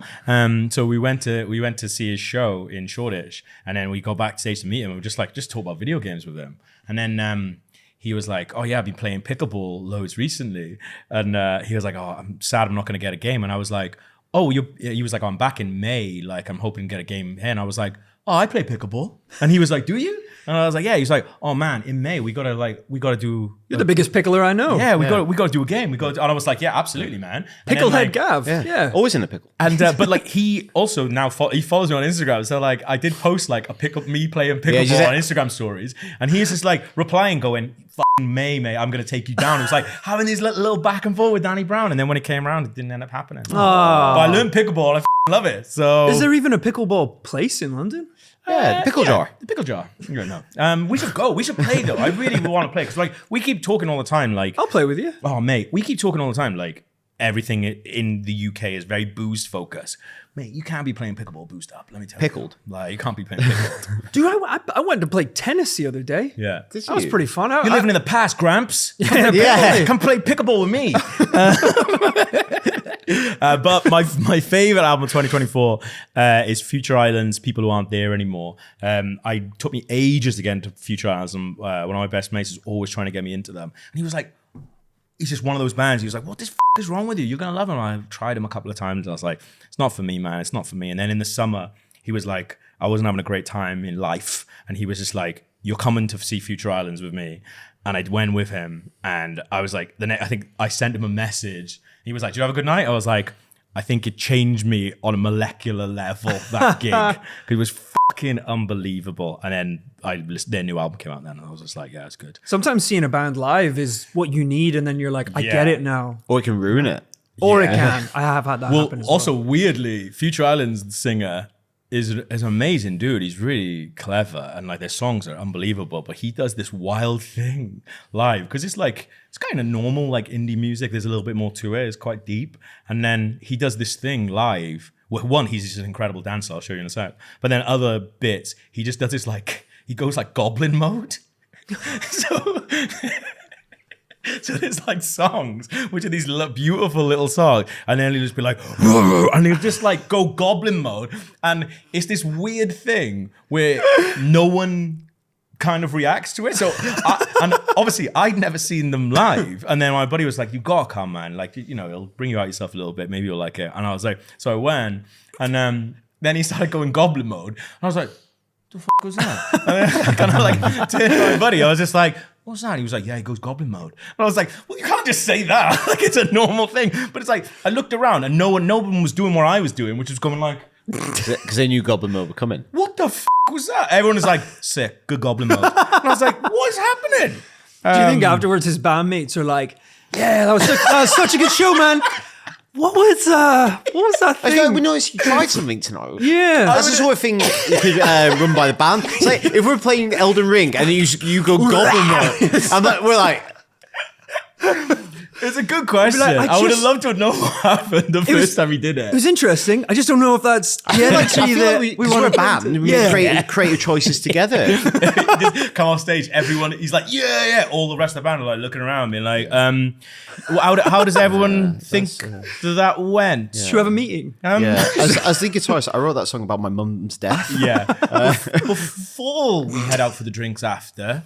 So we went to see his show in Shoreditch, and then we got backstage to meet him. And we just talk about video games with him. And then he was like, oh yeah, I've been playing pickleball loads recently. And he was like, oh, I'm sad I'm not going to get a game. And I was like, oh, he was like, I'm back in May. Like, I'm hoping to get a game here. And I was like, oh, I play pickleball. And he was like, do you? And I was like, yeah. He's like, oh man, in May we gotta do. You're the biggest pickler I know. Yeah, we got to do a game. And I was like, yeah, absolutely, man. And Picklehead then, like, Gav. Yeah. Always in a pickle. And but like he also now he follows me on Instagram. So like I did post like me playing pickleball on Instagram stories, and he's just like replying, going, "Fucking May, I'm gonna take you down." It was like having these little back and forth with Danny Brown, and then when it came around, it didn't end up happening. But I learned pickleball. I love it. So Is there even a pickleball place in London? Yeah, the pickle jar. The pickle jar. You don't know. We should go. We should play though. I really want to play because like we keep talking all the time. Like, I'll play with you. oh mate, we keep talking all the time. Like everything in the UK is very boost focused. Mate, you can't be playing pickleball boosted up. Let me tell Pickled. you. Like you can't be playing pickled. Dude, I went to play tennis the other day. Yeah. That was pretty fun. You're living in the past, Gramps. Yeah. Come play pickleball with me. But my favorite album of 2024 is Future Islands, People Who Aren't There Anymore. I took me ages to get into Future Islands, and one of my best mates is always trying to get me into them. And he was like, he's just one of those bands. He was like, what the is wrong with you? You're going to love him. I tried him a couple of times. And I was like, it's not for me, man. It's not for me. And then in the summer, he was like, I wasn't having a great time in life. And he was just like, you're coming to see Future Islands with me. And I went with him. And I was like, I think I sent him a message. He was like, did you have a good night? I was like, I think it changed me on a molecular level, that gig. Because it was fucking unbelievable. And then their new album came out then. And I was just like, yeah, it's good. Sometimes seeing a band live is what you need, and then you're like, I get it now. Or it can ruin it. Or it can. I have had that happen as well. Also, weirdly, Future Islands singer is an amazing dude. He's really clever, and like their songs are unbelievable. But he does this wild thing live because it's kind of normal like indie music. There's a little bit more to it. It's quite deep, and then he does this thing live. Well, one, he's just an incredible dancer. I'll show you in a sec. But then other bits, he just does this like he goes like goblin mode. So there's like songs, which are these beautiful little songs, and then he'll just be like, and he'll just like go goblin mode, and it's this weird thing where no one kind of reacts to it. So, and obviously I'd never seen them live, and then my buddy was like, "You gotta come, man! Like, you know, it'll bring you out yourself a little bit. Maybe you'll like it." And I was like, so I went, and then he started going goblin mode, and I was like, "The fuck was that?" And then I kind of like turned to my buddy. I was just like, what's that? He was like, yeah, he goes goblin mode. And I was like, well, you can't just say that. Like, it's a normal thing. But it's like, I looked around and no one was doing what I was doing, which was going like, Because they knew goblin mode would come in. what the f*** was that? Everyone was like, sick, good goblin mode. And I was like, what's happening? Do you think afterwards his bandmates are like, yeah, that was such a good show, man. What was that I thing? was like, we noticed you tried something tonight. Yeah. That's the sort of thing you could run by the band. It's like if we're playing Elden Ring and you go goblin mode, and we're like, It's a good question. Like, I would have loved to know what happened the first time he did It it. was interesting. I just don't know if that's the energy I feel that like we we're a want to band. We make creative choices together. Just come off stage, everyone, he's like, yeah. All the rest of the band are like looking around, being like, how does everyone think that went? Should we have a meeting? Yeah. As the guitarist, I wrote that song about my mum's death. Yeah. Before we head out for the drinks after,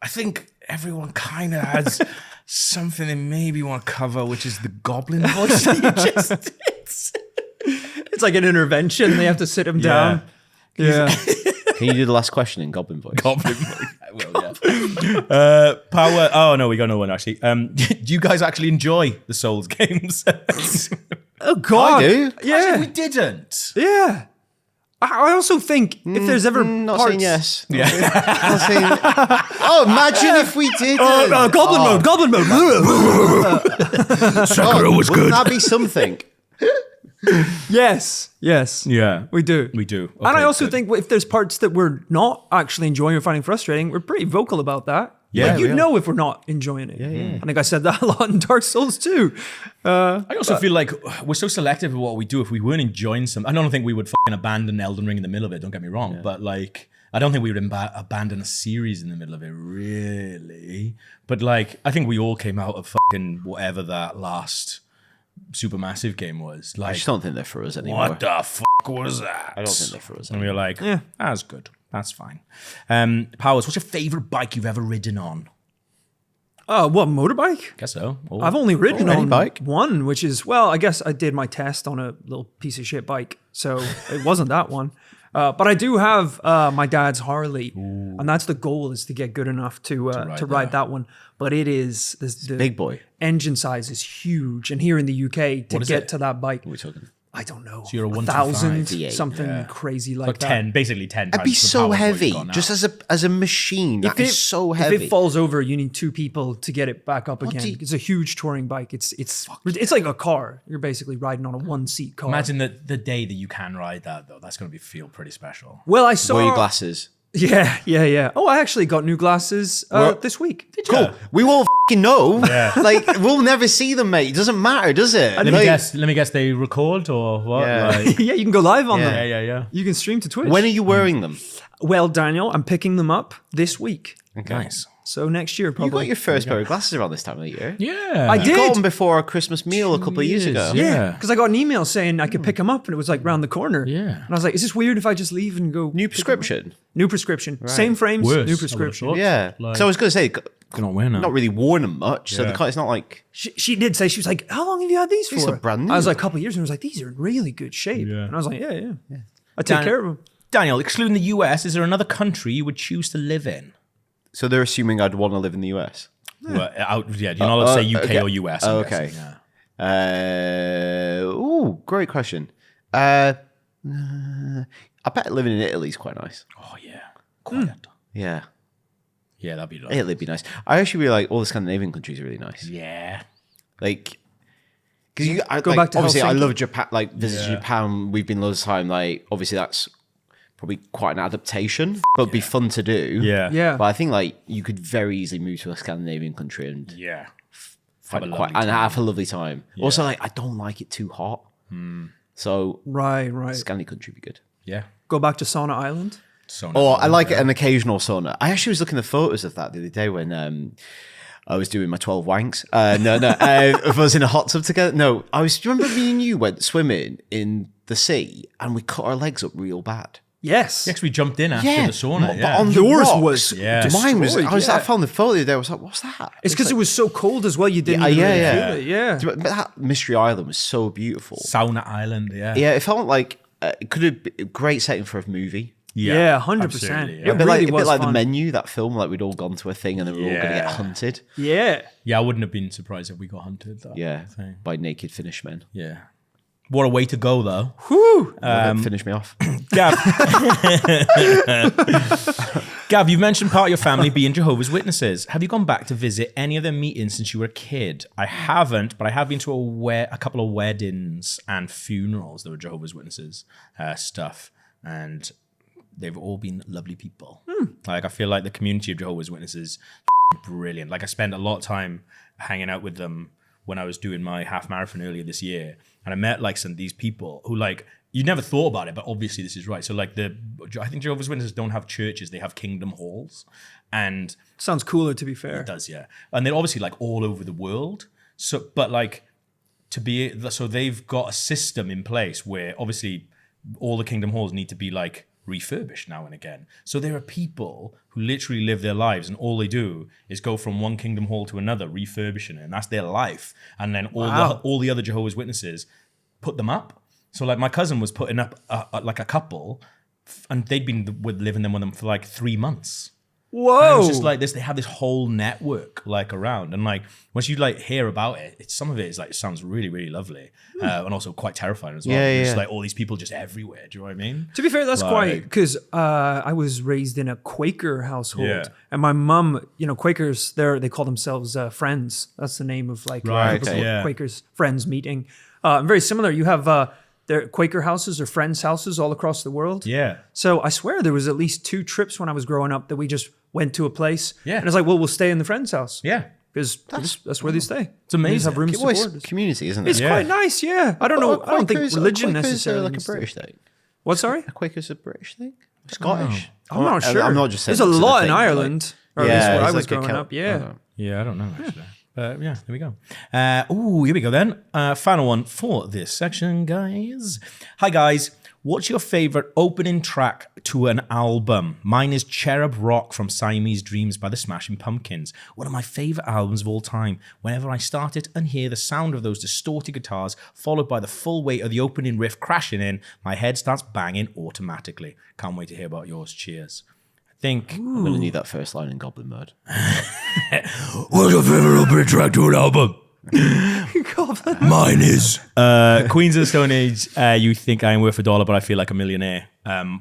I think everyone kind of has something they maybe want to cover, which is the goblin voice that you just did. It's like an intervention. They have to sit him down. Yeah. Can you do the last question in goblin voice? Goblin voice. I will, yeah. Power. Oh, no, we got no one, actually. Do you guys actually enjoy the Souls games? Oh, God. I do. Yeah. Actually, we didn't. Yeah. I also think if there's ever Not parts... saying yes. Yeah. Not saying, imagine if we did. goblin mode. Sakura was good. Wouldn't that be something? Yes. Yeah. We do. We do. And I Okay, also good. think if there's parts that we're not actually enjoying or finding frustrating, we're pretty vocal about that. Yeah, Like, you we are. know if we're not enjoying it. I think I said that a lot in Dark Souls too. I also feel like we're so selective of what we do. If we weren't enjoying some, I don't think we would fucking abandon Elden Ring in the middle of it. Don't get me wrong, but like, I don't think we would abandon a series in the middle of it, really. But like, I think we all came out of fucking whatever that last Supermassive game was. I Like, just don't think they're for us anymore. what the fuck was that? I don't think they're for us And we anymore. were like, that's good. That's fine. Powers, what's your favorite bike you've ever ridden on? What, motorbike? Guess so. Or- I've only ridden any on bike. one, which is, well, I guess I did my test on a little piece of shit bike, so it wasn't that one. But I do have my dad's Harley, and that's the goal, is to get good enough to ride that one. But it is the Big boy. engine size is huge, and here in the UK to What is get it? to that bike, We're talking. I don't know, you're a 125 1,000 something crazy like that. 10, basically 10 times It'd be the so power of what heavy, you've got now. just as a machine. That is so If heavy. it falls over, you need 2 people to get it back up again. do you- It's a huge touring bike. It's like a car. You're basically riding on a 1-seat car. Imagine the day that you can ride that, though. That's going to feel pretty special. Well, I saw. Wear your glasses. Yeah. Oh, I actually got new glasses this week. Cool. We won't fucking know. Like, we'll never see them, mate. It doesn't matter, does it? Let me guess. They record or what? Yeah. Like, Yeah, you can go live on Yeah. them. yeah. You can stream to Twitch. When are you wearing them? Well, Daniel, I'm picking them up this week. Nice. So next year, You probably. got your first pair of glasses around this time of the year. Yeah. I You did. got them before our Christmas meal a couple of years ago. Yeah. Yeah, because I got an email saying I could pick them up, and it was like round the corner. Yeah. And I was like, "Is this weird if I just leave and go?" New pick 'em up?" prescription. New prescription. Same frames. Worse, New I prescription. would've Yeah. Like- So I was going to say, You're not wearing not really worn them much. So Yeah. it's not like. She did say, she was like, "How long have you had these These for?" are brand I was new. like, a couple of years, and I was like, "These are in really good shape." Yeah. And I was like, "Yeah. I take Dan- care of them." Daniel, excluding the US, is there another country you would choose to live in? So they're assuming I'd want to live in the US. Well, you're not allowed to say UK okay. or US. Oh, I'm okay. guessing, yeah. Great question. I bet living in Italy is quite nice. Oh, yeah. Quiet. Yeah. Yeah, that'd be nice. Italy'd be nice. I actually really like all the Scandinavian countries are really nice. Yeah. Like, because you Go like, back to obviously I Helsinki. love Japan. Like visiting Yeah. Japan, we've been loads of time. Like obviously that's probably quite an adaptation, but it'd be fun to do. Yeah. Yeah. But I think like you could very easily move to a Scandinavian country and Yeah. find Have it a quite lovely and time. have a lovely time. Also, like I don't like it too hot, so Right. Scandi country would be good. Yeah. Go back to Sauna Island. So Or I like an occasional sauna. I actually was looking at photos of that the other day when I was doing my 12 wanks. If I was in a hot tub together. No, I was. Do you remember me and you went swimming in the sea and we cut our legs up real bad? Yes. Next, we jumped in after the sauna. but Yeah. on the Yours rocks, was Yeah. Mine was. destroyed, I yeah. found the photo the other day. I was like, "What's that?" It's because it was so cold as well. You didn't even really feel it. Yeah. But that Mystery Island was so beautiful. Sauna Island. Yeah. Yeah, it felt like it could have been a great setting for a movie. Yeah, 100%. absolutely, It yeah. A bit really like, was The fun. Menu, that film. Like we'd all gone to a thing and then we were all going to get Yeah. hunted. Yeah. Yeah, I wouldn't have been surprised if we got hunted. Though. Yeah, Thing. by naked Finnish men. Yeah. What a way to go, though. Whew. Finish me off. Gav. Gav, you've mentioned part of your family being Jehovah's Witnesses. Have you gone back to visit any of their meetings since you were a kid? I haven't, but I have been to a couple of weddings and funerals that were Jehovah's Witnesses stuff. And they've all been lovely people. Like, I feel like the community of Jehovah's Witnesses brilliant. Like, I spent a lot of time hanging out with them when I was doing my half marathon earlier this year, and I met like some of these people who like you never thought about it, but obviously this is right. So like I think Jehovah's Witnesses don't have churches; they have kingdom halls, and Sounds cooler, to be fair. it does, yeah. And they're obviously like all over the world. So, but like so they've got a system in place where obviously all the kingdom halls need to be like refurbished now and again. So there are people who literally live their lives and all they do is go from one kingdom hall to another, refurbishing it, and that's their life. And then all the other Jehovah's Witnesses put them up. So like my cousin was putting up like a couple, and they'd been living them with them for like 3 months. And it Whoa. was just like this. They have this whole network like around, and like once you like hear about it, some of it is like it sounds really, really lovely, and also quite terrifying as well. Yeah, It's yeah. like all these people just everywhere. Do you know what I mean? To be fair, that's Like- quite because I was raised in a Quaker household, Yeah. and my mum, Quakers, they call themselves Friends. That's the name of like Right, typical okay. Yeah. Quakers Friends meeting. And very similar. You have their Quaker houses or Friends houses all across the world. Yeah. So I swear there was at least 2 trips when I was growing up that we just went to a place. Yeah. And it's like, well, we'll stay in the friend's house. Yeah. Because that's where they stay. It's amazing. They just have rooms Well, to it's board. community, isn't it? It's Yeah. quite nice, yeah. I don't know. I don't think religion Quakers necessarily. like a needs to- British thing. What? Sorry, A Quaker's a British thing. Scottish. I'm not sure. I'm not just saying. There's a it's lot thing, in like- Ireland. Or at least Yeah, where I it's was like a growing Celt- up. I Yeah. don't know. Yeah, I don't know actually. Yeah, there we go. Here we go then. Final one for this section, guys. Hi, guys. What's your favorite opening track to an album? Mine is Cherub Rock from Siamese Dreams by the Smashing Pumpkins. One of my favorite albums of all time. Whenever I start it and hear the sound of those distorted guitars, followed by the full weight of the opening riff crashing in, my head starts banging automatically. Can't wait to hear about yours. Cheers. I think... I'm going to need that first line in Goblin Mode. What's your favorite opening track to an album? Mine is Queens of the Stone Age. You think I am worth $1, but I feel like a millionaire.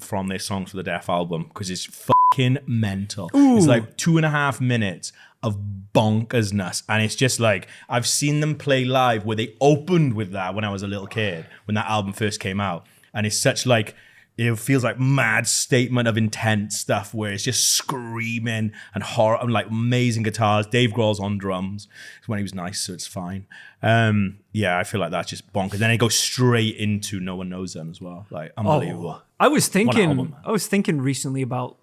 From their Songs for the Deaf album, because it's fucking mental. It's like 2.5 minutes of bonkersness, and it's just like, I've seen them play live where they opened with that when I was a little kid, when that album first came out, and it's such like, it feels like mad statement of intent stuff where it's just screaming and horror and like amazing guitars. Dave Grohl's on drums when he was nice, so it's fine. Yeah, I feel like that's just bonkers. Then it goes straight into No One Knows Them as well. Like, unbelievable. I was album. thinking recently about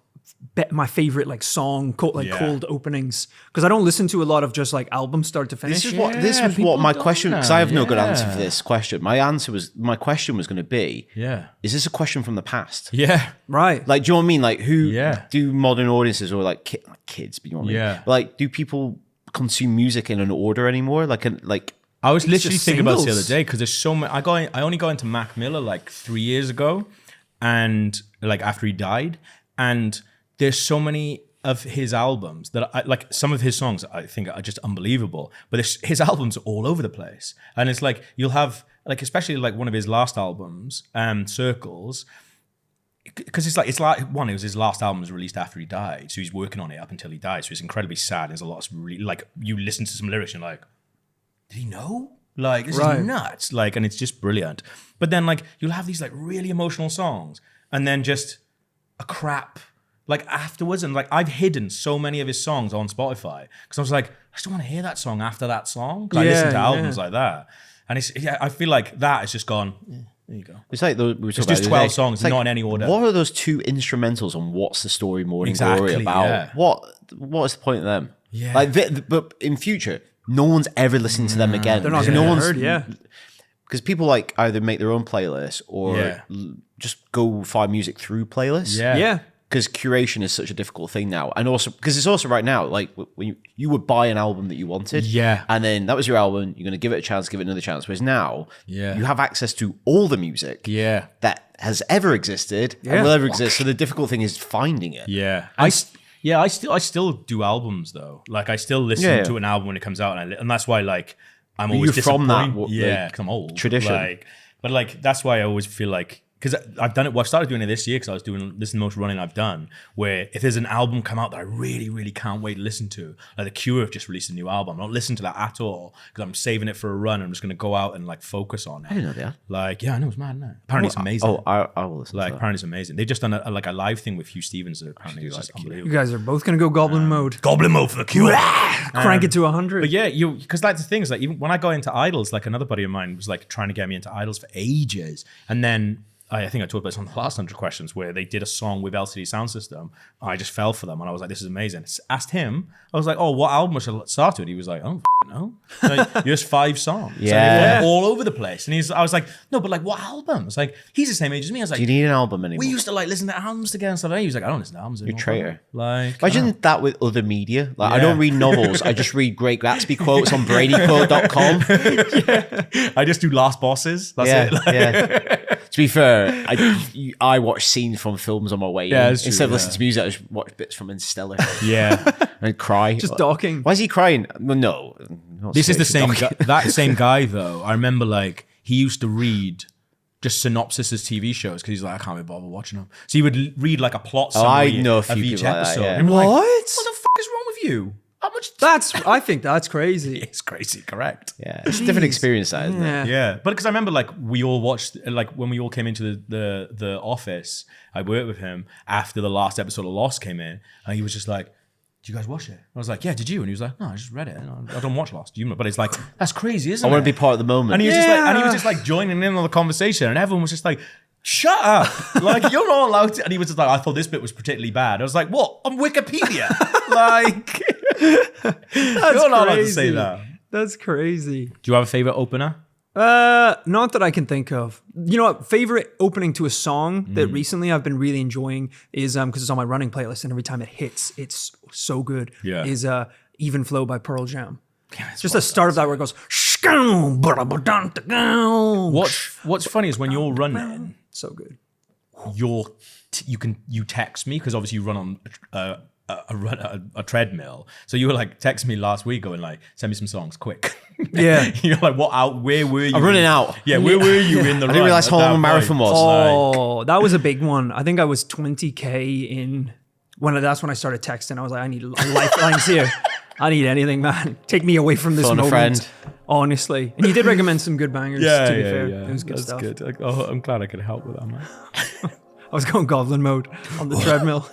my favorite like song cold openings, because I don't listen to a lot of just like album start to finish. This was what my question, because I have no good answer for this question. My question was going to be, is this a question from the past? Yeah. Right. Like, do you know what I mean? Like, who do modern audiences, or like kids, but you know what I mean? Like, do people consume music in an order anymore? I was literally just thinking about this the singles. other day, because there's so many. I only got into Mac Miller like 3 years ago, and like after he died, and there's so many of his albums that I like. Some of his songs I think are just unbelievable, but his albums are all over the place, and it's like you'll have like, especially like one of his last albums, Circles. Because it's like one, it was his last album was released after he died, so he's working on it up until he died. So it's incredibly sad. There's a lot of really, like, you listen to some lyrics and you're like, did he know? Like, this is nuts. Like, and it's just brilliant. But then like you'll have these like really emotional songs, and then just a crap like afterwards. And like, I've hidden so many of his songs on Spotify because I was like, I just want to hear that song after that song. 'Cause I listen to albums like that, and it's I feel like that has just gone. There you go. It's like we were It's talking just about 12 songs, not in any order. What are those 2 instrumentals on What's the Story Morning Glory about? Yeah. What is the point of them? Yeah. Like, but in future, no one's ever listening to them again. They're not Because going to be heard, Because people like either make their own playlists or just go find music through playlists. Yeah. Because curation is such a difficult thing now. And also, because it's also right now, like when you would buy an album that you wanted. Yeah. And then that was your album. You're going to give it a chance, give it another chance. Whereas now, you have access to all the music that has ever existed and will ever exist. So the difficult thing is finding it. Yeah. I still do albums though. Like, I still listen to an album when it comes out, and that's why like I'm always you're from that, disappointed. Because I'm old. tradition. Like, but like that's why I always feel like, because I've done it. Well, I started doing it this year because I was doing this is the most running I've done. Where if there's an album come out that I really, really can't wait to listen to, like The Cure have just released a new album. I don't listen to that at all because I'm saving it for a run. I'm just going to go out and like focus on it. I didn't know that. Like, yeah, I know, it's mad, isn't it? Apparently it's amazing. I will listen Like, to that. apparently it's amazing. They've just done a live thing with Hugh Stevens that apparently is just unbelievable. You guys are both going to go Goblin mode. Goblin mode for The Cure. Crank it to 100. But yeah, because like the thing is, like, even when I got into Idols, like another buddy of mine was like trying to get me into Idols for ages, and then I think I talked about this on the last 100 questions where they did a song with LCD Sound System. I just fell for them and I was like, this is amazing. Asked him, I was like, oh, what album should I start with? He was like, I don't know. Like, just 5 songs. So they went all over the place. And I was like, no, but like, what album? It's like, he's the same age as me. I was like, Do you need an album anymore? we used to like listen to albums together and stuff. He was like, I don't listen to albums anymore. You're a traitor. Like, Imagine that with other media. Like, I don't read novels. I just read Great Gatsby quotes on bradyquote.com. I just do Last Bosses. That's it. Like, To be fair, I watch scenes from films on my way in. that's true, Instead of listening to music, I just watch bits from Interstellar yeah. and cry. Just docking. Why is he crying? No. not This is the seriously same docking. that same guy though. I remember like he used to read just synopses of TV shows because he's like, I can't be bothered watching them. So he would read like a plot summary I know a of few each people like that, episode. yeah. And I'm like, What? what the fuck is wrong with you? How much? I think that's crazy. It's crazy, correct? Yeah, it's a different experience, that, isn't it? Yeah. Yeah, but because I remember like we all watched like when we all came into the office, I worked with him after the last episode of Lost came in, and he was just like, "Did you guys watch it?" I was like, "Yeah, did you?" And he was like, "No, I just read it. I don't watch Lost." You know, but it's like that's crazy, isn't I it? want to be part of the moment. And he was just like joining in on the conversation, and everyone was just like, "Shut up! Like you're not allowed to." And he was just like, "I thought this bit was particularly bad." I was like, "What? On Wikipedia? Like, you're not allowed to say that." That's crazy. Do you have a favorite opener? Not that I can think of. You know what? Favorite opening to a song that recently I've been really enjoying is because it's on my running playlist, and every time it hits, it's so good. Yeah. Is "Even Flow" by Pearl Jam. Just the start of that where it goes. What's funny is when you're running, So good. you text me because obviously you run on a treadmill. So you were like text me last week going like, send me some songs quick. Yeah. You're like, what out? Where were you? I'm running out. Yeah, where were you in the I run? didn't realize how long a marathon was. Oh, that was a big one. I think I was 20K in that's when I started texting. I was like, I need lifelines here. I need anything, man. Take me away from this Phone a moment. friend. Honestly. And you did recommend some good bangers, to be fair. It was good That's stuff. good. Like, oh, I'm glad I could help with that, man. I was going goblin mode on the treadmill.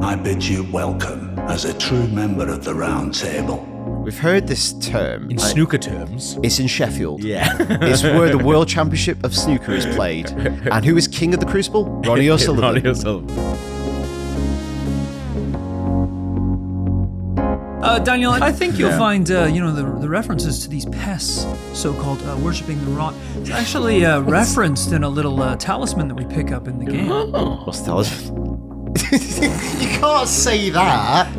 I bid you welcome as a true member of the Round Table. We've heard this term. In snooker terms. It's in Sheffield. Yeah. It's where the World Championship of Snooker is played. And who is king of the Crucible? Ronnie O'Sullivan. Ronnie O'Sullivan. Daniel, I think you'll find, the references to these pests, so-called worshipping the rot, it's actually referenced in a little talisman that we pick up in the game. What's the talisman? You can't say that.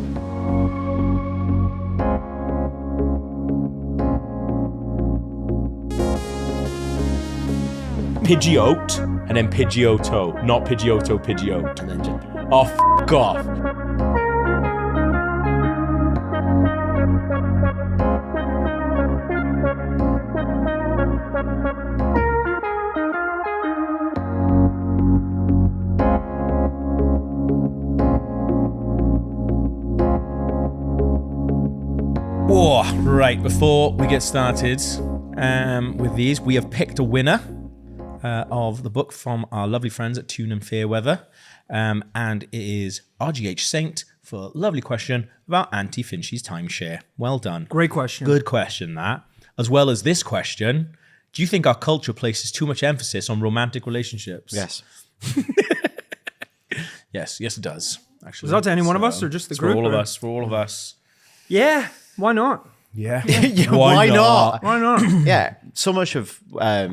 Pidgeot and then Pidgeotto, not Pidgeotto, Pidgeot. And then just... Oh, f*** off. Oh, right, before we get started with these, we have picked a winner of the book from our lovely friends at Tune and Fairweather. And it is RGH Saint for a lovely question about Auntie Finchie's timeshare. Well done. Great question. Good question, that. As well as this question, do you think our culture places too much emphasis on romantic relationships? Yes. Yes, it does. Actually, Was that to any one of us or just the it's group? For all of or- us. For all of us. Yeah, why not? Yeah. Yeah, why not? Why not? Yeah, so much of I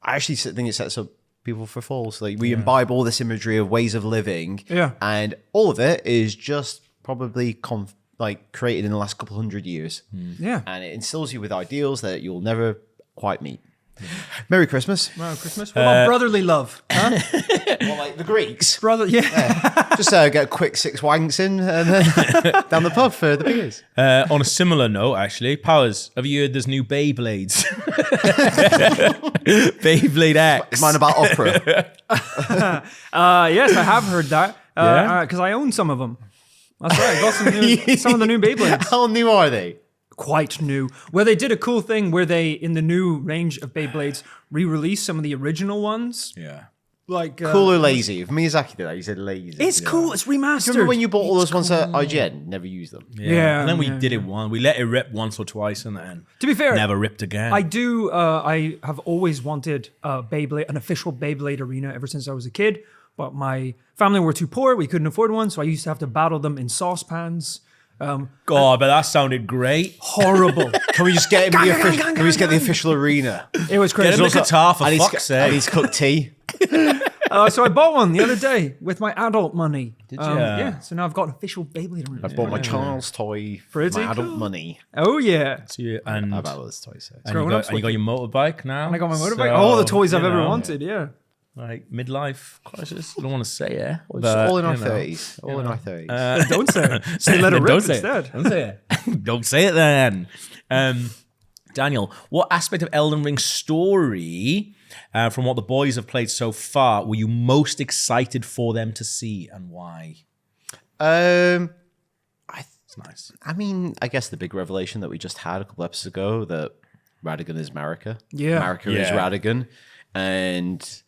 actually think it sets up people for falls. Like we imbibe all this imagery of ways of living, and all of it is just probably created in the last couple hundred years, Yeah. and it instills you with ideals that you'll never quite meet. Merry Christmas. Merry Christmas. What about brotherly love? Huh? Well, like the Greeks, Brother, yeah. just get a quick 6 wanks in and then down the pub for the beers. On a similar note, actually, Powers, have you heard there's new Beyblades? Beyblade X. Is mine about opera? Yes, I have heard that. Yeah? Because I own some of them. That's right. I got some of the new Beyblades. How new are they? Quite new. Where they did a cool thing where they, in the new range of Beyblades, re-released some of the original ones. Yeah. Like Cool or lazy? If Miyazaki did that, he said lazy. It's cool. It's remastered. Remember when you bought all those ones at IGN? Never used them. Yeah, And then we yeah, did it one. We let it rip once or twice and then To be fair, never ripped again. I do. I have always wanted Beyblade, an official Beyblade arena ever since I was a kid. But my family were too poor; we couldn't afford one, so I used to have to battle them in saucepans. God, but that sounded great. Horrible. Can we just get him the official? Can we just get the official arena? It was crazy. Get him a guitar for And fuck's sake. he's cooked tea. So I bought one the other day with my adult money. Did you? Yeah. So now I've got an official Beyblade arena. I bought my child's toy for Pretty my adult cool. money. Oh yeah. So you- and, I've had those toys. So. and, you growing got, up and you got your motorbike now. And I got my motorbike. So, All the toys I've you ever know, wanted. Yeah. Like midlife crisis. I don't want to say it. It's but, all in our you know. 30s. All in our 30s. Don't say it. Say let it rip Don't say instead. it. Don't say it. Don't say it then. Daniel, what aspect of Elden Ring story, from what the boys have played so far, were you most excited for them to see and why? It's nice. I mean, I guess the big revelation that we just had a couple episodes ago that Radagon is Marika. Yeah. Marika is Yeah. Radagon. And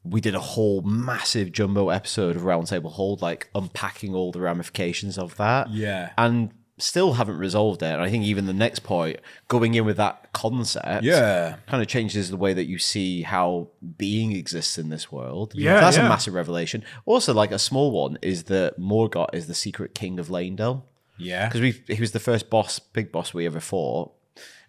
we did a whole massive jumbo episode of Roundtable Hold, like unpacking all the ramifications of that. Yeah. And still haven't resolved it. And I think even the next point, going in with that concept, kind of changes the way that you see how being exists in this world. Yeah, So that's yeah. a massive revelation. Also, like a small one is that Morgoth is the secret king of Leyndell. Yeah. Because he was the first big boss we ever fought.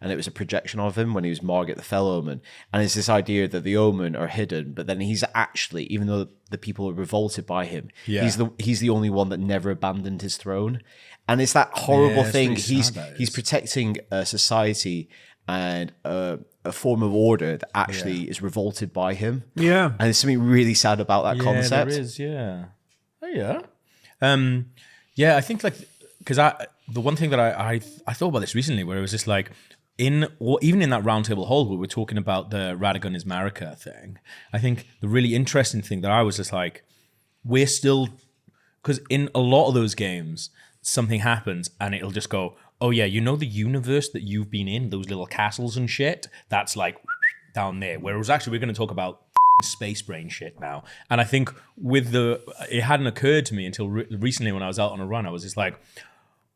And it was a projection of him when he was Margit the Fell Omen. And it's this idea that the Omen are hidden, but then he's actually, even though the people are revolted by him, he's the only one that never abandoned his throne. And it's that horrible it's thing. really sad, that He's is. protecting a society and a form of order that actually is revolted by him. Yeah. And there's something really sad about that concept. There is, yeah. Oh, yeah. Yeah, I think like, because the one thing that I thought about this recently, where it was just like, even in that roundtable hall where we're talking about the Radagon is Marika thing, I think the really interesting thing that I was just like, we're still, because in a lot of those games, something happens and it'll just go, oh yeah, you know the universe that you've been in, those little castles and shit, that's like down there. Whereas actually we're going to talk about space brain shit now. And I think it hadn't occurred to me until recently when I was out on a run, I was just like,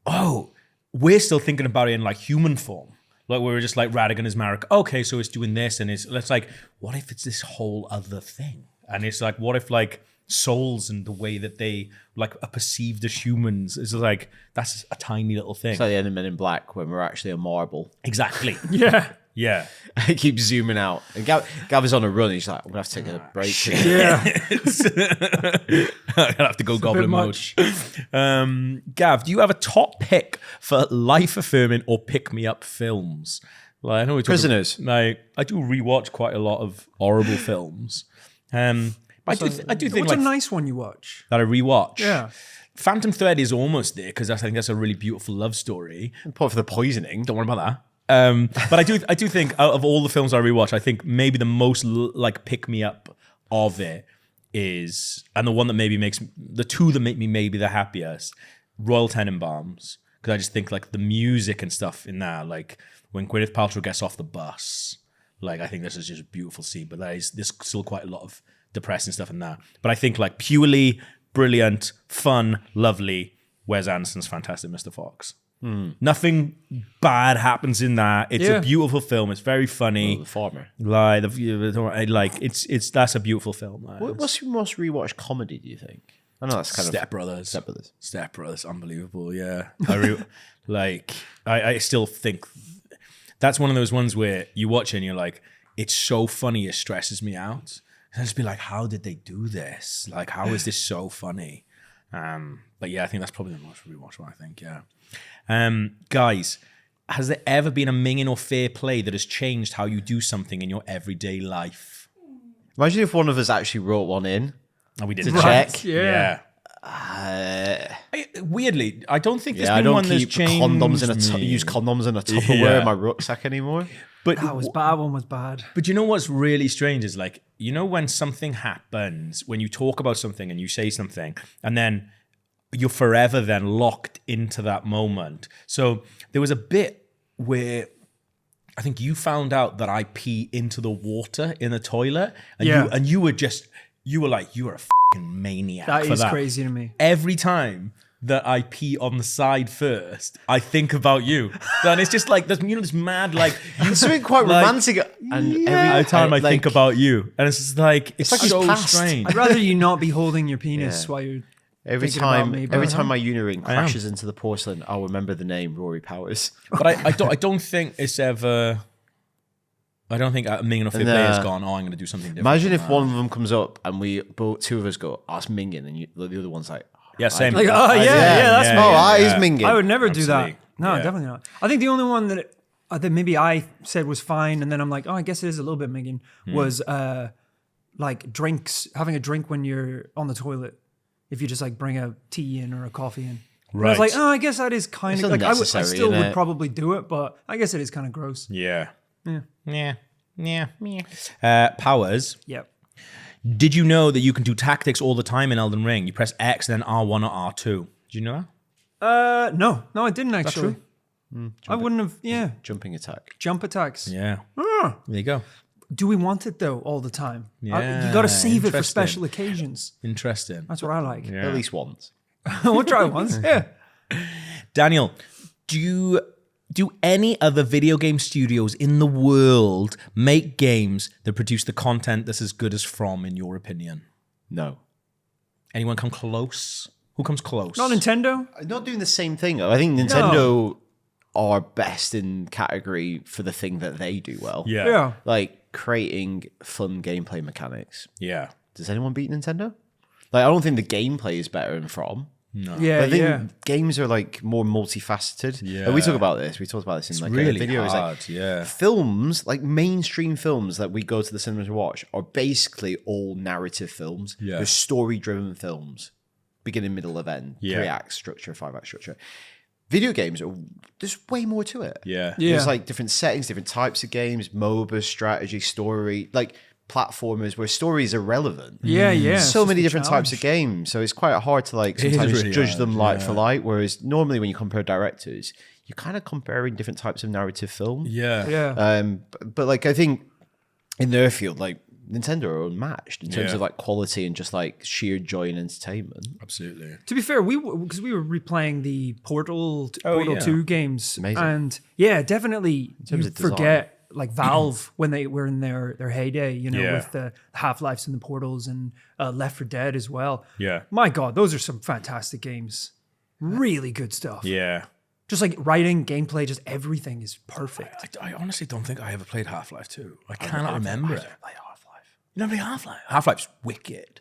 oh, we're still thinking about it in like human form. Like we were just like Radagon is Marek. Okay, so it's doing this, and it's like, what if it's this whole other thing? And it's like, what if like souls and the way that they like are perceived as humans is like, that's a tiny little thing. It's like the end of Men in Black when we're actually a marble. Exactly. Yeah. Yeah. I keep zooming out. And Gav is on a run. He's like, I'm going to have to take a break. Yeah. I have to go goblin mode. much. Gav, do you have a top pick for life affirming or pick me up films? Like I know we Prisoners. Like I do rewatch quite a lot of horrible films. I do think What's like a nice one you watch? that I rewatch. Yeah. Phantom Thread is almost there because I think that's a really beautiful love story. Apart from the poisoning. Don't worry about that. But I do think out of all the films I rewatch, I think maybe the most like pick me up of it is, and the one that maybe makes the two that make me maybe the happiest, Royal Tenenbaums, because I just think like the music and stuff in that, like when Gwyneth Paltrow gets off the bus, like I think this is just a beautiful scene. But there's still quite a lot of depressing stuff in that. But I think like purely brilliant, fun, lovely, Wes Anderson's Fantastic Mr. Fox. Nothing bad happens in that. It's a beautiful film. It's very funny. The Farmer. Like it's that's a beautiful film. What's your most rewatched comedy, do you think? I know that's kind Step Brothers. Step Brothers. Step Brothers, unbelievable. Yeah, I still think that's one of those ones where you watch it and you're like, it's so funny, it stresses me out. And I just be like, how did they do this? Like, how is this so funny? But yeah, I think that's probably the most rewatched one. I think, yeah. Guys, has there ever been a minging or fair play that has changed how you do something in your everyday life? Imagine if one of us actually wrote one in. Oh, we To didn't check. Yeah. Weirdly, I don't think there's Yeah, I been don't one that's keep changed. condoms me. use condoms in a Tupperware Yeah. in my rucksack anymore. But That was bad. One was bad. But you know what's really strange is like, you know, when something happens, when you talk about something and you say something, and then you're forever then locked into that moment. So there was a bit where I think you found out that I pee into the water in the toilet, and you were like, you are a fucking maniac. That for is that. crazy to me. Every time that I pee on the side first, I think about you. And it's just like, there's, you know, this mad, like, It's something quite Like, romantic. And every time I like, think about you. And it's just like, it's like he's so passed. strange. I'd rather you not be holding your penis Yeah. while you're every thinking about time, me, every but- time my urine I am. crashes into the porcelain, I'll remember the name Rory Powers. But I don't think it's ever, I don't think Mingin or Fair Play has gone, oh, I'm going to do something different. Imagine from if that. one of them comes up and two of us go, oh, it's Mingin, and the other one's like, Yeah, same. like, oh yeah, that's yeah, oh, yeah, that is yeah. Mingin. I would never do that. Absolutely. No, Yeah. definitely not. I think the only one that maybe I said was fine, and then I'm like, oh, I guess it is a little bit Megan, was like drinks, having a drink when you're on the toilet. If you just like bring a tea in or a coffee in. And I was Right. like, oh, I guess that is kind It's of like I unnecessary, still would innit? probably do it, but I guess it is kind of gross. Yeah. Powers. Yep. Did you know that you can do tactics all the time in Elden Ring? You press X, then R1 or R2. Did you know that? No, I didn't actually. I wouldn't have. Yeah, Jumping attack. jump attacks. Yeah. Ah. There you go. Do we want it though all the time? Yeah, You got to save it for interesting. special occasions. Interesting. That's what I like. At least once. We'll try it once. Yeah. Daniel, Do any other video game studios in the world make games that produce the content that's as good as From, in your opinion? No. Anyone come close? Who comes close? Not Nintendo. Not doing the same thing. I think Nintendo are best in category for the thing that they do well. Yeah. Like creating fun gameplay mechanics. Yeah. Does anyone beat Nintendo? Like, I don't think the gameplay is better than From. Yeah. I think Yeah. games are like more multifaceted. Yeah. Like, we talk about this. We talked about this in like really a video. It's hard, like yeah. films, like mainstream films that we go to the cinema to watch, are basically all narrative films. Yeah. They're story-driven films, beginning, middle, of end, Yeah. 3-act structure, 5-act structure. Video games there's way more to it. Yeah. Yeah. There's like different settings, different types of games, MOBA, strategy, story, like platformers where stories are relevant. Yeah. Yeah. So It's many just a different types of challenge. games, so it's quite hard to like It is sometimes really judge hard, them like for yeah. like. Whereas normally when you compare directors, you're kind of comparing different types of narrative film. Yeah. Yeah. But like I think in their field, like Nintendo are unmatched in terms Yeah. of like quality and just like sheer joy and entertainment. Absolutely. To be fair, because we were replaying the Portal yeah. 2 games, Amazing. and yeah, definitely you terms of design. forget like Valve when they were in their heyday, you know, Yeah. with the Half-Lives and the Portals and Left 4 Dead as well. Yeah. My God, those are some fantastic games. Really good stuff. Yeah. Just like writing, gameplay, just everything is perfect. I honestly don't think I ever played Half-Life 2. I cannot remember it. You never played Half-Life? Half-Life's wicked.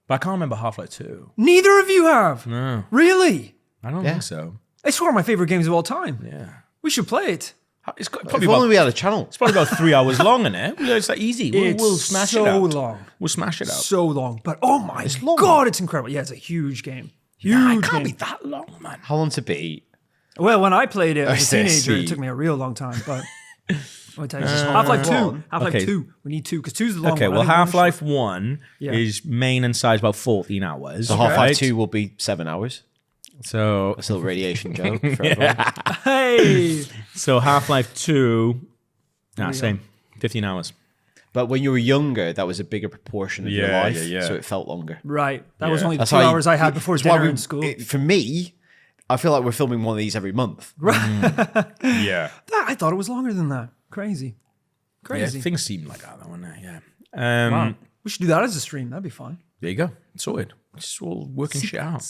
But I can't remember Half-Life 2. Neither of you have. No. Really? I don't think so. It's one of my favorite games of all time. Yeah. We should play it. It's got- If probably only about, we had a channel. it's probably about 3 hours long, isn't it? It's like easy. We'll It's smash so it out. long. We'll smash it out. So long. But oh my long. God, it's incredible. Yeah, it's a huge game. Huge Nah, it can't game. be that long, man. How long to beat? Well, when I played it as a see. teenager, it took me a real long time. But I'll tell you, Half-Life 2. one. Half-Life Okay. 2. We need 2 because 2's the long Okay, one. well, I think one's Half-Life 1 Yeah. is main and size about 14 hours. So Half-Life right? 2 will be 7 hours. So, That's a little radiation joke for everyone. short. Hey! so Half-Life 2, same, 15 hours. But when you were younger, that was a bigger proportion of your Yeah, life, yeah, yeah. so it felt longer. Right. That was Yeah. only the That's 2 how you- hours I had before that's why dinner we- in school. For me, I feel like we're filming one of these every month. Yeah. I thought it was longer than that. Crazy. Yeah, Crazy. things seem like that, though, wouldn't they? Yeah. Wow. We should do that as a stream. That'd be fun. There you go. Sorted. Just all working shit out.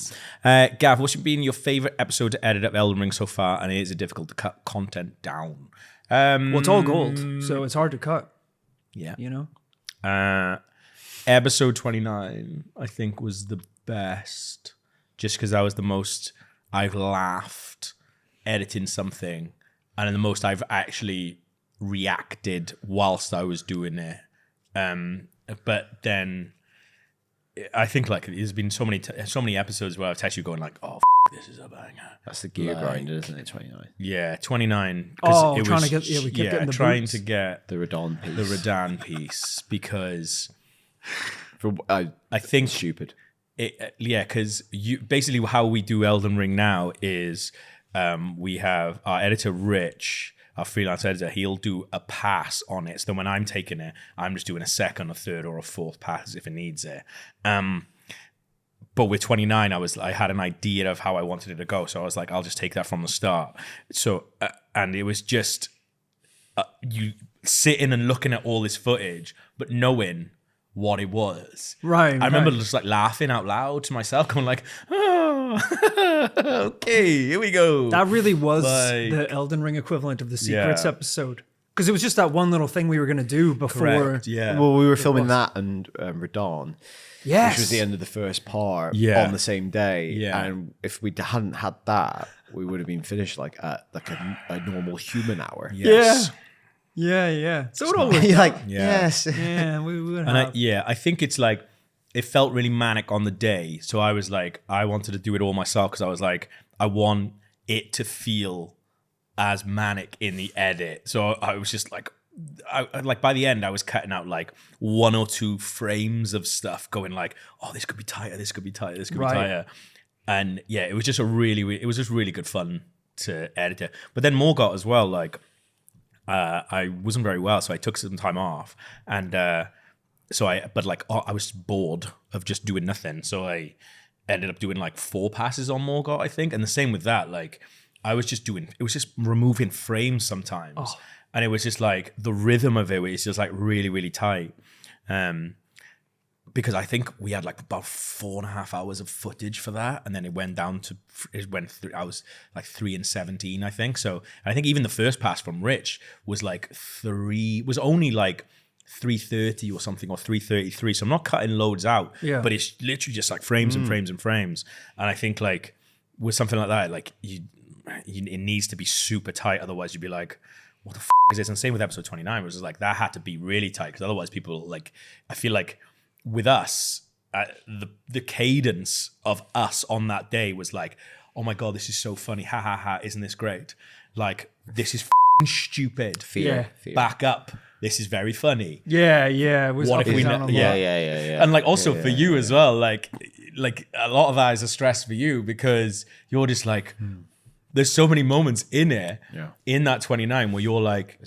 Gav, what's been your favorite episode to edit of Elden Ring so far? And is it difficult to cut content down? Well, it's all gold, so it's hard to cut, Yeah. you know? Episode 29, I think, was the best. Just because that was the most I've laughed editing something. And the most I've actually reacted whilst I was doing it. But then I think like there's been so many episodes where I've texted you going like, oh, this is a banger. That's the gear grinder, isn't it? 29. Yeah, 29. 'cause Oh, it trying was, to get- yeah, we kept getting the trying boots. to get The Radon piece. the Radan piece because I think stupid. because you basically how we do Elden Ring now is we have our editor Rich, our freelance editor. He'll do a pass on it. So then when I'm taking it, I'm just doing a second, a third, or a fourth pass if it needs it. But with 29, I had an idea of how I wanted it to go. So I was like, I'll just take that from the start. So and it was just you sitting and looking at all this footage, but knowing what it was. Right, I remember right. just like laughing out loud to myself, going like, oh, okay, here we go. That really was Like- the Elden Ring equivalent of the Secrets Yeah. episode. Because it was just that one little thing we were going to do before. Correct, yeah. Well, we were filming that and Radon, Yes. which was the end of the first part Yeah. on the same day. Yeah. And if we hadn't had that, we would have been finished like at like a normal human hour. Yes. Yeah. So it all worked You're like, Yeah. yes. Yeah, we would And have. I think it's like, it felt really manic on the day. So I was like, I wanted to do it all myself because I was like, I want it to feel as manic in the edit. So I was just like, like by the end, I was cutting out like 1 or 2 frames of stuff going like, oh, this could be tighter, this could be tighter, this could Right. be tighter. And yeah, it was just it was just really good fun to edit it. But then Morgoth as well, like, I wasn't very well, so I took some time off, and I was bored of just doing nothing, so I ended up doing like 4 passes on Morgoth, I think, and the same with that. Like, I was just removing frames sometimes. And it was just like the rhythm of it was just like really, really tight. Because I think we had like about 4.5 hours of footage for that. And then it went down to, I was like 3 and 17, I think. So I think even the first pass from Rich was only like 330 or something, or 333. So I'm not cutting loads out, but it's literally just like frames and frames and frames. And I think like with something like that, like it needs to be super tight. Otherwise you'd be like, what the is this? And same with episode 29, it was like that had to be really tight, because otherwise people like, I feel like with us, the cadence of us on that day was like, oh my God, this is so funny. Ha ha ha. Isn't this great? Like, this is stupid. Fear. Back up. This is very funny. Yeah. It was What up if and we down a lot. Yeah. And like also for you as well, like a lot of that is a stress for you, because you're just like, there's so many moments in it, in that 29 where you're like,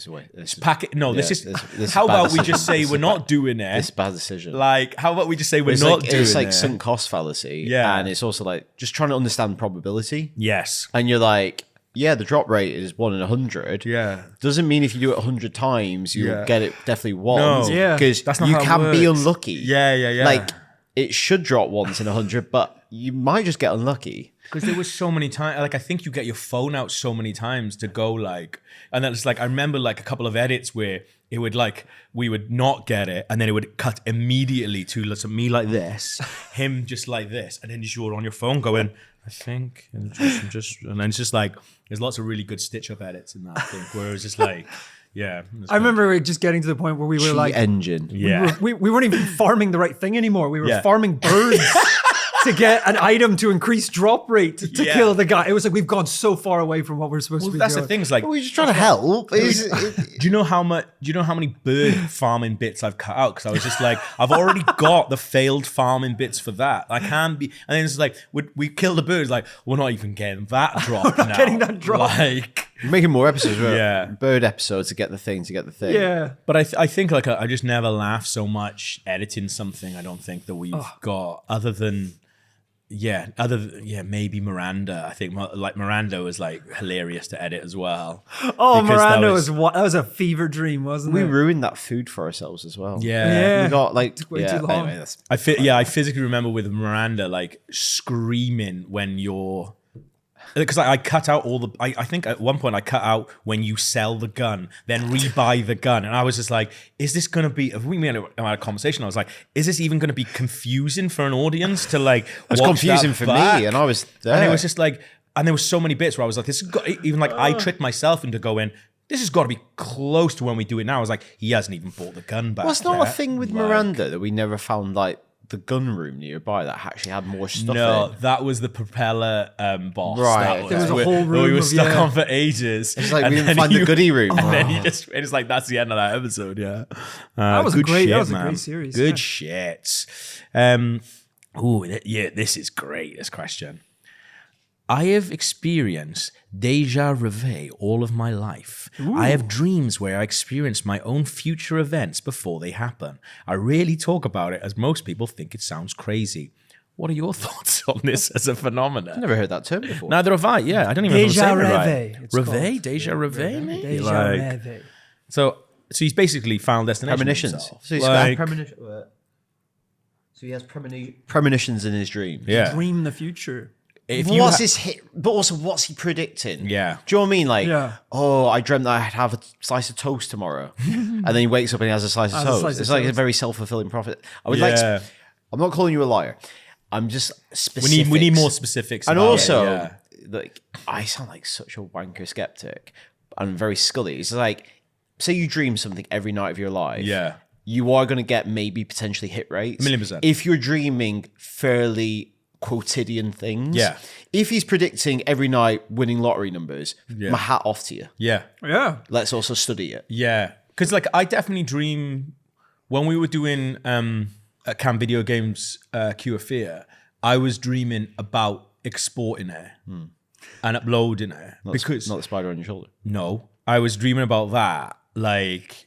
pack it. No, this how about we just say we're not doing it? It's a bad decision. Like, how about we just say we're not doing it? It's like sunk cost fallacy. Yeah. And it's also like just trying to understand probability. Yes. And you're like, yeah, the drop rate is 1 in 100. Yeah. Doesn't mean if you do it 100 times, you'll get it definitely once. No. Yeah. Because That's not you how it can be works. unlucky. Yeah. Like, it should drop once in 100, but you might just get unlucky. Because there was so many times, like I think you get your phone out so many times to go like, and then it's like, I remember like a couple of edits where it would like, we would not get it, and then it would cut immediately to me like this, him just like this, and then you're on your phone going, I think, and then it's just like, there's lots of really good stitch up edits in that, I think, where it was just like, yeah. I remember just getting to the point where we were Cheat like, engine. Yeah. we weren't even farming the right thing anymore. We were Yeah. farming birds to get an item to increase drop rate to kill the guy. It was like we've gone so far away from what we're supposed to be that's doing. the thing, is like, We're just trying to help. do you know how many bird farming bits I've cut out? Because I was just like, I've already got the failed farming bits for that. I can't be. And then it's like, we killed the birds. Like, we're not even getting that drop now. getting that drop. Like, We're making more episodes. Yeah. Bird episodes to get the thing. Yeah. but I think like I just never laugh so much editing something. I don't think that we've got, other than maybe Miranda. I think like Miranda was like hilarious to edit as well. Oh, Because Miranda that was a fever dream, wasn't We it? ruined that food for ourselves as well. Yeah. We got like way too long. Anyway, that's I physically remember with Miranda like screaming when you're, because I cut out all the, I think at one point I cut out when you sell the gun, then rebuy the gun. And I was just like, is this going to be, if we had a conversation, I was like, is this even going to be confusing for an audience to like, it was watch confusing that for back? me, and I was there. And it was just like, and there was so many bits where I was like, this has got, even like I tricked myself into going, this has got to be close to when we do it now. I was like, he hasn't even bought the gun back. Well, it's not yet. a thing with Like, Miranda that we never found like the gun room nearby that actually had more stuff No, in. that was the propeller boss. Right, That there was a where- whole where we room were of- stuck yeah. on for ages. It's like And we didn't then find the goodie room. And then you just, it's like that's the end of that episode. Yeah, That was a good great- shit, that was a man. great series, Good yeah. shit. This is great. This question. I have experienced deja vu all of my life. I have dreams where I experience my own future events before they happen. I rarely talk about it as most people think it sounds crazy. What are your thoughts on this as a phenomenon? Never heard that term before. Neither have I. Yeah, I don't even know if I'm Deja saying it reve, right. it's Reve, called. deja reve, maybe? Deja Like- reve. So he's basically Final Destination. Premonitions. himself. So he's Like, got So he has premonitions in his dreams. yeah. Dream the future. If you What's ha- his hit? But also, what's he predicting? Yeah. Do you know what I mean? Like, Yeah. oh, I dreamt that I'd have a slice of toast tomorrow, and then he wakes up and he has a slice of Has a toast. slice of It's like a toast. very self-fulfilling prophet. I would like. Yeah. To, I'm not calling you a liar. I'm just we specific. need more specifics. And about also, it, yeah. like, I sound like such a wanker skeptic. I'm very scully. It's like, say you dream something every night of your life. Yeah. You are going to get maybe potentially hit rates. 1,000,000%. If you're dreaming fairly quotidian things. Yeah. If he's predicting every night winning lottery numbers, Yeah. my hat off to you. Yeah. Yeah. Let's also study it. Yeah. Because like I definitely dream when we were doing at Camp Video Games Q of Fear, I was dreaming about exporting it and uploading it. Because Not the spider on your shoulder. no, I was dreaming about that. Like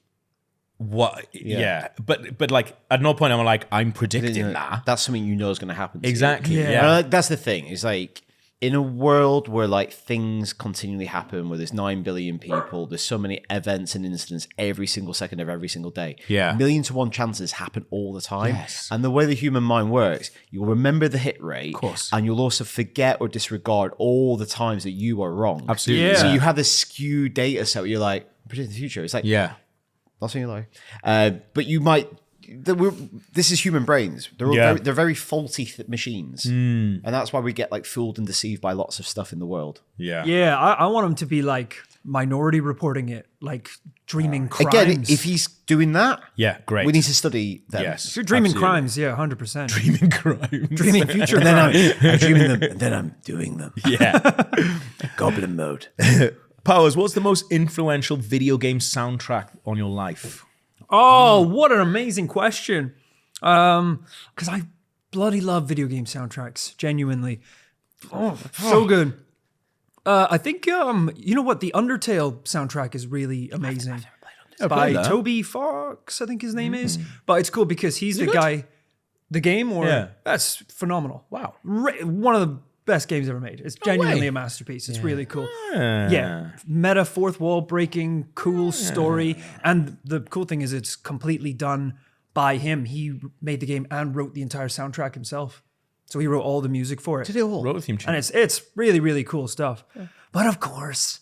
what yeah. But like at no point I'm like, I'm predicting that. That's something you know is going to happen to you. Exactly. Yeah. Yeah. And, that's the thing. Is like in a world where like things continually happen, where there's 9 billion people, there's so many events and incidents every single second of every single day. Yeah. 1,000,000 to 1 chances happen all the time. Yes. And the way the human mind works, you'll remember the hit rate, of course. and you'll also forget or disregard all the times that you are wrong. Absolutely. Yeah. So you have this skewed data set where you're like, predict the future. It's like, Yeah. not saying you lie. But you might. This is human brains. They're all Yeah. they're very faulty machines, and that's why we get like fooled and deceived by lots of stuff in the world. Yeah. Yeah, I want him to be like Minority Reporting it, like dreaming crimes. Again, if he's doing that, Yeah. Great. we need to study them. Yes. if you're dreaming absolutely. crimes, yeah, 100%. Dreaming crimes. Dreaming future And then crimes. I'm dreaming them, and then I'm doing them. Yeah. Goblin mode. Powers, what's the most influential video game soundtrack on your life? Oh, what an amazing question. Because I bloody love video game soundtracks, genuinely. Oh, so good. I think, you know what? The Undertale soundtrack is really amazing. By that. Toby Fox, I think his name is. But it's cool because he's the guy, the game, or Yeah. that's phenomenal. Wow. One of the best games ever made. It's genuinely way. a masterpiece. It's really cool. Yeah. Meta fourth wall breaking, cool story. And the cool thing is it's completely done by him. He made the game and wrote the entire soundtrack himself. So he wrote all the music for it. Did it all? Wrote a theme tune. And it's really, really cool stuff. But of course,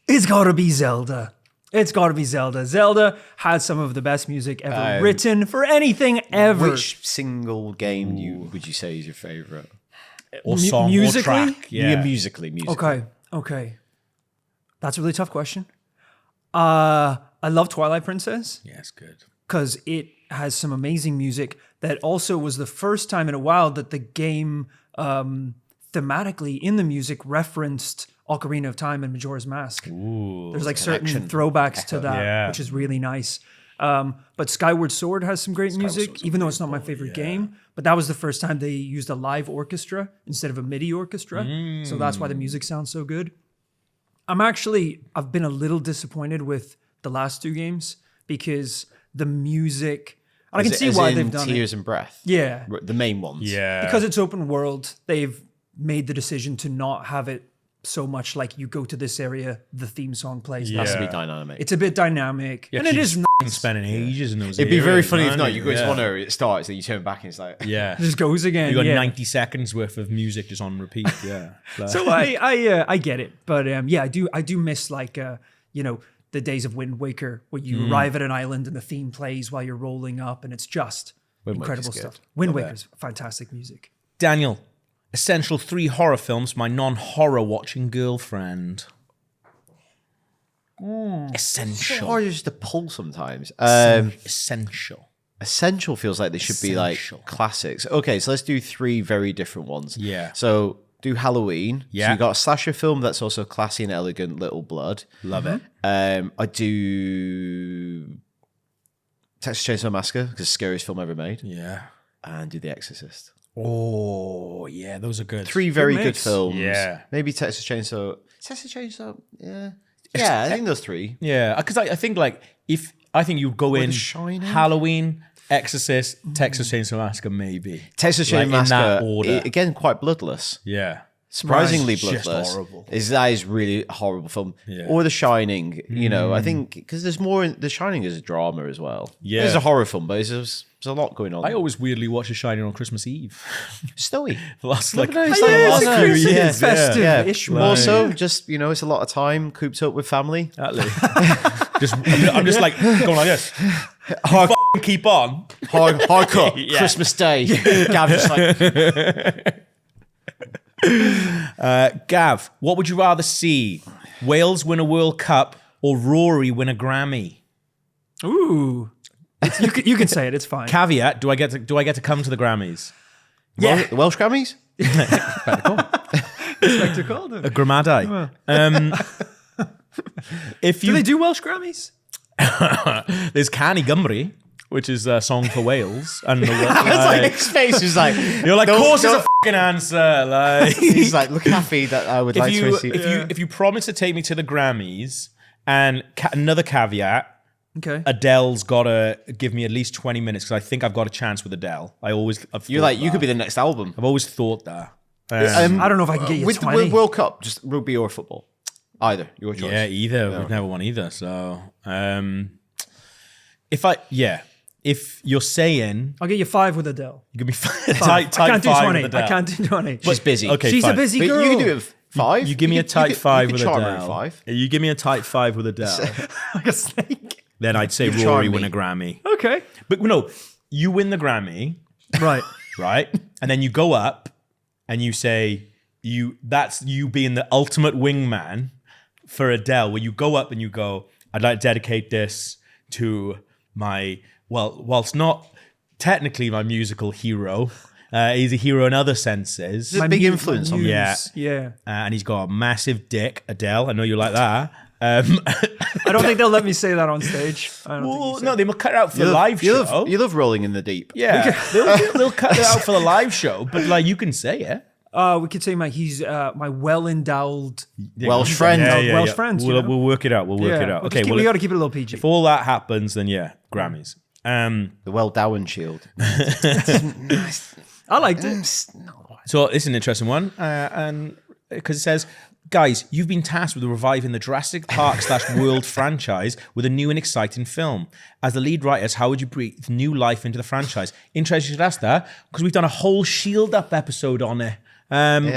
it's gotta be Zelda. It's gotta be Zelda. Zelda had some of the best music ever written for anything ever. Which single game would you say is your favorite? or song musically? or track. Yeah. Musically. Okay. That's a really tough question. I love Twilight Princess Yeah, it's good. because it has some amazing music that also was the first time in a while that the game thematically in the music referenced Ocarina of Time and Majora's Mask. There's like certain throwbacks to that, Yeah. which is really nice. But Skyward Sword has some great music, even though it's not my favorite game. But that was the first time they used a live orchestra instead of a MIDI orchestra. So that's why the music sounds so good. I've been a little disappointed with the last two games because the music, and I can see why they've done Tears it. and Breath. Yeah. The main ones. Yeah. Because it's open world, they've made the decision to not have it so much like you go to this area, the theme song plays. Yeah. Has to be dynamic. It's a bit dynamic. and it is spending ages in those It'd be very areas, funny if man. not. You go to Yeah. one area, it starts, then you turn back and it's like, Yeah. just goes again. You got yeah. 90 seconds worth of music just on repeat. Yeah. So I get it, but yeah, I do miss like the days of Wind Waker where you arrive at an island and the theme plays while you're rolling up, and it's just incredible Waker's good. stuff. Wind Waker's fantastic music. Daniel, essential 3 horror films for my non-horror watching girlfriend. Essential. hard just to pull sometimes. Essential. Essential feels like they should be Essential. like classics. Okay, so let's do 3 very different ones. Yeah. So do Halloween. Yeah. So you got a slasher film that's also classy and elegant, Little Blood. Love it. I do Texas Chainsaw Massacre because it's the scariest film ever made, Yeah. and do The Exorcist. Oh, yeah, those are good. 3 very good mix. films. Yeah. Maybe Texas Chainsaw. Yeah. Yeah, I think those 3. Yeah, because I think like if I think you'd go in The Shining? Halloween, Exorcist, Texas Chainsaw Massacre, maybe. Texas Like, Chainsaw in that Massacre, order. again, quite bloodless. Yeah. Surprisingly Right. Just bloodless. horrible. That is really a horrible film. Yeah. Or The Shining, I think because there's more. The Shining is a drama as well. Yeah. It's a horror film, but there's a lot going on. I always weirdly watch The Shining on Christmas Eve. Snowy. The last like no, it's the like- last it's a few Christmas years. festive. Yeah. Ish, Like- Also, just it's a lot of time cooped up with family. Exactly. I'm just like going like this. Hard keep on. Hard cut. Yeah. Christmas Day. Gav just like Gav, what would you rather see? Wales win a World Cup or Rory win a Grammy? Ooh, you can say it. It's fine. Caveat: Do I get to come to the Grammys? Yeah. Welsh Grammys. Spectacle. A Gramadai. If Do you they do Welsh Grammys? there's Canny Gymru, which is a song for Wales, and His face is like you're like, of Don't- course, it's a don't- fucking answer. Like, He's like, look happy that I would like to receive. if you promise to take me to the Grammys, and another caveat, Okay. Adele's got to give me at least 20 minutes because I think I've got a chance with Adele. I've You're thought like, you that. could be the next album. I've always thought that. I don't know if I can get you with 20. the World Cup, just rugby or football, either your choice. Yeah, either. We've never won either. So, if you're saying I'll get you 5 with Adele. you give me I can't do 5 20. with I Adele. can't do 20. She's busy. Okay, She's fine. a busy But girl. you can do it with 5. You give me a tight 5 you with could charm her Adele. with 5. You give me a tight 5 with Adele. like a snake. Then I'd say You Rory charm win me. a Grammy. Okay. But no, you win the Grammy, Right. right? And then you go up and you say that's you being the ultimate wingman for Adele, where you go up and you go, I'd like to dedicate this to my, whilst not technically my musical hero, he's a hero in other senses. There's a big influence on muse. me. Yeah. Yeah. And he's got a massive dick, Adele. I know you like that. I don't think they'll let me say that on stage. I don't think Well, you say no, they will cut it out for the live you show. love rolling in the deep. Yeah, they'll cut it out for the live show, but like you can say it. we could say he's my well-endowed Welsh friend. Welsh friends, you know? We'll work it out. We'll work it out. Okay, we got to keep it a little PG. if all that happens, then yeah, Grammys. The Well-Dowen Shield. I liked it. So it's an interesting one, and because it says, guys, you've been tasked with reviving the Jurassic Park / World franchise with a new and exciting film. As the lead writers, how would you breathe new life into the franchise? Interesting you should ask that, because we've done a whole Shield Up episode on it.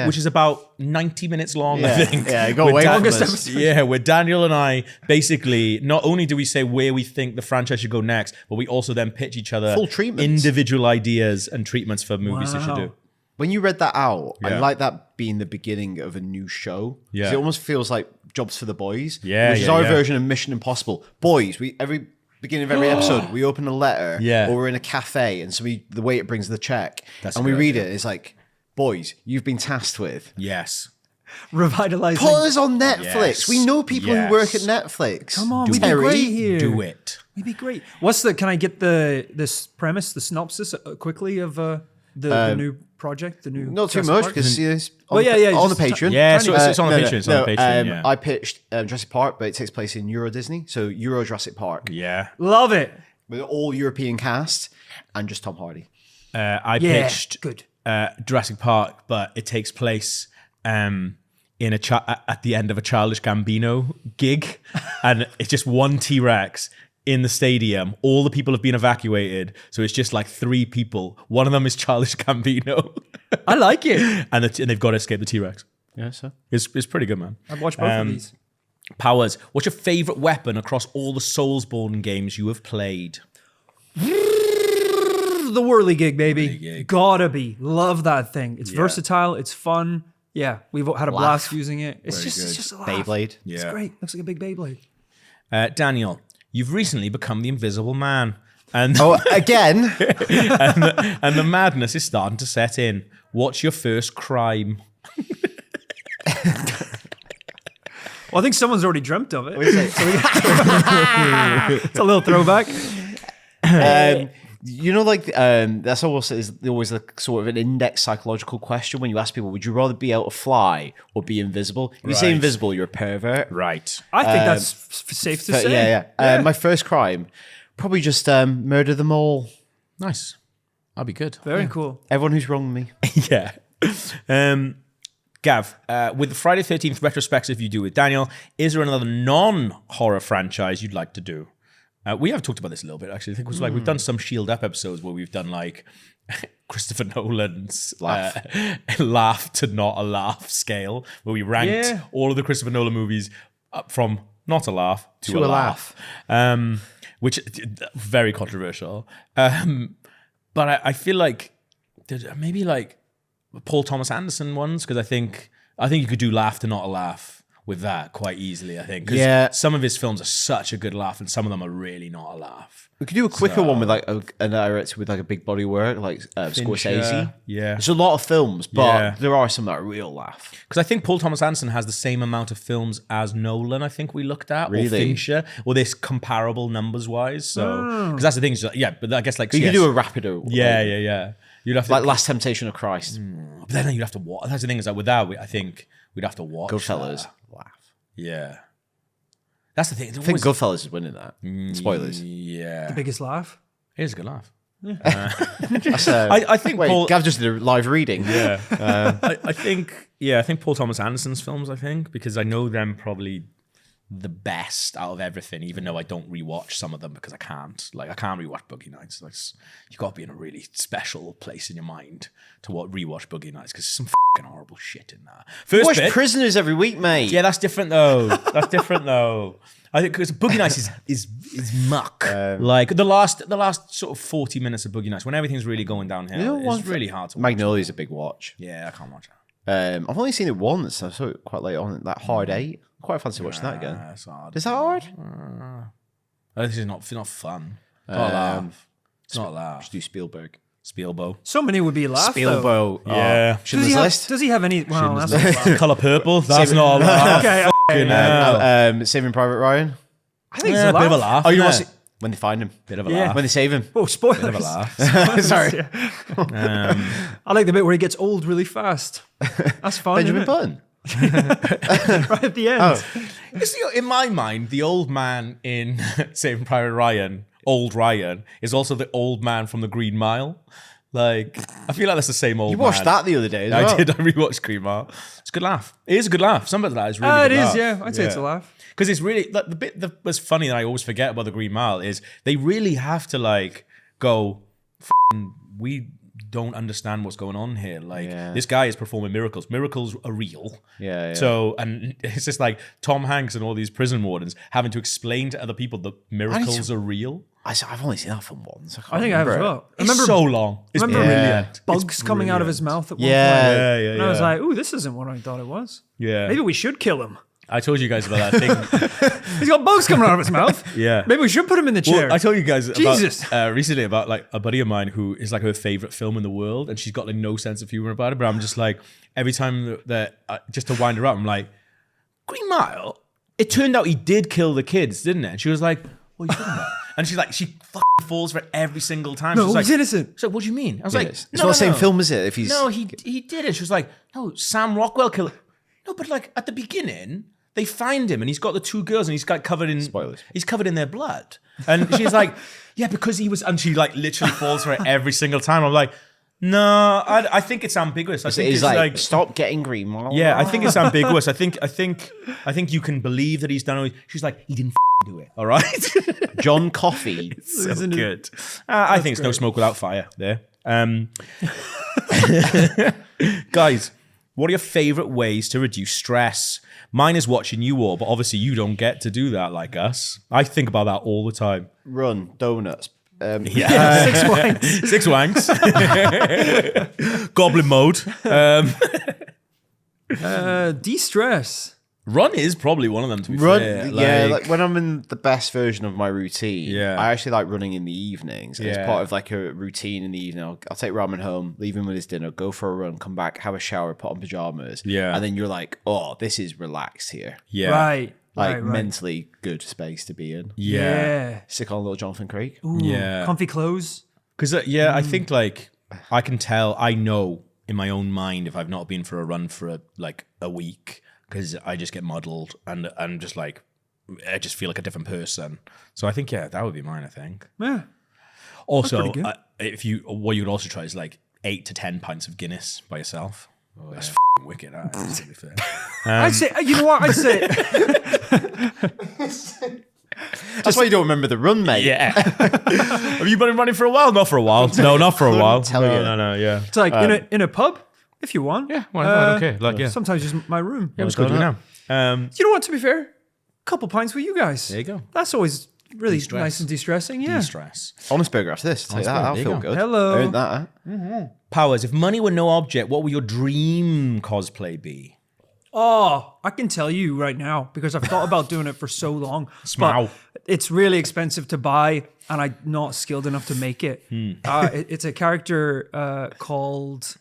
Which is about 90 minutes long, I think. Yeah, go With way Dan- from Longest us. episode. Yeah, where Daniel and I basically, not only do we say where we think the franchise should go next, but we also then pitch each other Full treatments. individual ideas and treatments for movies they should Wow. do. When you read that out, I Yeah. like that being the beginning of a new show. 'Cause Yeah. It almost feels like Jobs for the Boys. Yeah, Which is yeah, our yeah. version of Mission Impossible. Boys, every beginning of every episode, we open a letter Yeah. or we're in a cafe and so the waiter brings the check That's and a we good read idea. it. It's like, boys, you've been tasked with. Yes. Revitalizing. Put us on Netflix. Yes. We know people who work at Yes. Netflix. Come on, Do we'd be Terry. great here. Do it. We'd be great. Can I get this premise, the synopsis quickly of the new project, the new Not too Jurassic much Park? because it's Well, yeah, on the just Patreon. Yeah, so it's on the Patreon. It's on the Patreon. Yeah. I pitched Jurassic Park, but it takes place in Euro Disney, so Euro Jurassic Park Yeah. Love it. with all European cast and just Tom Hardy. I Yeah, pitched good. Jurassic Park, but it takes place in at the end of a Childish Gambino gig, and it's just one T-Rex in the stadium. All the people have been evacuated, so it's just like 3 people. One of them is Childish Gambino, I like it. and they've got to escape the T-Rex. Yeah, so It's pretty good, man. I've watched both of these. Powers, what's your favorite weapon across all the Soulsborne games you have played? The whirly gig, baby. gig. Gotta be. Love that thing. It's Yeah. versatile. It's fun. Yeah, we've had a blast using it. It's Very just, good. it's just a laugh. Beyblade. It's Yeah. great. Looks like a big Beyblade. Daniel, you've recently become the Invisible Man, and Oh, again. and the madness is starting to set in. What's your first crime? Well, I think someone's already dreamt of it. It's a little throwback. You know, like that's always like sort of an index psychological question when you ask people, would you rather be able to fly or be invisible? If you say Right. invisible, you're a pervert. Right. I think that's safe to But say. yeah. My first crime, probably just murder them all. Nice. That'd be good. Very cool. Everyone who's wronged me. Yeah. Gav, with the Friday 13th retrospective you do with Daniel, is there another non-horror franchise you'd like to do? We have talked about this a little bit, actually. I think it was like we've done some Shield Up episodes where we've done like Christopher Nolan's laugh to not a laugh scale, where we ranked Yeah. all of the Christopher Nolan movies up from not a laugh to a a laugh. Which very controversial. But I feel like maybe like Paul Thomas Anderson ones, because I think you could do laugh to not a laugh with that quite easily, I think. 'Cause Yeah. some of his films are such a good laugh and some of them are really not a laugh. We could do a quicker one with like a director with like a big body work, like Scorsese. Yeah. There's a lot of films, but Yeah. there are some that are real laugh. Because I think Paul Thomas Anderson has the same amount of films as Nolan, I think we looked at, or Really? Fincher, or this comparable numbers-wise. So, because that's the thing, is like, yeah, but I guess like... But you yes. could do a rapido. Yeah. You'd have to... Like Last Temptation of Christ. But then you'd have to watch. That's the thing, is that with that, I think we'd have to watch Goodfellas. that. Laugh. Yeah. That's the thing. I think Goodfellas is winning that. Spoilers. Yeah. Biggest laugh. It is a good laugh. I think Wait, Paul. Gav just did a live reading. Yeah, I think Paul Thomas Anderson's films. I think because I know them probably the best out of everything. Even though I don't rewatch some of them because I can't. Like I can't rewatch Boogie Nights. Like you got to be in a really special place in your mind to rewatch Boogie Nights because there's some fucking horrible shit in there. First Watch bit, Prisoners every week, mate. yeah, that's different though. I think because Boogie Nights is muck. Like the last sort of 40 minutes of Boogie Nights when everything's really going downhill. You know, one it's really hard to watch. Magnolia's a big watch. Yeah, I can't watch it. I've only seen it once. I saw it quite late on. That Hard 8. Quite fancy watching that again. It's hard. Is that hard? This is not fun. It's not a laugh. It's not a laugh. Should do Spielberg. Spielbo. So many would be a laugh. Though. Spielberg. Yeah. Schindler's List. Does he have any? Well, that's not a laugh. Color Purple. That's not a laugh. Okay. Saving Private Ryan. I think Yeah, it's a a bit of a laugh. laugh. Oh, you isn't want to it? see when they find him? Bit of a Yeah. laugh. When they save him? Oh, spoilers. Bit of a laugh. Sorry, I like the bit where he gets old really fast. That's fun. Benjamin isn't Button. it? Right at the end. You see, in my mind, the old man in Saving Private Ryan, old Ryan, is also the old man from the Green Mile. Like, I feel like that's the same old You watched man. that the other day as well. I did. I rewatched Green Mile. It's a good laugh. It is a good laugh. Some of that is really It good is, laugh. yeah. I'd say it's a laugh. Because it's really, like, the bit that was funny that I always forget about the Green Mile is they really have to, like, go, we don't understand what's going on here. Like, this guy is performing miracles. Miracles are real. Yeah. So, and it's just like Tom Hanks and all these prison wardens having to explain to other people that miracles are real. I've only seen that film once. I think I have as well. I It's remember so long. It's remember brilliant. bugs It's coming out of brilliant. his mouth at one Yeah. point. And I was like, ooh, this isn't what I thought it was. Yeah. Maybe we should kill him. I told you guys about that thing. He's got bugs coming out of his mouth. Yeah. Maybe we should put him in the chair. Well, I told you guys Jesus. about recently about like a buddy of mine who is like her favorite film in the world, and she's got like no sense of humor about it. But I'm just like every time that just to wind her up, I'm like, Green Mile. It turned out he did kill the kids, didn't it? And she was like, what are you talking about? And she's like, she fucking falls for it every single time. No, She's like, he's innocent. So what do you mean? I was like, It's not the same film, is it? If he's No, he did it. She was like, no, Sam Rockwell killed. No, but like at the beginning, they find him and he's got the two girls and he's got covered in Spoilers. He's covered in their blood, and she's like, yeah, because he was, and she like literally falls for it every single time. I'm like, no, I think it's ambiguous. I think he's it's like, stop getting Green Mile. yeah, I think it's ambiguous. I think you can believe that he's done. She's like, he didn't do it. All right, John Coffey. so Isn't it? good. I think it's no smoke without fire. There, guys. What are your favorite ways to reduce stress? Mine is watching you all, but obviously you don't get to do that like us. I think about that all the time. Run donuts. Yeah, 6 wanks. Goblin mode. De-stress. Run is probably one of them, to be Run, fair. like when I'm in the best version of my routine, Yeah. I actually like running in the evenings. And Yeah. As part of like a routine in the evening, I'll take Ramen home, leave him with his dinner, go for a run, come back, have a shower, put on pajamas. Yeah. And then you're like, oh, this is relaxed here. yeah. Right. Like right. mentally good space to be in. Yeah. Stick on a little Jonathan Craig. Ooh, Yeah. comfy clothes. Because, I think like I can tell, I know in my own mind if I've not been for a run for a week, because I just get muddled and I'm just like, I just feel like a different person. So I think, that would be mine, I think. Yeah. Also, pretty good. what you would also try is like 8 to 10 pints of Guinness by yourself. That's f***ing wicked, that is, to be fair. I'd say, you know what? I'd say, That's why you don't remember the run, mate. Yeah. Have you been running for a while? Not for a while. No, not for a while. tell no, you. no, yeah. it's like in a pub, if you want. Yeah, well, okay. Like, yeah. Sometimes just my room. Yeah, let's go do it now. You know what? To be fair, couple pints with you guys. There you go. That's always really De-stress. nice and de-stressing. Yeah. De-stress. Honest burger after this. Take that. burger, That'll there you feel go. good. Hello. Earned that. Huh? Powers, if money were no object, what would your dream cosplay be? Oh, I can tell you right now because I've thought about doing it for so long. Smow. But it's really expensive to buy, and I'm not skilled enough to make it. It's a character called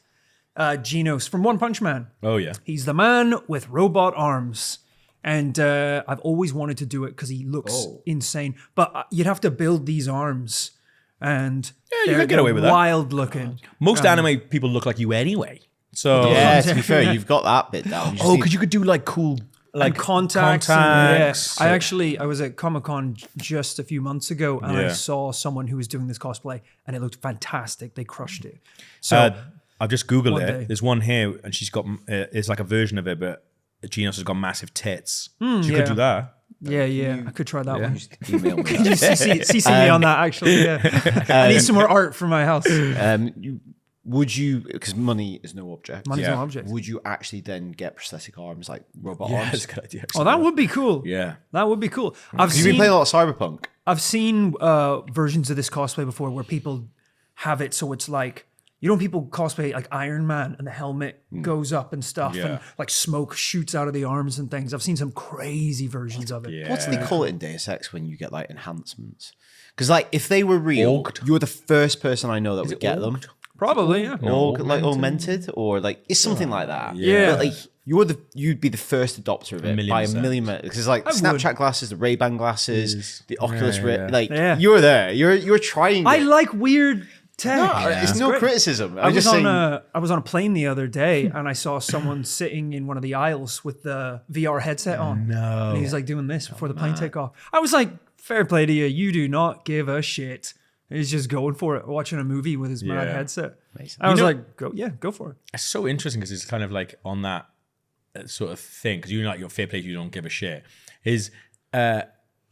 Genos from One Punch Man. Oh, yeah. He's the man with robot arms. And I've always wanted to do it because he looks insane. But you'd have to build these arms. And you can get away with that. Wild looking. Most anime people look like you anyway. So, Yeah, to be fair, you've got that bit down. You just need- because you could do like cool and contacts. contacts. I was at Comic-Con just a few months ago, and I saw someone who was doing this cosplay, and it looked fantastic. They crushed it. So I've just Googled One it. day. There's one here, and she's got, it's like a version of it, but Genos has got massive tits. So you yeah. could do that. I could try that one. Just email me. Can you CC me on that, actually? Yeah. I need some more art for my house. Would you, because money is no object. Money's no object. Would you actually then get prosthetic arms, like robot Yeah, arms? that's a good idea. Oh, that would be cool. Yeah. That would be cool. You've been playing a lot of Cyberpunk. I've seen versions of this cosplay before where people have it so it's like, people cosplay like Iron Man and the helmet goes up and stuff and like smoke shoots out of the arms and things. I've seen some crazy versions of it. Yeah. What do they call it in Deus Ex when you get like enhancements? Because like if they were real, you're the first person I know that would get them. Probably, yeah. Or like augmented, or like it's something like that. Yeah. But like you'd be the first adopter of it by a million. Because it's like Snapchat glasses, the Ray-Ban glasses, the Oculus Rift. Like you're there. You're trying. I like weird tech. No, it's no criticism. I was on a plane the other day and I saw someone sitting in one of the aisles with the VR headset on. No. And he's like doing this before the plane take off. I was like, fair play to you. You do not give a shit. He's just going for it, watching a movie with his mad headset. Amazing. I was like, go for it. It's so interesting because it's kind of like on that sort of thing, because you're not your fair play, you don't give a shit.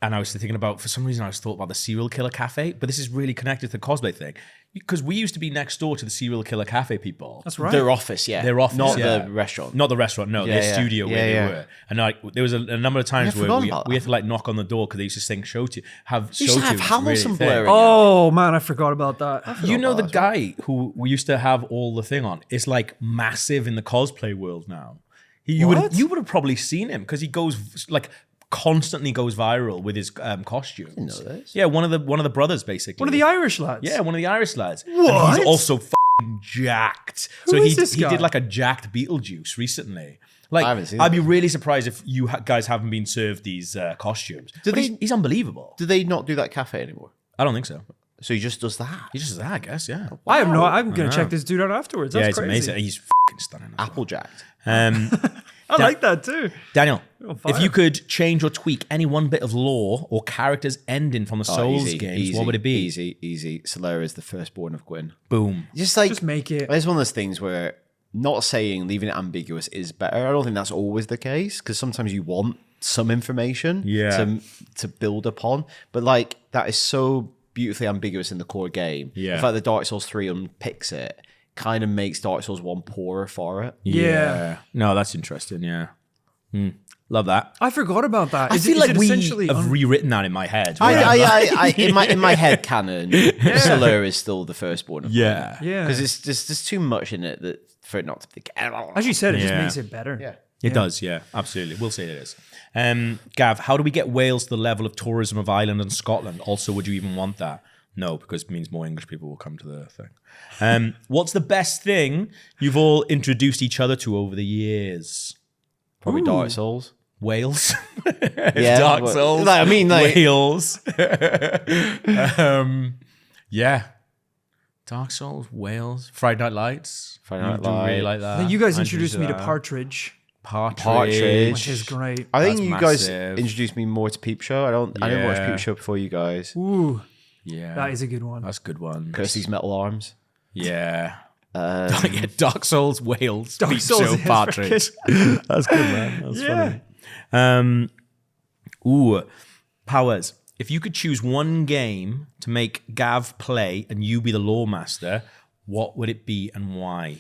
And I was thinking about, for some reason, I was thought about the Serial Killer Cafe, but this is really connected to the cosplay thing. Because we used to be next door to the Serial Killer Cafe people. That's right. Their office, Their office, not yeah. the restaurant. Not the restaurant, no. Their studio where they were. And like, there was a number of times where we had to like knock on the door because they used to sing show to have show used to have tunes, Hamilton really blaring. Oh man, I forgot about that. You know the guy who we used to have all the thing on is like massive in the cosplay world now. You would have probably seen him because he goes like constantly goes viral with his costumes. I didn't know this. Yeah, one of the brothers basically. One of the Irish lads. Yeah, one of the Irish lads. What? And he's also jacked. Who So is this he guy? did like a jacked Beetlejuice recently. Like, I haven't seen I'd that. be really surprised if you guys haven't been served these costumes. But he's unbelievable. Do they not do that cafe anymore? I don't think so. So he just does that. He just does that, I guess, yeah. I have no. I'm gonna check this dude out afterwards. That's Yeah, it's crazy. amazing. He's fucking stunning. as well. Applejacked. I like that too. Daniel, fire. if you could change or tweak any one bit of lore or character's ending from the Souls games, what would it be? Easy. Solaire is the firstborn of Gwyn. Boom. Just make it. It's one of those things where not saying, leaving it ambiguous is better. I don't think that's always the case because sometimes you want some information to build upon. But like that is so beautifully ambiguous in the core game. Yeah. The fact that Dark Souls 3 unpicks it kind of makes Dark Souls 1 poorer for it. Yeah. No, that's interesting, yeah. Love that. I forgot about that. I Is feel it like we essentially have rewritten that in my head. I in my head canon, Solaire is still the firstborn of Yeah. Yeah. because it's just there's too much in it that for it not to be. As you said, it just Yeah. makes it better. Yeah. It does, yeah, absolutely. We'll say it is. Gav, how do we get Wales to the level of tourism of Ireland and Scotland? Also, would you even want that? No, because it means more English people will come to the thing. What's the best thing you've all introduced each other to over the years? Probably Dark Souls. Wales. Yeah, Dark but- Souls. like, I mean, like- Wales. Yeah. Dark Souls, Wales, Friday Night Lights. Friday Night You do really Lights. like that. I think you guys I introduced me to that. Partridge, Partridge. which is great. I think That's you guys massive. introduced me more to Peep Show. I didn't watch Yeah. Peep Show before you guys. Ooh, Yeah. that is a good one. That's a good one. Kirsty's Metal Arms. Yeah. Yeah, Dark Souls, Wales, Dark Peep Souls Show, is Partridge. That's good, man. That's funny. Powers. If you could choose one game to make Gav play and you be the lore master, what would it be and why?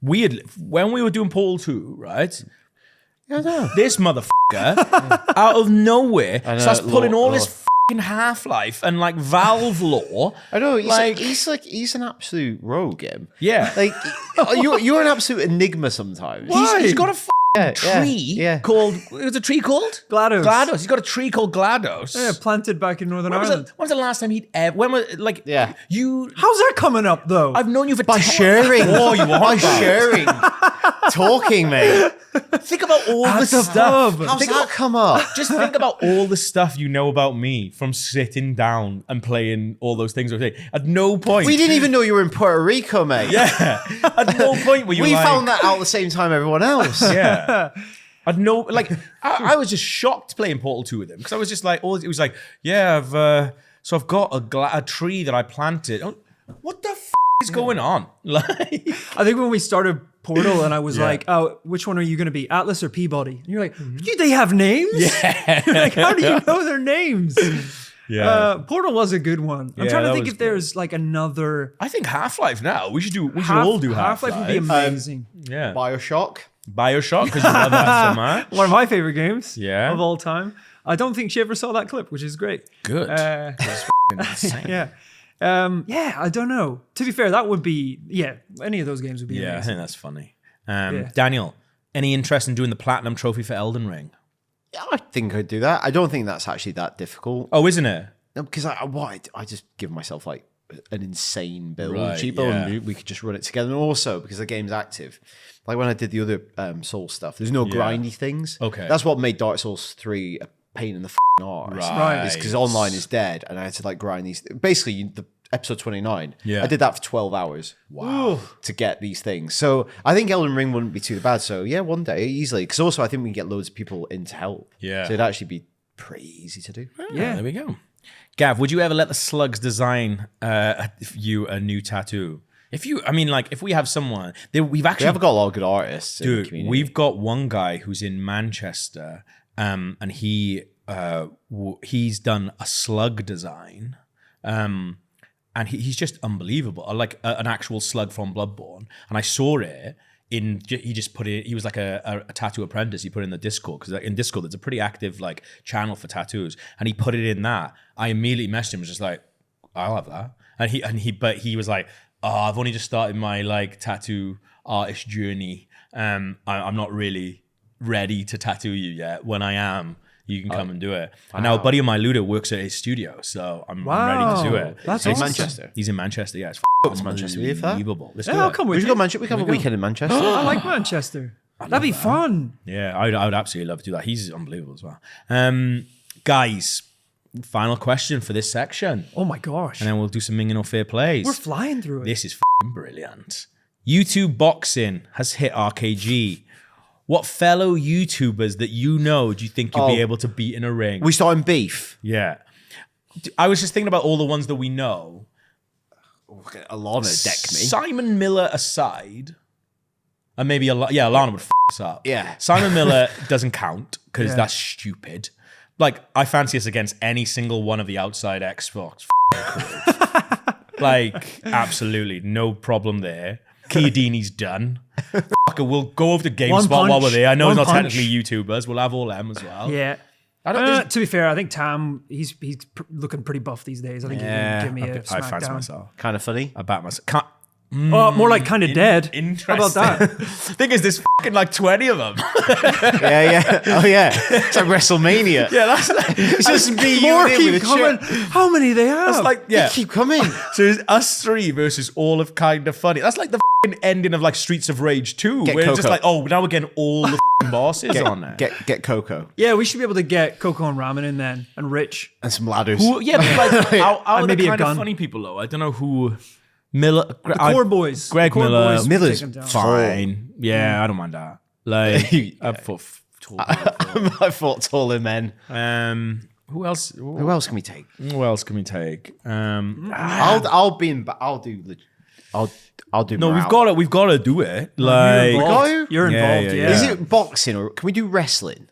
Weirdly, when we were doing Portal 2, right? This motherfucker out of nowhere starts pulling all this fucking Half-Life and like Valve lore. I know. Like- He's an absolute rogue. Him. Yeah. Like you're an absolute enigma sometimes. He's got a Yeah, tree called, what was the tree called? GLaDOS. GLaDOS. He's got a tree called GLaDOS. Yeah, planted back in Northern When was, Ireland. when was the last time he'd ever, when was, like, Yeah. you, How's that coming up though? I've known you for By 10 sharing. Oh, you are By about. sharing. Talking, mate. Think about all the the stuff. pub. How's Think that about, come up? just think about all the stuff you know about me from sitting down and playing all those things. At no point. We didn't even know you were in Puerto Rico, mate. Yeah. At no point were you We like, found that out at the same time everyone else. Yeah. I'd know, like, I was just shocked playing Portal 2 with him because I was just like, it was like, yeah, I've got a tree that I planted. Oh, what the is going on? Like, I think when we started Portal and I was like, oh, which one are you going to be, Atlas or Peabody? And you're like, do they have names? Yeah. Like, how do you know their names? Yeah. Portal was a good one. I'm Yeah, trying to that think was if there's like another. I think Half-Life now. We should all do Half-Life. Half-Life would be amazing. Yeah. Bioshock. Bioshock, because you love that so much. One of my favorite games Yeah. of all time. I don't think she ever saw that clip, which is great. Good. That's insane. Yeah. I don't know. To be fair, that would be, any of those games would be Yeah, I amazing. think that's funny. Daniel, any interest in doing the Platinum Trophy for Elden Ring? Yeah, I think I'd do that. I don't think that's actually that difficult. Oh, isn't it? No, because I just give myself like an insane build, Right, cheap build, yeah. and we could just run it together. And also because the game's active, like when I did the other Soul stuff, there's no grindy things. Okay. That's what made Dark Souls 3 a pain in the arse. Right. It's because online is dead, and I had to like grind these. Basically, the episode 29. Yeah. I did that for 12 hours. Wow. To get these things. So I think Elden Ring wouldn't be too bad. So yeah, one day easily. Because also I think we can get loads of people in to help. Yeah. So it'd actually be pretty easy to do. Yeah. There we go. Gav, would you ever let the slugs design you a new tattoo? If we have someone, we've actually We have got a lot of good artists in the Dude, community. we've got one guy who's in Manchester, and he's done a slug design, and he's just unbelievable. Like an actual slug from Bloodborne, and I saw it. He just put it. He was like a tattoo apprentice. He put it in the Discord because in Discord there's a pretty active like channel for tattoos, and he put it in that. I immediately messaged him, was just like, I'll have that, but he was like, I've only just started my like tattoo artist journey. I'm not really ready to tattoo you yet. When I am, you can come and do it. And now a buddy of mine, Ludo, works at his studio, so I'm ready to do it. That's in awesome. Manchester. He's in Manchester. Yeah, it's Manchester. We have that? unbelievable. Let's do I'll it. come We with should you. go Manchester. We can have a weekend in Manchester. I like Manchester. That'd be fun. Yeah, I would absolutely love to do that. He's unbelievable as well. Guys, final question for this section, Oh my gosh. and then we'll do some Mingin' or Fair Plays. We're flying through it. This is brilliant. YouTube Boxing has hit RKG. What fellow YouTubers that you know do you think you'll be able to beat in a ring? We starting beef. Yeah. I was just thinking about all the ones that we know. Alana deck me. Simon Miller aside, and maybe Alana would f us up. Yeah. Simon Miller doesn't count because Yeah. that's stupid. Like, I fancy us against any single one of the outside Xbox crew. Like, absolutely. No problem there. Chiodini's done. We'll go over to GameSpot while punch. we're there. I know it's One not punch. technically YouTubers. We'll have all them as well. Yeah. To be fair, I think Tam, he's looking pretty buff these days. I think he can give me a I fancy smackdown. myself. Kind of funny. I bat myself. Can't, More like kind of dead. Interesting. How about that? Thing is, there's fucking like 20 of them. Yeah. Oh yeah. It's like WrestleMania. Yeah, that's like, It's just me, you, More and him keep with a coming. chip. How many they have? that's like, They yeah. keep coming. So it's us three versus all of Kind of Funny. That's like the fucking ending of like Streets of Rage 2. Get where it's just Coco. like, oh, now we're getting all the fucking bosses on there. Get Coco Yeah, we should be able to get Coco and Ramen in then, and Rich. and some ladders. Who, yeah, but like, out of maybe the a Kind gun. of Funny people, though, I don't know who... Miller... The Core Boys. Greg The Core Miller. Boys Miller's take them down. Fine. Yeah, I don't mind that. Like, I thought... I fought taller men. Who else? Who else can we take? Who else can we take? I'll be in. I'll do. I'll do. No, Morale. we've got to do it. Like, got to? You're Yeah, involved, yeah, yeah. yeah. Is it boxing or can we do wrestling?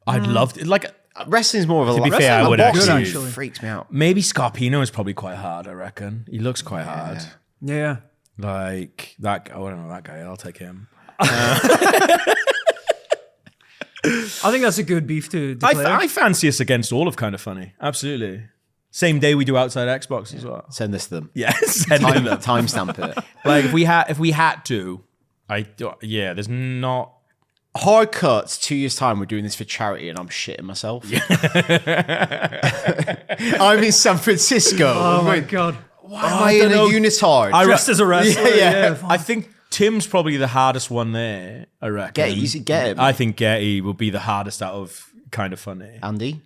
I'd love to. Like, Wrestling's more of a. To be fair, I would boxing actually- freaks me out. maybe Scarpino is probably quite hard. I reckon he looks quite hard. Yeah. Like that. I don't know that guy. I'll take him. I think that's a good beef to declare. I fancy us against all of Kind of Funny. Absolutely. Same day we do Outside Xbox as well. Send this to them. Yeah, send them. Timestamp it. Like if we had to, there's not. Hard cuts. 2 years time, we're doing this for charity, and I'm shitting myself. I'm in San Francisco. oh my God. Why am I in a unitard? Dressed as a wrestler. Yeah. I think Tim's probably the hardest one there. I reckon. Get him. I think Getty will be the hardest out of Kind of Funny. Andy.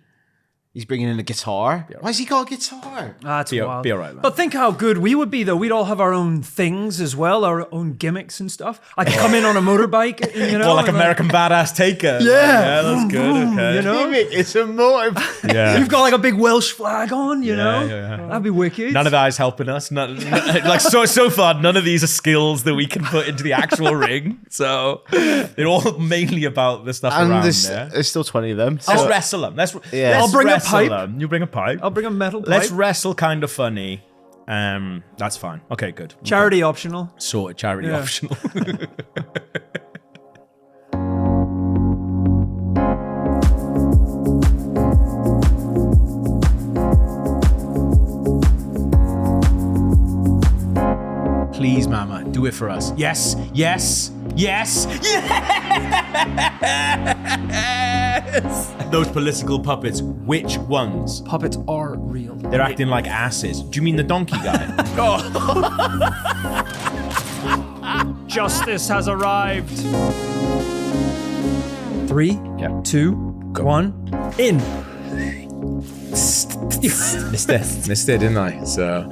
He's bringing in a guitar. Why's he got a guitar? That's Be wild. all right, man. But think how good we would be, though. We'd all have our own things as well, our own gimmicks and stuff. I could come in on a motorbike, you know. Well, like and American Badass Taker. Yeah. That's good. Okay. You know? It's a motor. Yeah. You've got like a big Welsh flag on, you know. yeah. That'd be wicked. None of that is helping us. Like so far, none of these are skills that we can put into the actual ring. So they're all mainly about the stuff And around there's there. still 20 of them. Let's So wrestle them. Let's I'll bring a wrestle pipe. them. You bring a pipe. I'll bring a metal pipe. Let's wrestle kind of funny. That's fine. Okay, good. Charity optional. Sorted. Charity Yeah. optional. Please, Mama, do it for us. Yes, yes, yes, yes! Those political puppets, which ones? Puppets are real. They're acting like asses. Do you mean the donkey guy? Justice has arrived. 3, Yeah. 2, 1, in. Missed it, didn't I? So.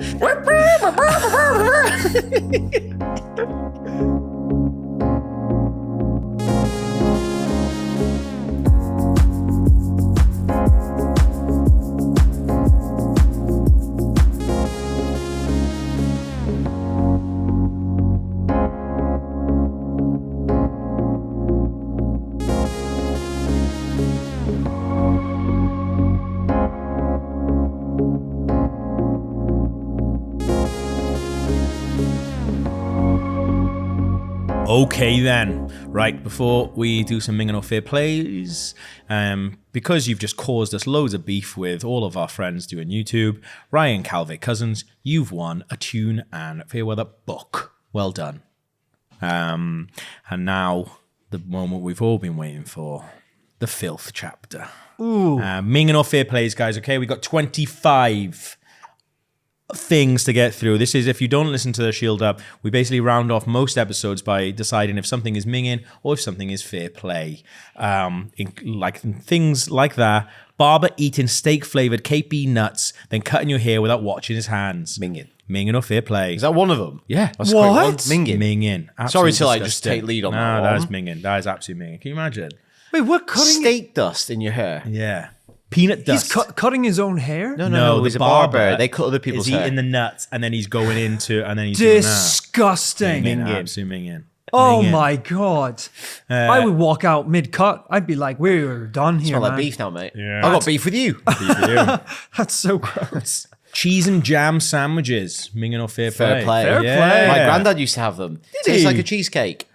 Okay then, right, before we do some Ming and Fair plays, because you've just caused us loads of beef with all of our friends doing YouTube, Ryan Calvey Cousins, you've won a Tune and Fairweather book. Well done. And now, the moment we've all been waiting for, the filth chapter. Ooh. Ming and Fair plays, guys, okay? We got 25 things to get through. This is, if you don't listen to the Shield Up, we basically round off most episodes by deciding if something is minging or if something is fair play. Things like that. Barber eating steak-flavored KP nuts, then cutting your hair without washing his hands. Minging. Minging or fair play. Is that one of them? Yeah. That's a quick one. What? Minging. Minging. Sorry Absolutely to like just disgusting. take lead on no, that that one. is minging. That is absolutely minging. Can you imagine? Wait, what cutting? Steak dust in your hair. Yeah. Peanut dust. He's cutting his own hair? No, he's the a barber. They cut other people's is hair. eating the nuts and then he's going into and then he's doing that. Disgusting. Minging. Absolutely minging. Oh Minging. my God. I would walk out mid-cut. I'd be like, we're done here, Smell like man. beef now, mate. Yeah. I got beef with you. That's so gross. Cheese and jam sandwiches. Minging or fair play? Fair play. Fair Yeah. play. My granddad used to have them. Tastes he? like a cheesecake.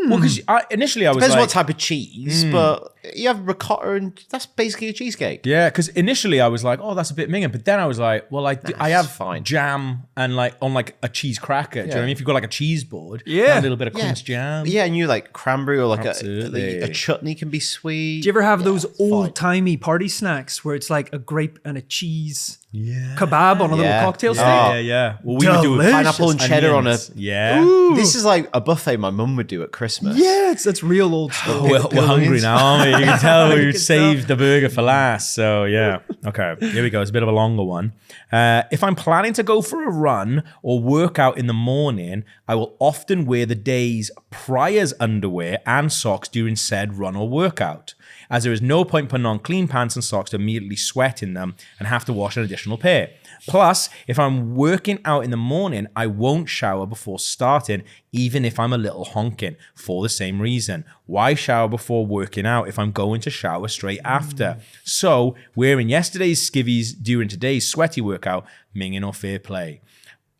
Well, because initially I was Depends like, what type of cheese, but you have ricotta and that's basically a cheesecake. yeah, because initially I was like, oh, that's a bit minging, but then I was like, well, I have fine. jam and like on like a cheese cracker. Do you know what I mean? If you've got like a cheese board, Yeah. a little bit of crunch jam. Yeah, and you like cranberry or like Absolutely. a chutney can be sweet. Do you ever have those fine. old-timey party snacks where it's like a grape and a cheese Yeah. kebab on a little Yeah. cocktail steak? Yeah. Well, we would do Delicious. Pineapple and cheddar on a. Yeah. This is like a buffet my mum would do at Christmas. Yeah, that's real old school. We're hungry now, aren't we? You can tell we can saved the burger for last. So, yeah. Okay, here we go. It's a bit of a longer one. If I'm planning to go for a run or work out in the morning, I will often wear the day's prior's underwear and socks during said run or workout, as there is no point putting on clean pants and socks to immediately sweat in them and have to wash an additional pair. Plus, if I'm working out in the morning, I won't shower before starting, even if I'm a little honking, for the same reason. Why shower before working out if I'm going to shower straight after? So, wearing yesterday's skivvies during today's sweaty workout, minging or fair play.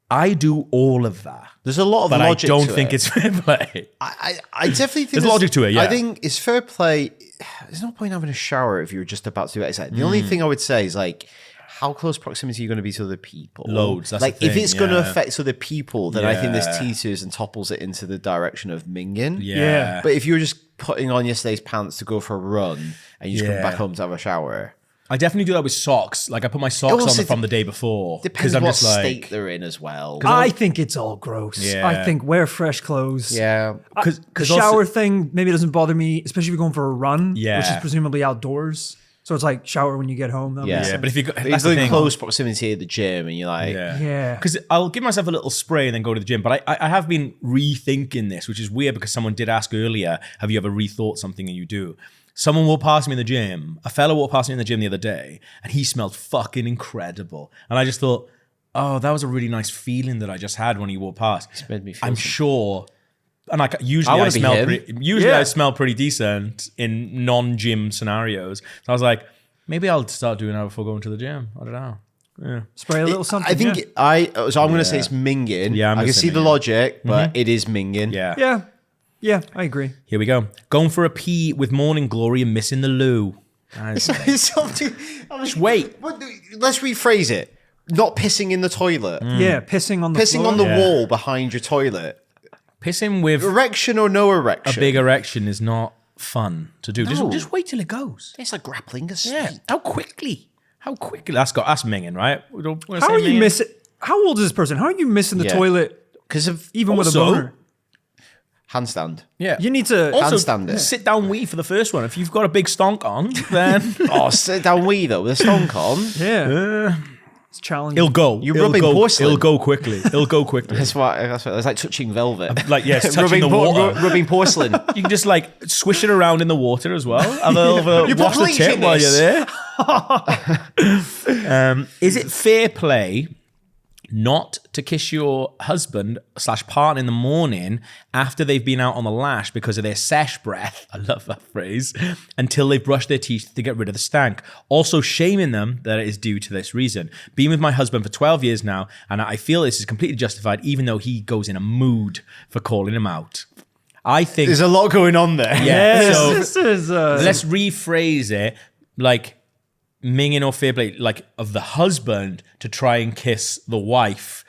I do all of that, There's a lot of but I logic don't to think it. it's fair play. I definitely think There's logic to it, yeah. I think it's fair play. There's no point having a shower if you're just about to do exercise. The only thing I would say is like, how close proximity are you going to be to other people? Loads, that's like the if thing, it's going to yeah. affect other people, then I think this Yeah. teeters and topples it into the direction of minging. Yeah. But if you're just putting on yesterday's pants to go for a run and you just come Yeah. back home to have a shower, I definitely do that with socks. Like I put my socks also on from the day before. depends I'm what just like, state they're in as well. I think it's all gross. Yeah. I think wear fresh clothes. Yeah. The shower thing maybe doesn't bother me, especially if you're going for a run, which Yeah. is presumably outdoors. So it's like shower when you get home. That Yeah. makes Yeah, sense. but if you go, But that's you're the in thing. close proximity at the gym, and you're like, Yeah. Because I'll give myself a little spray and then go to the gym. But I have been rethinking this, which is weird because someone did ask earlier, have you ever rethought something and you do? Someone walked past me in the gym. A fella walked past me in the gym the other day and he smelled fucking incredible. And I just thought, oh, that was a really nice feeling that I just had when he walked past. It's made me feel I'm something. sure. And usually I wanna be smell him. Yeah. I smell pretty decent in non-gym scenarios. So I was like, maybe I'll start doing that before going to the gym. I don't know. Yeah. Spray a little something. I think yeah. so I'm going to say it's minging. Yeah, I'm I gonna can say see the minging. logic, but it is minging. Yeah. Yeah. Yeah, I agree. Here we go. Going for a pee with morning glory and missing the loo. That is- It's something. Just wait. Let's rephrase it. Not pissing in the toilet. Yeah, pissing on the Pissing floor. on the Yeah. wall behind your toilet. Pissing with Erection or no a erection? big erection is not fun to do. No. Just wait till it goes. It's like grappling a snake. Yeah. How quickly? How quickly? That's minging, right? We're How saying are you minging. missing? How old is this person? How are you missing the Yeah. toilet Because of even with a Also- boner? handstand. Yeah. You need to. also handstand it. sit down wee for the first one. If you've got a big stonk on, then Oh, sit down wee though with a stonk on. Yeah. It's challenging. it'll go. You're It'll rubbing go, porcelain. It'll go quickly. It'll go quickly. That's what. It's like touching velvet. Like yes, touching the water. rubbing porcelain. You can just like swish it around in the water as well. Have a little You wash put the bleach tip in while this. you're there. Is it fair play not to kiss your husband / partner in the morning after they've been out on the lash because of their sesh breath? I love that phrase. Until they've brushed their teeth to get rid of the stank. Also shaming them that it is due to this reason. Been with my husband for 12 years now, and I feel this is completely justified, even though he goes in a mood for calling him out. I think. There's a lot going on there. Yeah. Yes, So this is. let's rephrase it like minging or fair play, like of the husband to try and kiss the wife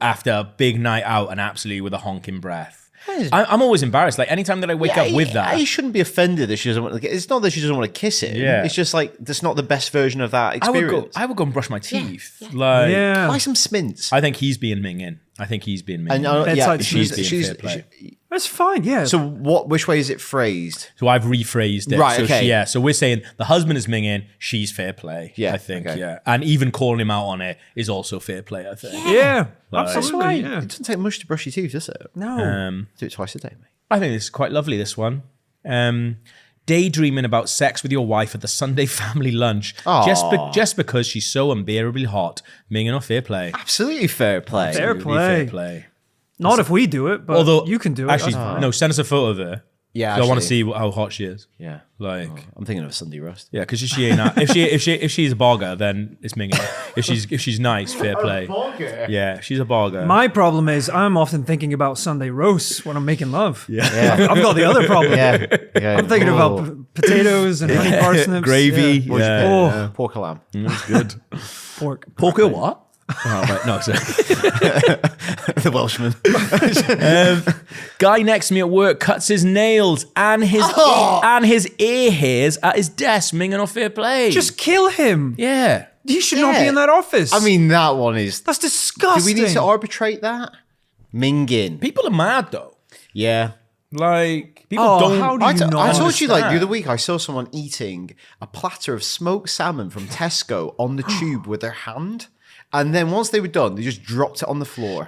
after a big night out and absolutely with a honking breath. I'm always embarrassed. Like anytime that I wake up with that. I shouldn't be offended that she doesn't want to. It's not that she doesn't want to kiss it. Yeah. It's just like that's not the best version of that I experience. would go and brush my teeth. Like, yeah. Buy some Smints. I think he's being minging. I think he's being minging. And Bedside she's Smints. being fair play. That's fine. Yeah. So what? Which way is it phrased? So I've rephrased it. Right, So okay. So we're saying the husband is minging, she's fair play. Yeah, I think. okay. Yeah. And even calling him out on it is also fair play, I think. yeah. Like- Absolutely. Yeah. It doesn't take much to brush your teeth, does it? No. Do it twice a day, mate. I think this is quite lovely, this one. Daydreaming about sex with your wife at the Sunday family lunch just because she's so unbearably hot. Minging or fair play? Absolutely fair play. Fair Absolutely play. Fair play. Not if we do it, but Although you can do it. Actually, That's fine. no, send us a photo of her. Yeah, 'Cause I want to actually. see how hot she is. Yeah. Like, I'm thinking of a Sunday roast. yeah, because she ain't. If she's a bogger, then it's minging. If she's nice, fair play. Yeah, she's a bogger. My problem is I'm often thinking about Sunday roasts when I'm making love. Yeah. I've got the other problem. yeah. I'm thinking about potatoes and honey parsnips. Gravy. Yeah. Yeah. Oh, Pork or lamb. Good. pork. Pork or what? Oh, right. No, sorry. The Welshman. Guy next to me at work cuts his nails and his ear hairs at his desk. Minging or fair play? Just kill him. yeah. He should not be Yeah. in that office. I mean, that one is. that's Do disgusting. we need to arbitrate that? Minging. People are mad though. Yeah. Like people Oh, don't. how do I you told not you like the understand. other week I saw someone eating a platter of smoked salmon from Tesco on the tube with their hand, and then once they were done, they just dropped it on the floor.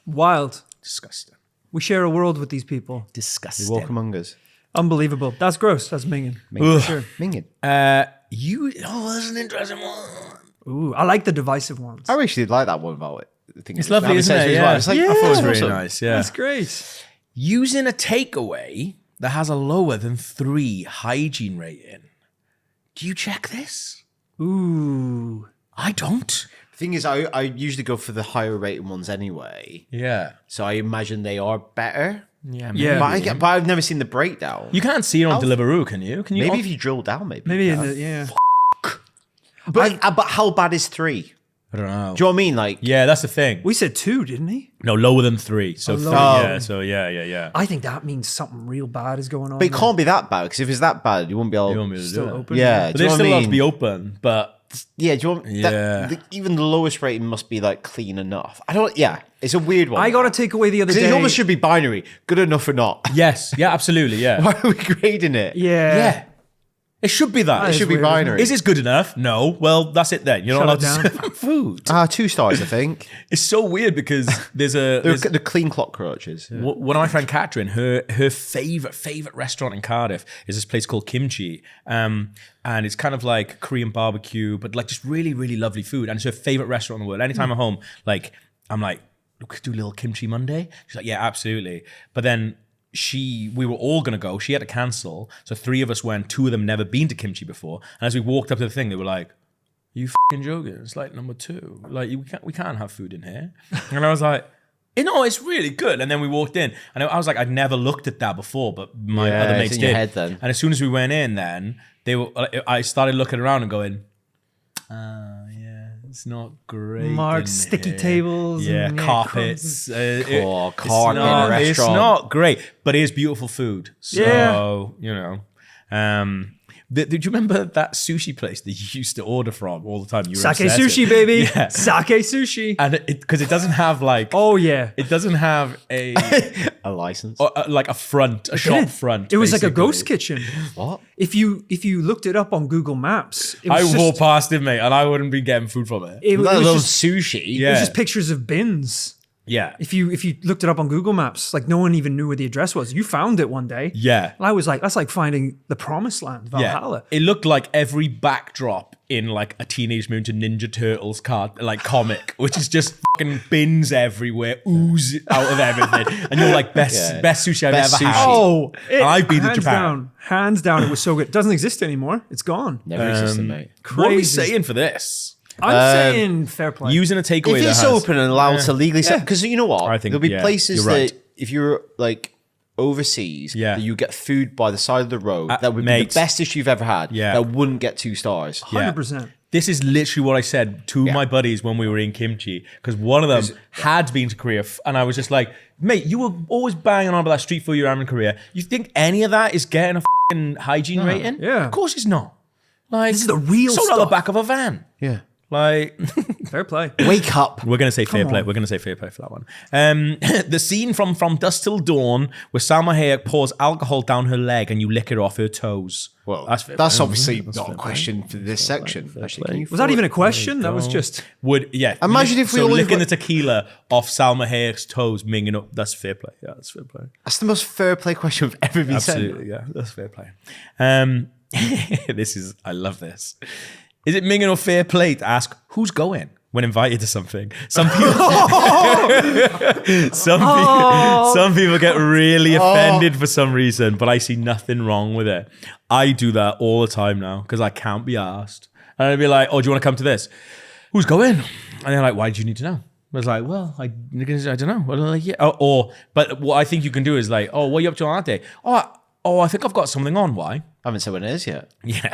Wild. Disgusting. We share a world with these people. They Disgusting. walk among us. Unbelievable. That's gross. That's minging. Minging. Sure. Minging. That's an interesting one. Ooh, I like the divisive ones. I actually like that one about it. It's lovely, isn't it? Well. Yeah. It's like, Yeah. I thought it was It's awesome. really nice. Yeah. That's great. Using a takeaway that has a lower than 3 hygiene rating. Do you check this? Ooh. I don't. The thing is, I usually go for the higher rated ones anyway, Yeah. so I imagine they are better. Yeah. Yeah. But I've never seen the breakdown. You can't see it on Deliveroo, can you? Can you? Maybe if you drill down, maybe. Maybe in the, yeah. But how bad is 3? I don't know. Do you know what I mean? Like, Yeah, that's the thing. We said 2, didn't he? No, lower than 3. So lower. 3. Oh. Yeah. So yeah. I think that means something real bad is going on. but it there. can't be that bad because if it's that bad, you won't be able. You want me to Still do it? open. Yeah, But do you they know still what I have to mean? be open. But Yeah, do you want? Yeah. Even the lowest rating must be like clean enough. I don't. Yeah, it's a weird one. I got to take away the other 'Cause day. it almost should be binary, good enough or not. yes, yeah, absolutely, yeah. Why are we grading it? Yeah. Yeah. It should be that. That It is should be weird, isn't it? binary. Is this good enough? No. Well, that's it then. You're not Shut allowed it to serve food. 2 stars, I think. It's so weird because there's The clean cockroaches. one of my friend Catherine, her favorite restaurant in Cardiff is this place called Kimchi, and it's kind of like Korean barbecue, but like just really really lovely food. And it's her favorite restaurant in the world. Anytime I'm home, like I'm like, we could do a little Kimchi Monday. She's like, yeah, absolutely. But then we were all gonna go. She had to cancel, so 3 of us went. 2 of them never been to Kimchi before, and as we walked up to the thing, they were like, "You fucking joking? It's like number 2. Like we can't have food in here." And I was like, "No, it's really good." And then we walked in, and I was like, "I'd never looked at that before," but my Yeah, other it's mates in did. your head then. And as soon as we went in, then I started looking around and going, it's not great. Marked in sticky here. tables Yeah, and, yeah, carpets. carpet in a It's restaurant. not great, but it is beautiful food. So, Yeah. did you remember that sushi place that you used to order from all the time? You were Sake obsessed with? sushi, baby. Yeah. Sake sushi. And because it doesn't have like, Oh yeah. it doesn't have a A license. like a front, a shop front. It was like a basically. ghost kitchen. What? If you looked it up on Google Maps, it I was walked just, past it, mate, and I wouldn't be getting food from it. it Let was alone just, sushi. it Yeah. was just pictures of bins. Yeah. If you looked it up on Google Maps, like no one even knew where the address was. You found it one day. Yeah. And I was like, that's like finding the promised land, Valhalla. It looked like every backdrop in like a Teenage Mutant Ninja Turtles card, like comic, which is just fucking bins everywhere, ooze out of everything, and you're like best sushi I've Best ever sushi. had. Oh, I've been to hands Japan. hands down, it was so good. It doesn't exist anymore. It's gone. Never existed, mate. What are we Crazy. saying for this? I'm saying fair play. Using a takeaway If that it's has, open and allowed to legally sell, because you know what, I think, there'll be yeah, places you're right. that if you're like overseas, Yeah. that you get food by the side of the road that would be mate. the best dish you've ever had. Yeah. That wouldn't get 2 stars. 100%. This is literally what I said to my buddies when we were in Kimchi, because one of them had been to Korea, and I was just like, mate, you were always banging on about that street food you're having in Korea. You think any of that is getting a fucking hygiene rating? Yeah. Of course it's not. Like, This is the real sold out the stuff. back of a van. Yeah. Like, Fair play. Wake up. we're gonna say fair play. on. We're gonna say fair play for that one. The scene from Dusk Till Dawn, where Salma Hayek pours alcohol down her leg and you lick it off her toes. Well, that's fair that's play. obviously That's not fair a play. question for this section. Actually, can you Was that forward- even a question? That was just. Imagine if we so all licking lived the tequila off Salma Hayek's toes, minging up. That's fair play. Yeah, that's fair play. That's the most fair play question we've ever been sent. Absolutely, yeah, that's fair play. I love this. Is it minging or fair play to ask who's going when invited to something? Some people, some people get really offended for some reason, but I see nothing wrong with it. I do that all the time now because I can't be asked. And I'd be like, "Oh, do you want to come to this? Who's going?" And they're like, "Why do you need to know?" I was like, "Well, I don't know." Well, like, yeah. But what I think you can do is like, "Oh, what are you up to on that day?" Oh, I think I've got something on. Why? I haven't said when it is yet. Yeah.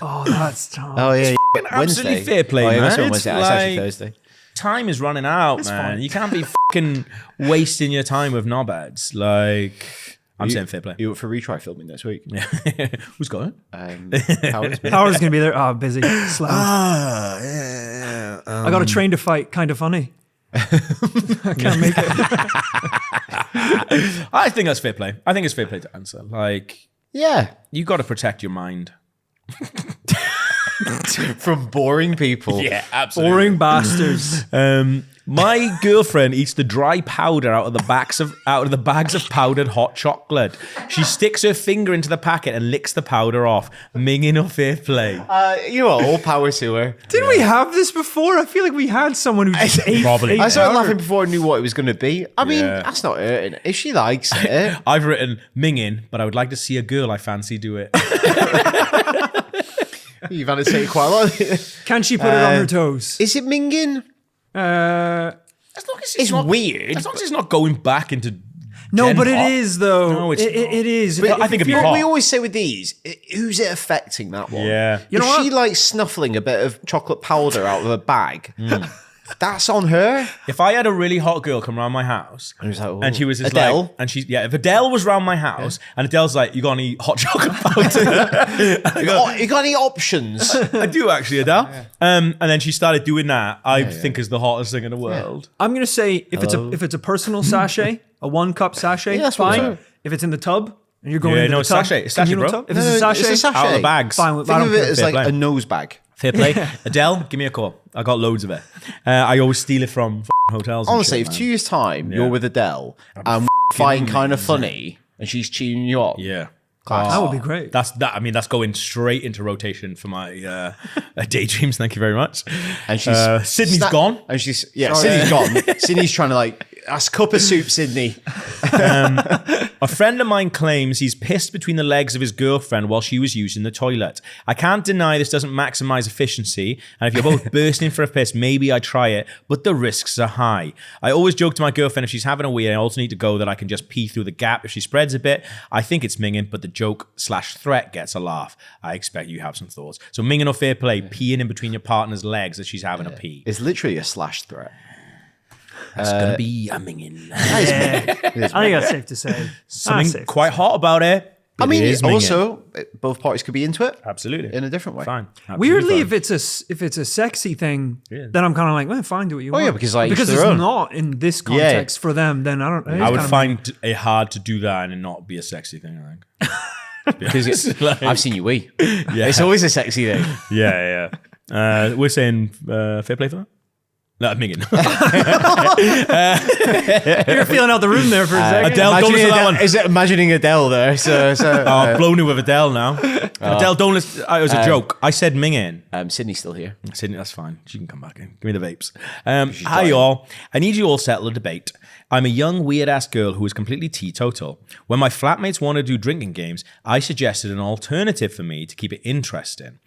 Oh, that's tough. Oh yeah, absolutely Wednesday. fair play, Oh, yeah, man. that's on It's Wednesday. It's actually like- Thursday. Time is running out, man. fine. You can't be fucking wasting your time with knobheads. Like, I'm saying fair play. You up for retry filming next week? Yeah. Who's going? Powers, Power's gonna be there. Oh, busy. Slammed. Yeah. I got a train to fight. Kind of funny. I can't make it. I think that's fair play. I think it's fair play to answer. Like, yeah, you got to protect your mind. from boring people. Yeah, absolutely. Boring bastards. My girlfriend eats the dry powder out of the bags of powdered hot chocolate. She sticks her finger into the packet and licks the powder off. Minging or fair play? You know what? All power to her. Didn't we have this before? I feel like we had someone who just ate. Probably. ate I started powder. laughing before I knew what it was going to be. I mean, Yeah. that's not hurting. If she likes it, I've written minging, but I would like to see a girl I fancy do it. you've had to say it quite a lot. Can she put it on her toes? Is it minging? Uh, As long as It's not weird, As long as it's not going back into. no, Gen but it pop. is though. No, it's it not. is. But I think it'd be What hot. we always say with these, who's it affecting, that one? Yeah. You know if what? she likes snuffling a bit of chocolate powder out of a bag, that's on her. If I had a really hot girl come around my house was like, and she was just Adele? like, and she's if Adele was around my house and Adele's like, you got any hot chocolate powder? You got any options? I do actually, Adele. And then she started doing that. I think is the hottest thing in the world. I'm gonna say if it's a personal sachet, a 1 cup sachet, Yeah, that's what fine. I'm saying. If it's in the tub, And you're going Yeah, into no, the it's tub, sachet. It's sachet, communal bro. tub? If it's a sachet, Out of the bags. Fine with, I Think don't of it care. as Fair like play. a nose bag. Fair play. Adele, give me a call. I got loads of it. I always steal it from hotels. And Honestly, shit, if man. 2 years' time you're with Adele and find kind of funny and she's cheating you up, Yeah. That would be great. That's that. I mean, that's going straight into rotation for my daydreams. Thank you very much. and she's Sydney's snap- gone. and she's Sydney's gone. Sydney's trying to like, that's a cup of soup, Sydney. A friend of mine claims he's pissed between the legs of his girlfriend while she was using the toilet. I can't deny this doesn't maximize efficiency, and if you're both bursting for a piss, maybe I try it, but the risks are high. I always joke to my girlfriend if she's having a wee and I also need to go that I can just pee through the gap if she spreads a bit. I think it's minging, but the joke/threat gets a laugh. I expect you have some thoughts. So minging or fair play, peeing in between your partner's legs as she's having a pee. It's literally a slash threat. It's gonna be a minging. I think that's safe to say. Something That's safe. quite hot about it. I mean, it is minging. also, both parties could be into it Absolutely. in a different way. Fine. Absolutely Weirdly, fine. if it's a sexy thing, Yeah. then I'm kind of like, well, fine, do what you want. yeah, because, like, each because their it's own. not in this context for them. Then I don't. I would find it hard to do that and it not be a sexy thing, I think. Because I've seen you wee. Yeah. It's always a sexy thing. Yeah. We're saying fair play for that? No, minging. You're feeling out the room there for a second. Adele, don't listen to that one. Is it imagining Adele there? So I've blown it with Adele now. Adele, don't listen. It was a joke. I said minging. Sydney's still here. Sydney, that's fine. She can come back in. Give me the vapes. Hi, y'all. I need you all to settle a debate. I'm a young, weird-ass girl who is completely teetotal. When my flatmates want to do drinking games, I suggested an alternative for me to keep it interesting.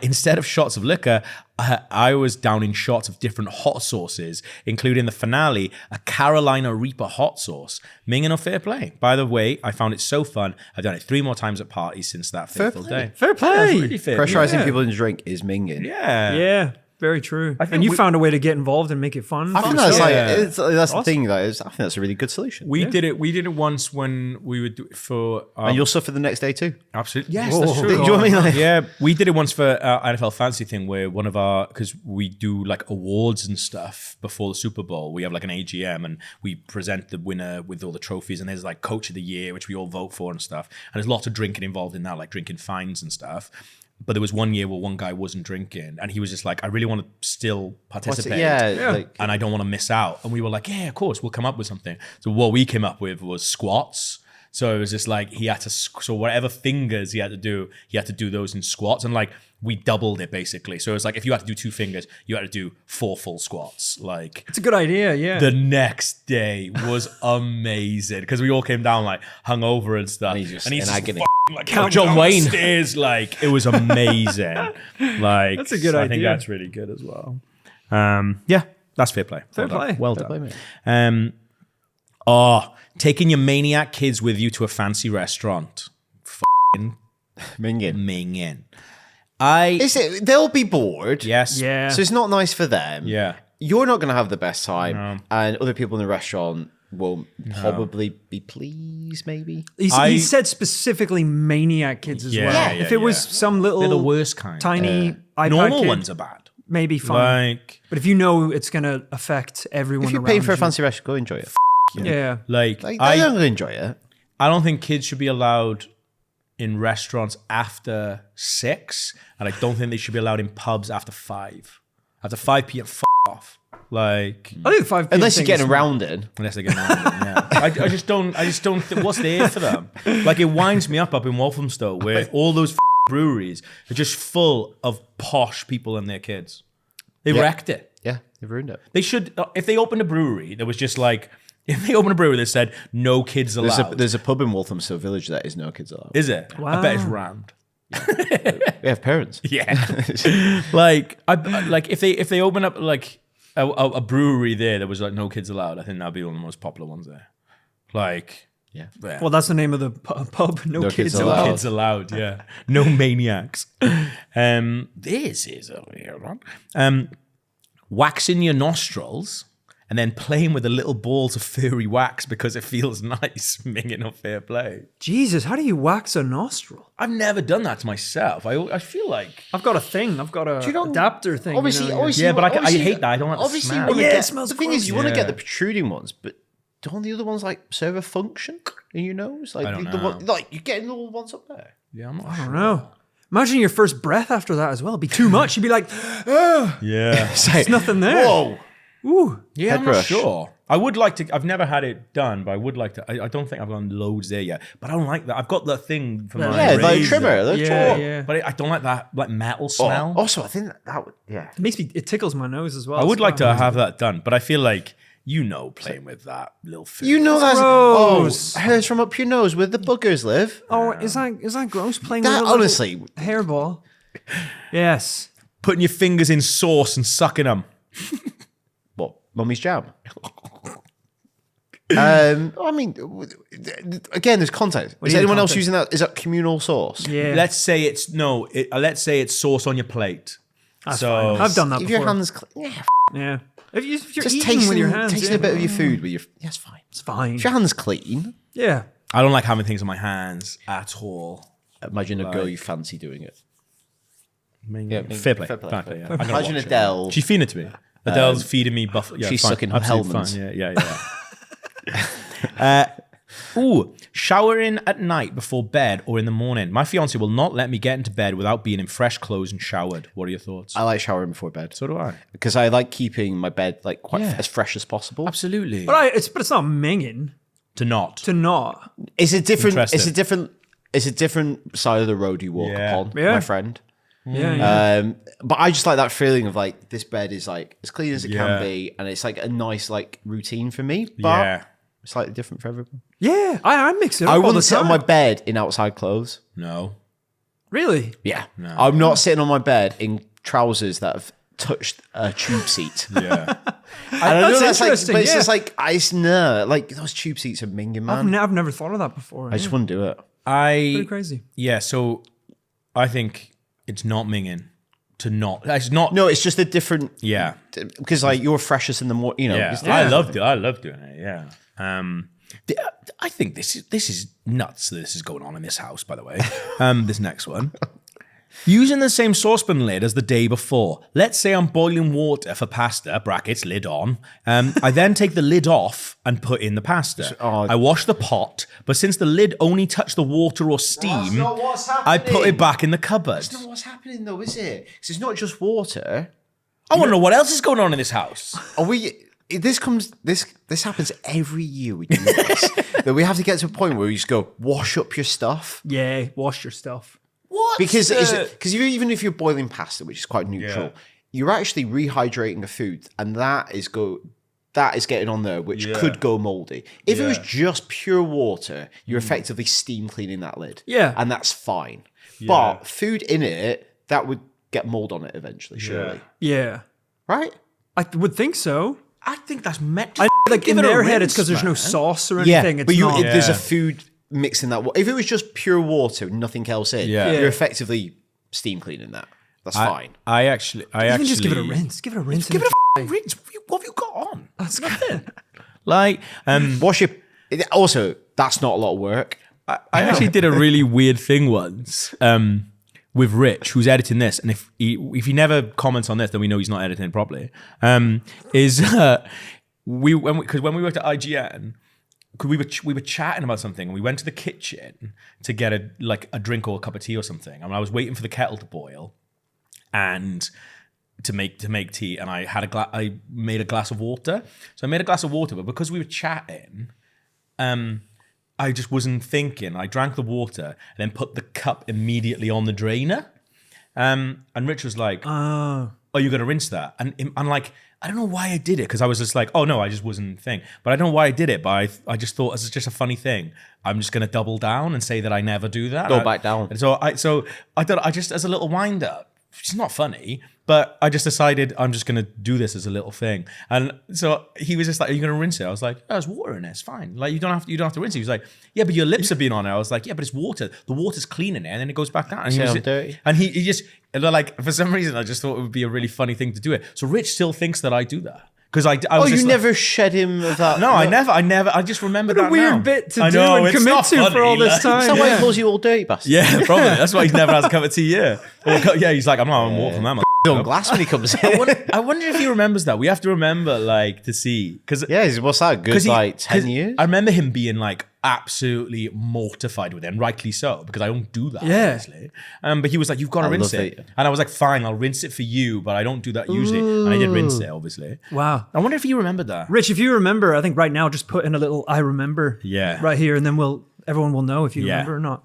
Instead of shots of liquor, I was downing shots of different hot sauces, including the finale, a Carolina Reaper hot sauce. Minging or fair play? By the way, I found it so fun. I've done it 3 more times at parties since that fateful day. Fair play. That's really fair. Pressurizing Yeah. people to drink is minging. Yeah. Yeah, very true. think And you we- found a way to get involved and make it fun. I think that's Yeah. that's the thing. I think that's a really good solution. We did it. We did it once when we would do it for. And you'll suffer the next day too. Absolutely. Yes, that's true. Do you know what I mean? Like- Yeah, we did it once for our NFL fantasy thing where one of our, because we do like awards and stuff before the Super Bowl. We have like an AGM and we present the winner with all the trophies, and there's like Coach of the Year, which we all vote for and stuff. And there's lots of drinking involved in that, like drinking fines and stuff. But there was one year where one guy wasn't drinking and he was just like, I really want to still participate. Like, And I don't want to miss out. And we were like, yeah, of course, we'll come up with something. So what we came up with was squats. So it was just like he had to, so whatever fingers he had to do those in squats. And like we doubled it basically. So it was like if you had to do 2 fingers, you had to do 4 full squats. Like It's a good idea. Yeah. the next day was amazing because we all came down like hungover and stuff. And he's and he's in just agony. fucking, like Count John down Wayne the stairs. Like it was amazing. Like That's a good I think idea. that's really good as well. Yeah, that's fair play. Fair Well done. play. Well Fair done. play, Taking your maniac kids with you to a fancy restaurant. minging. Minging. Is it? They'll be bored. Yes. yeah. So it's not nice for them. Yeah. You're not going to have the best time, and other people in the restaurant will probably be pleased. Maybe. He said specifically maniac kids as Yeah, well. yeah, If it was yeah. some little They're the worst kind. tiny iPad Normal kid, ones are bad. maybe fine. Like, But if you know it's going to affect everyone If you're around paying for a you- fancy restaurant, go enjoy it. yeah. like, Like, I they're going to enjoy it. I don't think kids should be allowed in restaurants after 6, and I don't think they should be allowed in pubs after 5. After 5 p.m., off. Like, I think 5 Unless you're getting around in. unless they get around it, yeah. I just don't think what's there for them. Like, it winds me up in Walthamstow where all those breweries are just full of posh people and their kids. They wrecked it. Yeah, they've ruined it. They should, if they opened a brewery that was just like, if they opened a brewery that said no kids allowed. There's a pub in Walthamstow Village that is no kids allowed. Is it? I bet it's rammed. They have parents. Yeah. like if they open up like a brewery there that was like no kids allowed, I think that'd be one of the most popular ones there. Like, Yeah. Well, that's the name of the pub. No, No kids kids no allowed. kids allowed. Yeah. No maniacs. This is a weird one. Waxing your nostrils and then playing with the little balls of furry wax because it feels nice. Minging or fair play. Jesus, how do you wax a nostril? I've never done that to myself. I feel like I've got a thing. I've got a don't- adapter thing. Obviously, you know, obviously, Yeah, but I obviously- hate that. I don't like the obviously smell. you wanna Yeah, it get- smells The thing is, gross. you want to Yeah. get the protruding ones, but don't the other ones like serve a function? in your nose? Like, I don't the know. one, like you're getting all the ones up there. Yeah, I'm not I don't know. Imagine your first breath after that as well. It'd be too much. You'd be like, Yeah. there's nothing there. Whoa. Ooh. Yeah, Head I'm not brush. sure. I would like to. I've never had it done, but I would like to. I don't think I've gone loads there yet. But I don't like that. I've got the thing for my Yeah, like razor, trimmer. The Yeah, trimmer. yeah. But I don't like that like metal Oh, smell. also, I think that would, yeah. It makes me, it tickles my nose as well. I would It's like to quite have that done, but I feel like playing with that little food. You know that's Gross. hairs from up your nose where the boogers live. Oh, is that gross? Playing That, with a little honestly, hairball. Yes. putting your fingers in sauce and sucking them. what? Mummy's jam. I mean, again, there's context. Is do you anyone mean else context? using that? Is that communal sauce? Yeah. Let's say it's let's say it's sauce on your plate. That's so fine. I've done that If before. your hands, yeah, Yeah. If you're just eating tasting with your hands, tasting yeah. a bit of your food with your, yeah, it's fine. It's fine. If your hands clean, Yeah. I don't like having things on my hands at all. imagine a girl you fancy doing it. Fair play. fair play. Fair play, yeah. I'm gonna Imagine watch it. Adele. She's feeding it to me. Adele's feeding me buffalo. Yeah, she's fine. sucking her Absolutely Hellmann's. fine. Yeah. Showering at night before bed or in the morning. My fiance will not let me get into bed without being in fresh clothes and showered. What are your thoughts? I like showering before bed So do I. because I like keeping my bed like quite Yeah. as fresh as possible. Absolutely. But it's not minging To not. to not. It's a different. It's a Interesting. different. It's a different side of the road you walk Yeah. upon, Yeah. my friend. Yeah. yeah. But I just like that feeling of like this bed is like as clean as it Yeah. can be, and it's like a nice like routine for me. But Yeah. it's slightly different for everyone. Yeah. I mix it up I all the wouldn't sit on time. my bed in outside clothes. No. Really? Yeah, I'm not sitting on my bed in trousers that have touched a tube seat. Yeah. And I know That's that's like, interesting, but it's yeah. just like like those tube seats are minging, man. I've never thought of that before. I just wouldn't do it. Pretty crazy. Yeah, so I think it's not minging to not. It's not. No, it's just a different. Yeah. Because like you're freshest in the morning, you know. Yeah. it's I different. love doing it. Yeah. I think this is nuts that this is going on in this house, by the way. This next one. Using the same saucepan lid as the day before. Let's say I'm boiling water for pasta, brackets, lid on. I then take the lid off and put in the pasta. I wash the pot, but since the lid only touched the water or steam, not what's I put happening. it back in the cupboard. That's not what's happening though, is it? Because it's not just water. I want to know what else is going on in this house. Are we? This happens every year. We do this. That we have to get to a point where we just go wash up your stuff Yeah. Wash your stuff. What? because even if you're boiling pasta, which is quite neutral, you're actually rehydrating the food, and that is getting on there, which could go moldy. If it was just pure water, you're effectively steam cleaning that lid. Yeah. and that's fine. But food in it that would get mold on it eventually, surely, Yeah. right? I would think so. I think that's meant. Like in their head, it's because there's no sauce or anything. It's but not. there's Yeah. a food mixing that. If it was just pure water, nothing else in, Yeah. you're effectively steam cleaning that. That's fine. I actually Even just give it a rinse. Give it a rinse. Give it a rinse. What have you got on? That's nothing. Like, Wash your. Also, that's not a lot of work. I actually did a really weird thing once with Rich, who's editing this, and if he never comments on this, then we know he's not editing properly. Because when we worked at IGN, we were chatting about something, and we went to the kitchen to get a drink or a cup of tea or something, and I was waiting for the kettle to boil, and to make tea, and I made a glass of water. So I made a glass of water, but because we were chatting, I just wasn't thinking. I drank the water and then put the cup immediately on the drainer. And Rich was like, "Oh, you're gonna rinse that?" And I'm like, I don't know why I did it, because I was just like, "Oh no, I just wasn't thinking." But I don't know why I did it. But I just thought it's just a funny thing. I'm just gonna double down and say that I never do that. Go back down. And so I thought I just, as a little wind up. It's not funny, but I just decided I'm just going to do this as a little thing. And so he was just like, "Are you going to rinse it?" I was like, "Oh, there's water in it. It's fine. Like you don't have to rinse it." He was like, "Yeah, but your lips have been on it." I was like, "Yeah, but it's water. The water's cleaning it, and then it goes back down." And he Say was I'm dirty. and he just, like, for some reason, I just thought it would be a really funny thing to do it. So Rich still thinks that I do that. Because I was You just like- never shed him of that. No, I never. I just remember What a that weird now. bit to I do know, and it's commit not to for funny, all this like- time. Is that why Yeah. he calls you all dirty bastard? Yeah, probably. That's why he's never has a cup of tea. Yeah, yeah. He's like, "I'm not on water from that." On glass when he comes in. I wonder if he remembers that. We have to remember, like, to see, because Yeah, what's that? Good, like 10 years? I remember him being like, absolutely mortified with it, and rightly so, because I don't do that, Yeah. obviously. But he was like, you've got to I rinse love it. it. And I was like, fine, I'll rinse it for you, but I don't do that usually. And I did rinse it, obviously. Wow. I wonder if you remembered that. Rich, if you remember, I think right now just put in a little I remember right here, and then everyone will know if you remember or not.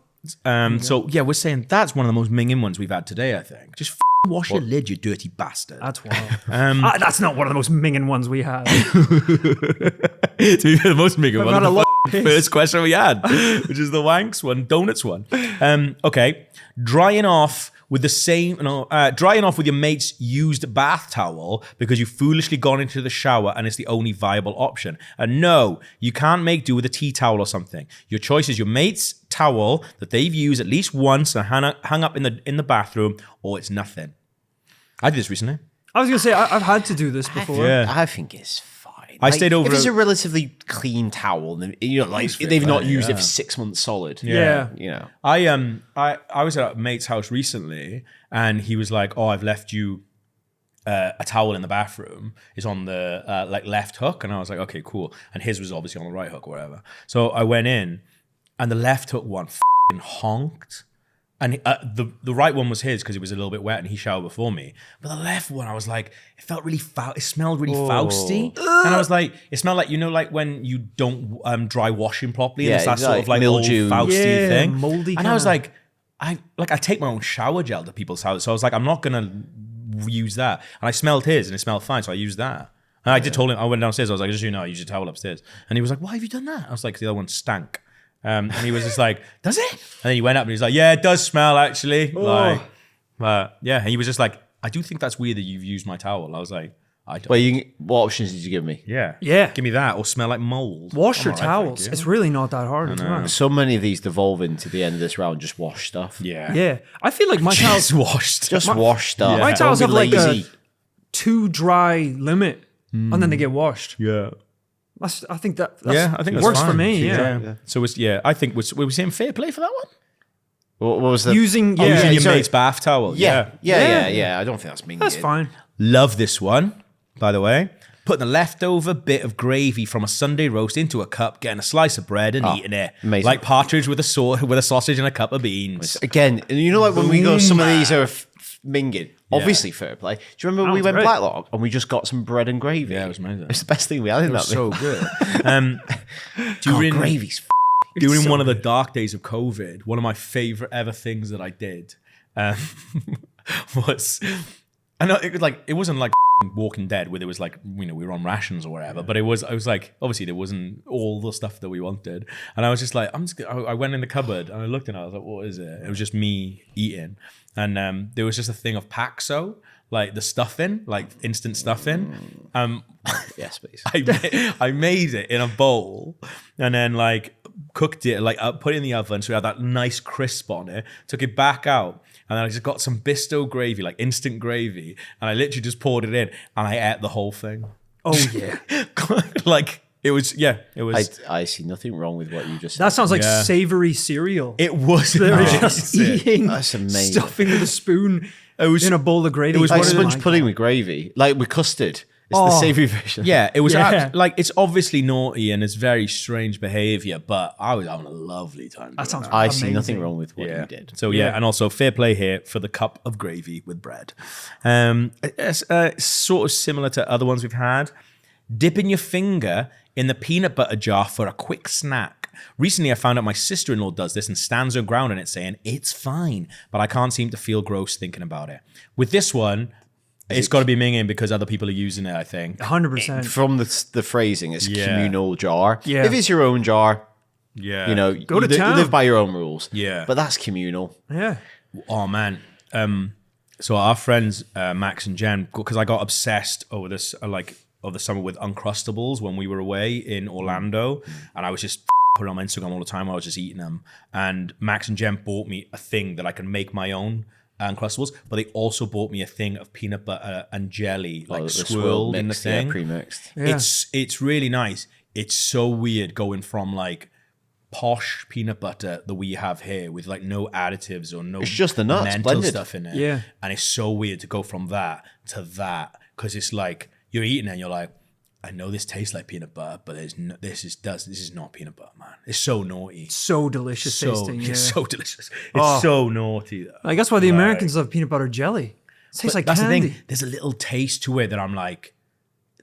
So yeah, we're saying that's one of the most minging ones we've had today, I think. Just wash your lid, you dirty bastard. That's wild. That's not one of the most minging ones we have. To be fair, the most minging one, had a the lot fucking first question we had, which is the wanks one, donuts one. Okay, drying off with your mate's used bath towel because you foolishly gone into the shower and it's the only viable option. And no, you can't make do with a tea towel or something. Your choice is your mate's towel that they've used at least once and hung up in the bathroom, or it's nothing. I did this recently. I was going to say, I've had to do this before. Yeah. I think it's fine. I stayed over If it's a- a relatively clean towel, then they've not used it for 6 months solid. Yeah. You know. I was at a mate's house recently, and he was like, "Oh, I've left you a towel in the bathroom. It's on the left hook," and I was like, "Okay, cool." And his was obviously on the right hook, or whatever. So I went in, and the left hook one honked, and the right one was his because it was a little bit wet, and he showered before me. But the left one, I was like, it felt really foul. It smelled really fausty, and I was like, it smelled like like when you don't dry washing properly, and Yeah, it's that sort like of like mildew. old fausty Yeah, thing, moldy And I was kinda. like, I take my own shower gel to people's houses, so I was like, I'm not gonna use that. And I smelled his, and it smelled fine, so I used that. And I did told him, I went downstairs, I was like, just so you know, I use your towel upstairs. And he was like, why have you done that? I was like, the other one stank. And he was just like, does it? And then he went up and he's like, yeah, it does smell actually. Yeah. And he was just like, I do think that's weird that you've used my towel. I was like, I don't. Well, what options did you give me? Yeah. Yeah. Give me that or smell like mold. Wash your I'm all right, thank towels. you. It's really not that hard. It's not. So many of these devolve into the end of this round. Just wash stuff. Yeah. Yeah. I feel like my towels, Just washed. Just wash stuff. my Don't towels be have like lazy. a 2 dry limit, and then they get washed. Yeah. I think that's I think that's works fine. for me. Yeah. So I think were we saying fair play for that one? What was the? Using Using your sorry. mate's bath towel. yeah. Yeah. I don't think that's mean. That's fine. Love this one, by the way. Putting the leftover bit of gravy from a Sunday roast into a cup, getting a slice of bread and eating it. amazing. Like partridge with a sausage and a cup of beans. Again, and you know, like when we go, some of these are minging. Obviously, fair play. Do you remember we Sounds went great. Blacklock and we just got some bread and gravy? Yeah, it was amazing. It's the best thing we had in that. So meal. good. During Gravy's during one of the dark days of COVID, one of my favorite ever things that I did was, I know it wasn't like Walking Dead where it was like, we were on rations or whatever, but I was like, obviously there wasn't all the stuff that we wanted, and I was just like, I went in the cupboard and I looked and I was like, what is it? It was just me eating, and there was just a thing of Paxo, like the stuffing, like instant stuffing. Yes, please. I made it in a bowl and then like cooked it, like put it in the oven so we had that nice crisp on it, took it back out, and then I just got some Bisto gravy, like instant gravy, and I literally just poured it in and I ate the whole thing. Oh yeah. Like it was. I see nothing wrong with what you just said. That sounds like Yeah. savory cereal. It was. They're amazing. just eating That's amazing. stuffing with a spoon was- in a bowl of gravy. it was like one of the- sponge pudding with gravy, like with custard. It's the savoury version. Yeah, it was Yeah. like it's obviously naughty and it's very strange behavior, but I was having a lovely time. That sounds I see amazing. nothing wrong with what you did. So yeah, and also fair play here for the cup of gravy with bread. It's sort of similar to other ones we've had. Dipping your finger in the peanut butter jar for a quick snack. Recently, I found out my sister-in-law does this and stands her ground on it saying, it's fine, but I can't seem to feel gross thinking about it. With this one, it's got to be minging because other people are using it, I think. 100%. From the phrasing, it's Yeah. communal jar. Yeah. If it's your own jar, Yeah. you know, Go to you town. live by your own rules. Yeah. But that's communal. Yeah. Oh man. So our friends Max and Jen, because I got obsessed over this over the summer with Uncrustables when we were away in Orlando, and I was just putting on my Instagram all the time. I was just eating them, and Max and Jen bought me a thing that I can make my own Uncrustables, but they also bought me a thing of peanut butter and jelly, like The swirled in the mixed, thing. Yeah, pre-mixed. Yeah. It's really nice. It's so weird going from like posh peanut butter that we have here with like no additives or no It's just the nuts mental blended. stuff in it. Yeah. And it's so weird to go from that to that because it's like you're eating it and you're like, I know this tastes like peanut butter, but this is not peanut butter, man. It's so naughty. So delicious tasting. Yeah. It's so delicious. It's so naughty. Though. I guess why the Americans love peanut butter jelly. It tastes like That's candy. the thing. There's a little taste to it that I'm like,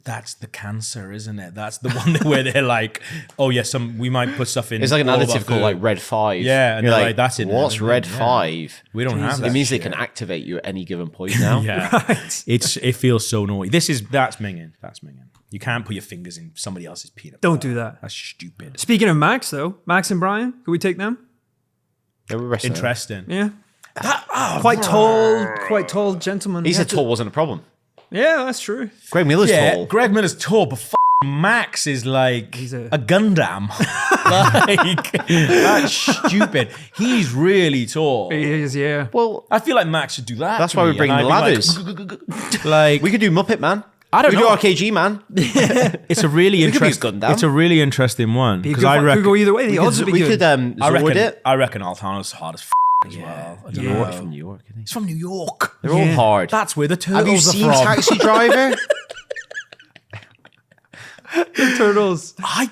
that's the cancer, isn't it? That's the one where they're like, oh yeah, we might put stuff in. It's like an all of our additive called food. like Red 5. Yeah, and You're they're like, that's in there, What's isn't it? Red Yeah. 5? We don't have that. It means they shit. can activate you at any given point now. Yeah, it feels so naughty. That's minging. That's minging. You can't put your fingers in somebody else's peanut butter. Don't do that. That's stupid. Speaking of Max, though, Max and Brian, could we take them? They were wrestling. Interesting. Yeah. Quite tall gentleman. He Yeah, said tall wasn't a problem. Yeah, that's true. Greg Miller's Yeah, tall. Greg Miller's tall, but Max is like He's a a- Gundam. Like, that's stupid. He's really tall. He is, yeah. Well, I feel like Max should do that. That's to why me, we're bringing and the I'd be ladders. Like, we could do Muppet Man. I don't we know. could do RKG Man. it's a really could be interesting. Gundam. It's a really interesting one Be a because good I fight. reckon. Could go either way. The odds would be we good. could I Zord reckon. it. I reckon Altano's hard as as well. I don't Yeah. know. He's from New York, isn't he? He's from New York. They're all Yeah. hard. That's where the turtles Have you are seen from. Taxi Driver? Turtles. I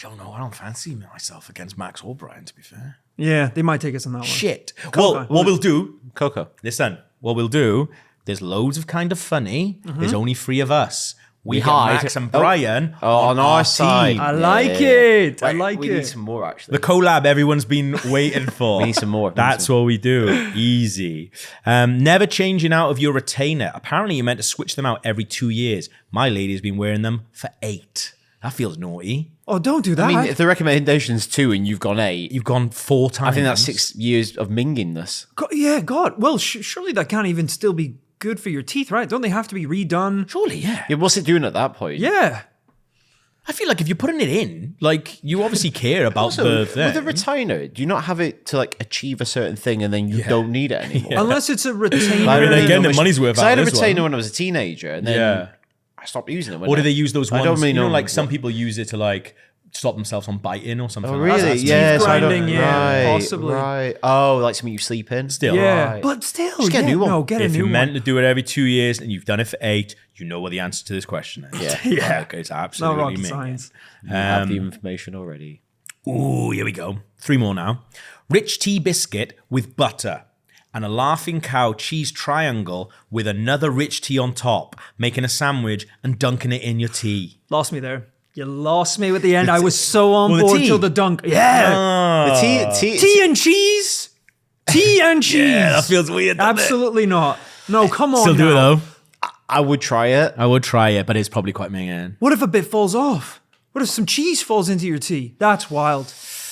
don't know. I don't fancy myself against Max or Brian, to be fair. Yeah, they might take us on that one. Shit. Well, what we'll do, Coco. listen, what we'll do, there's loads of kind of funny. There's only 3 of us. We get hide. Max and Brian on our side. team. I like it. I Wait, like we it. need some more, actually. The collab everyone's been waiting for. We need some more. That's what we do. Easy. Never changing out of your retainer. Apparently, you're meant to switch them out every 2 years. My lady's been wearing them for 8. That feels naughty. Oh, don't do that. I mean, if the recommendation's 2 and you've gone 8, You've gone 4 times. I think that's 6 years of mingingness. Yeah, God. Well, surely that can't even still be good for your teeth, right? Don't they have to be redone? Surely, yeah. Yeah, what's it doing at that point? Yeah. I feel like if you're putting it in, like, you obviously care about Also, the thing. with a retainer, do you not have it to like achieve a certain thing and then you don't need it anymore? Unless it's a retainer. I mean, they're getting their Which- money's worth 'cause out I had a of this retainer one. when I was a teenager, and then Yeah. I stopped using it. Or do they use those ones? I don't really know. like some people use it to like stop themselves from biting or something. Oh, like that. really? That's Yeah, teeth so I don't- grinding, yeah, right, possibly. Right. Oh, like something you sleep in. Still. Yeah, Right. but still, Just get a yeah, new one. No, get a If new you're one. meant to do it every 2 years and you've done it for 8, you know what the answer to this question is. Yeah. yeah. Like, it's Not absolutely rocket me. science. You have the information already. Ooh, here we go. 3 more now. Rich tea biscuit with butter and a laughing cow cheese triangle with another rich tea on top, making a sandwich and dunking it in your tea. Lost me there. You lost me with the end. I was so on Well, the board tea. till the dunk. Yeah. The tea, Tea and cheese. Tea and cheese. Yeah, that feels weird. doesn't it? Absolutely not. No, come on. Still do it now. though. I would try it. I would try it, but it's probably quite minging. What if a bit falls off? What if some cheese falls into your tea? That's wild.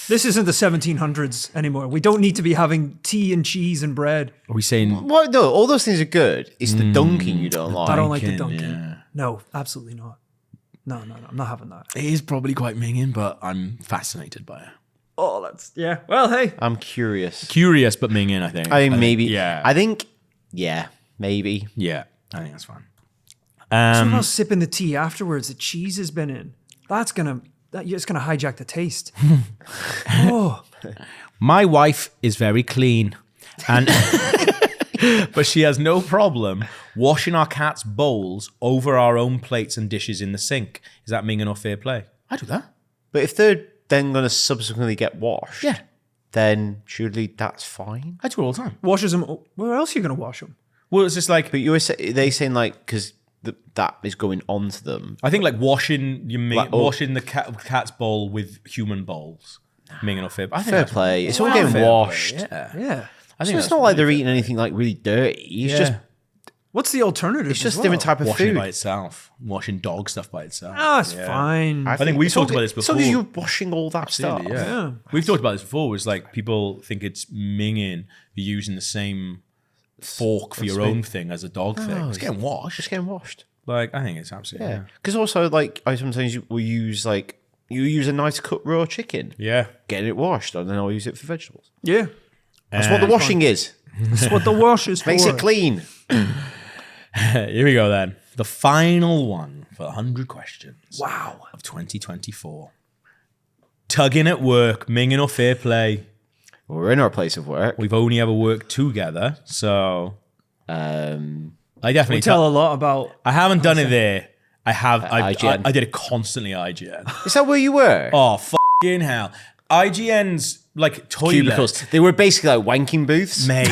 This isn't the 1700s anymore. We don't need to be having tea and cheese and bread. Are we saying Well, no, all those things are good. It's the dunking you don't like. I don't like the Dunkin', dunking. yeah. No, absolutely not. No, I'm not having that. it is probably quite minging, but I'm fascinated by it. Oh, that's yeah. Well, hey, I'm curious. Curious, but minging, I think. I think maybe. Yeah. I think. Yeah, maybe. Yeah, I think that's fine. what about sipping the tea afterwards? The cheese has been in. It's gonna hijack the taste. Oh, My wife is very clean, and but she has no problem washing our cat's bowls over our own plates and dishes in the sink. Is that minging or fair play? I do that. But if they're then going to subsequently get washed, Yeah. then surely that's fine. I do it all the time. washes them. Where else are you gonna wash them? Well, it's just like But you were they saying like because that is going on to them. I think like washing Like, oh. washing the cat's bowl with human bowls. Minging or fair. I think Fair that's play. It's all fair getting play, washed. Yeah. Yeah. I So think it's that's not like they're really eating anything like really dirty. It's fair. just Yeah. What's the alternative? it's just as different well? type of washing it food. by itself, washing dog stuff by itself. Ah, it's Yeah. fine. I think we've as long talked about this as- As long as before. you're washing all that stuff. Absolutely, yeah. Yeah. We've talked about this before. Was like people think it's minging for using the same fork for your own thing as a dog thing. It's getting washed. Just getting washed. Like I think it's absolutely Yeah. Because also like I sometimes will use like you use a knife to cut raw chicken, yeah. getting it washed, and then I'll use it for vegetables. Yeah. That's what the washing is. That's what the wash is for. Makes it clean. Here we go then. The final one for 100 questions. Wow. Of 2024. Tugging at work, minging or fair play. We're in our place of work. We've only ever worked together, so I definitely We tell a lot about. I haven't done it there. I have. IGN. I did it constantly at IGN. Is that where you were? Oh, fucking hell. IGN's like toilets. Cubicles. They were basically like wanking booths. Mate.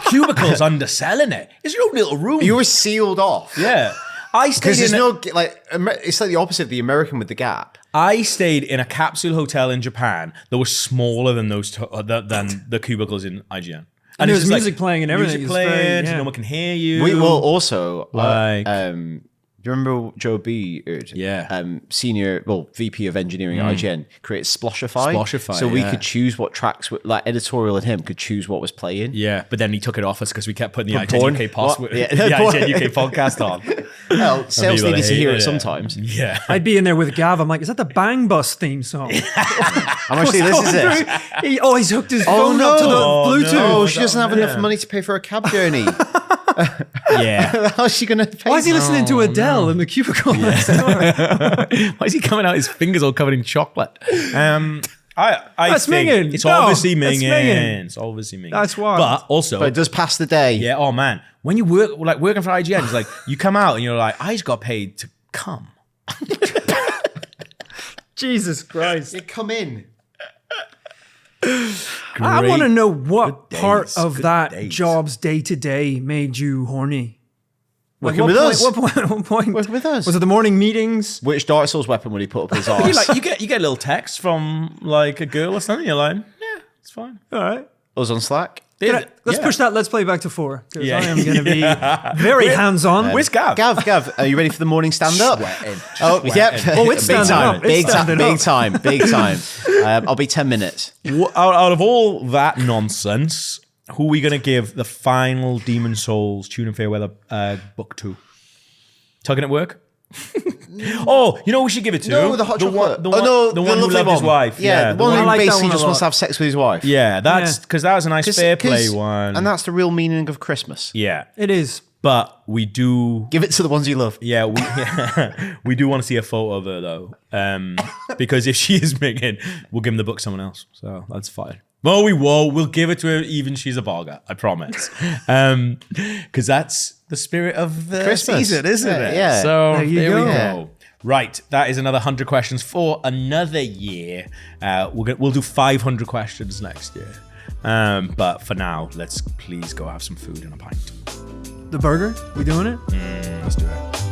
Cubicles underselling it. It's your own little room. You were sealed off. Yeah. I stayed Because there's in no, like, it's like the opposite of the American with the gap. I stayed in a capsule hotel in Japan that was smaller than than the cubicles in IGN. And it's there's just music playing and everything. Music It's very- playing, yeah. no one can hear you. Well, also, Like- do you remember Joe Beard? Yeah. VP of engineering at IGN created Sploshify. Sploshify, So we yeah. could choose what tracks, like editorial and him could choose what was playing. Yeah, but then he took it off us because we kept putting the porn? IGN UK, post, What? the Yeah, porn. IGN UK podcast on. Well, sales people needed to hear hated it sometimes. Yeah. I'd be in there with Gav. I'm like, is that the Bang Bus theme song? How much this is it? He's hooked his Oh, phone up to the no. Bluetooth. Oh, she doesn't have enough money to pay for a cab journey. Yeah. How's she going to pay? Why is he listening to Adele in the cubicle? Why is he coming out? His fingers all covered in chocolate. I That's think minging. it's No, obviously that's minging. minging. It's obviously minging. That's wild. But also, But it does pass the day. yeah. Oh man, when you working for IGN, it's like you come out and you're like, I just got paid to come. Jesus Christ. You come in. I want to know what Good part days, of good that days. job's day to day made you horny. Working what with point, us. What point? Working with us. Was it the morning meetings? Which Dark Souls weapon would he put up his You arse? like you get a little text from like a girl or something. You're like, yeah, it's fine. All right. Us on Slack? Let's Yeah. push that Let's Play back to 4. Because Yeah. I am going to be very hands-on. Where's Gav? Gav, are you ready for the morning stand-up? Sweating. Oh, yep. Oh, it's big standing time. up. It's standing up. Big time. I'll be 10 minutes. Out of all that nonsense, who are we going to give the final Demon Souls Tune and Fairweather book to? Tugging at Work? Oh, you know who we should give it to? No, the hot chocolate. The one who lovely loved his one. wife. Yeah, the one I who like that basically one a just wants lot. to have sex with his wife. Yeah, that's because that was a nice fair play one. And that's the real meaning of Christmas. yeah. It is. But we do, Give it to the ones you love. yeah, we do want to see a photo of her though, because if she is making, we'll give him the book to someone else. So that's fine. No, we won't. We'll give it to her, even she's a barger. I promise. Because that's the spirit of the Christmas. season, isn't Yeah, it? yeah. So There you there we go. go. Right, that is another 100 questions for another year. We'll do 500 questions next year. But for now, let's please go have some food and a pint. The burger? We doing it? Let's do it.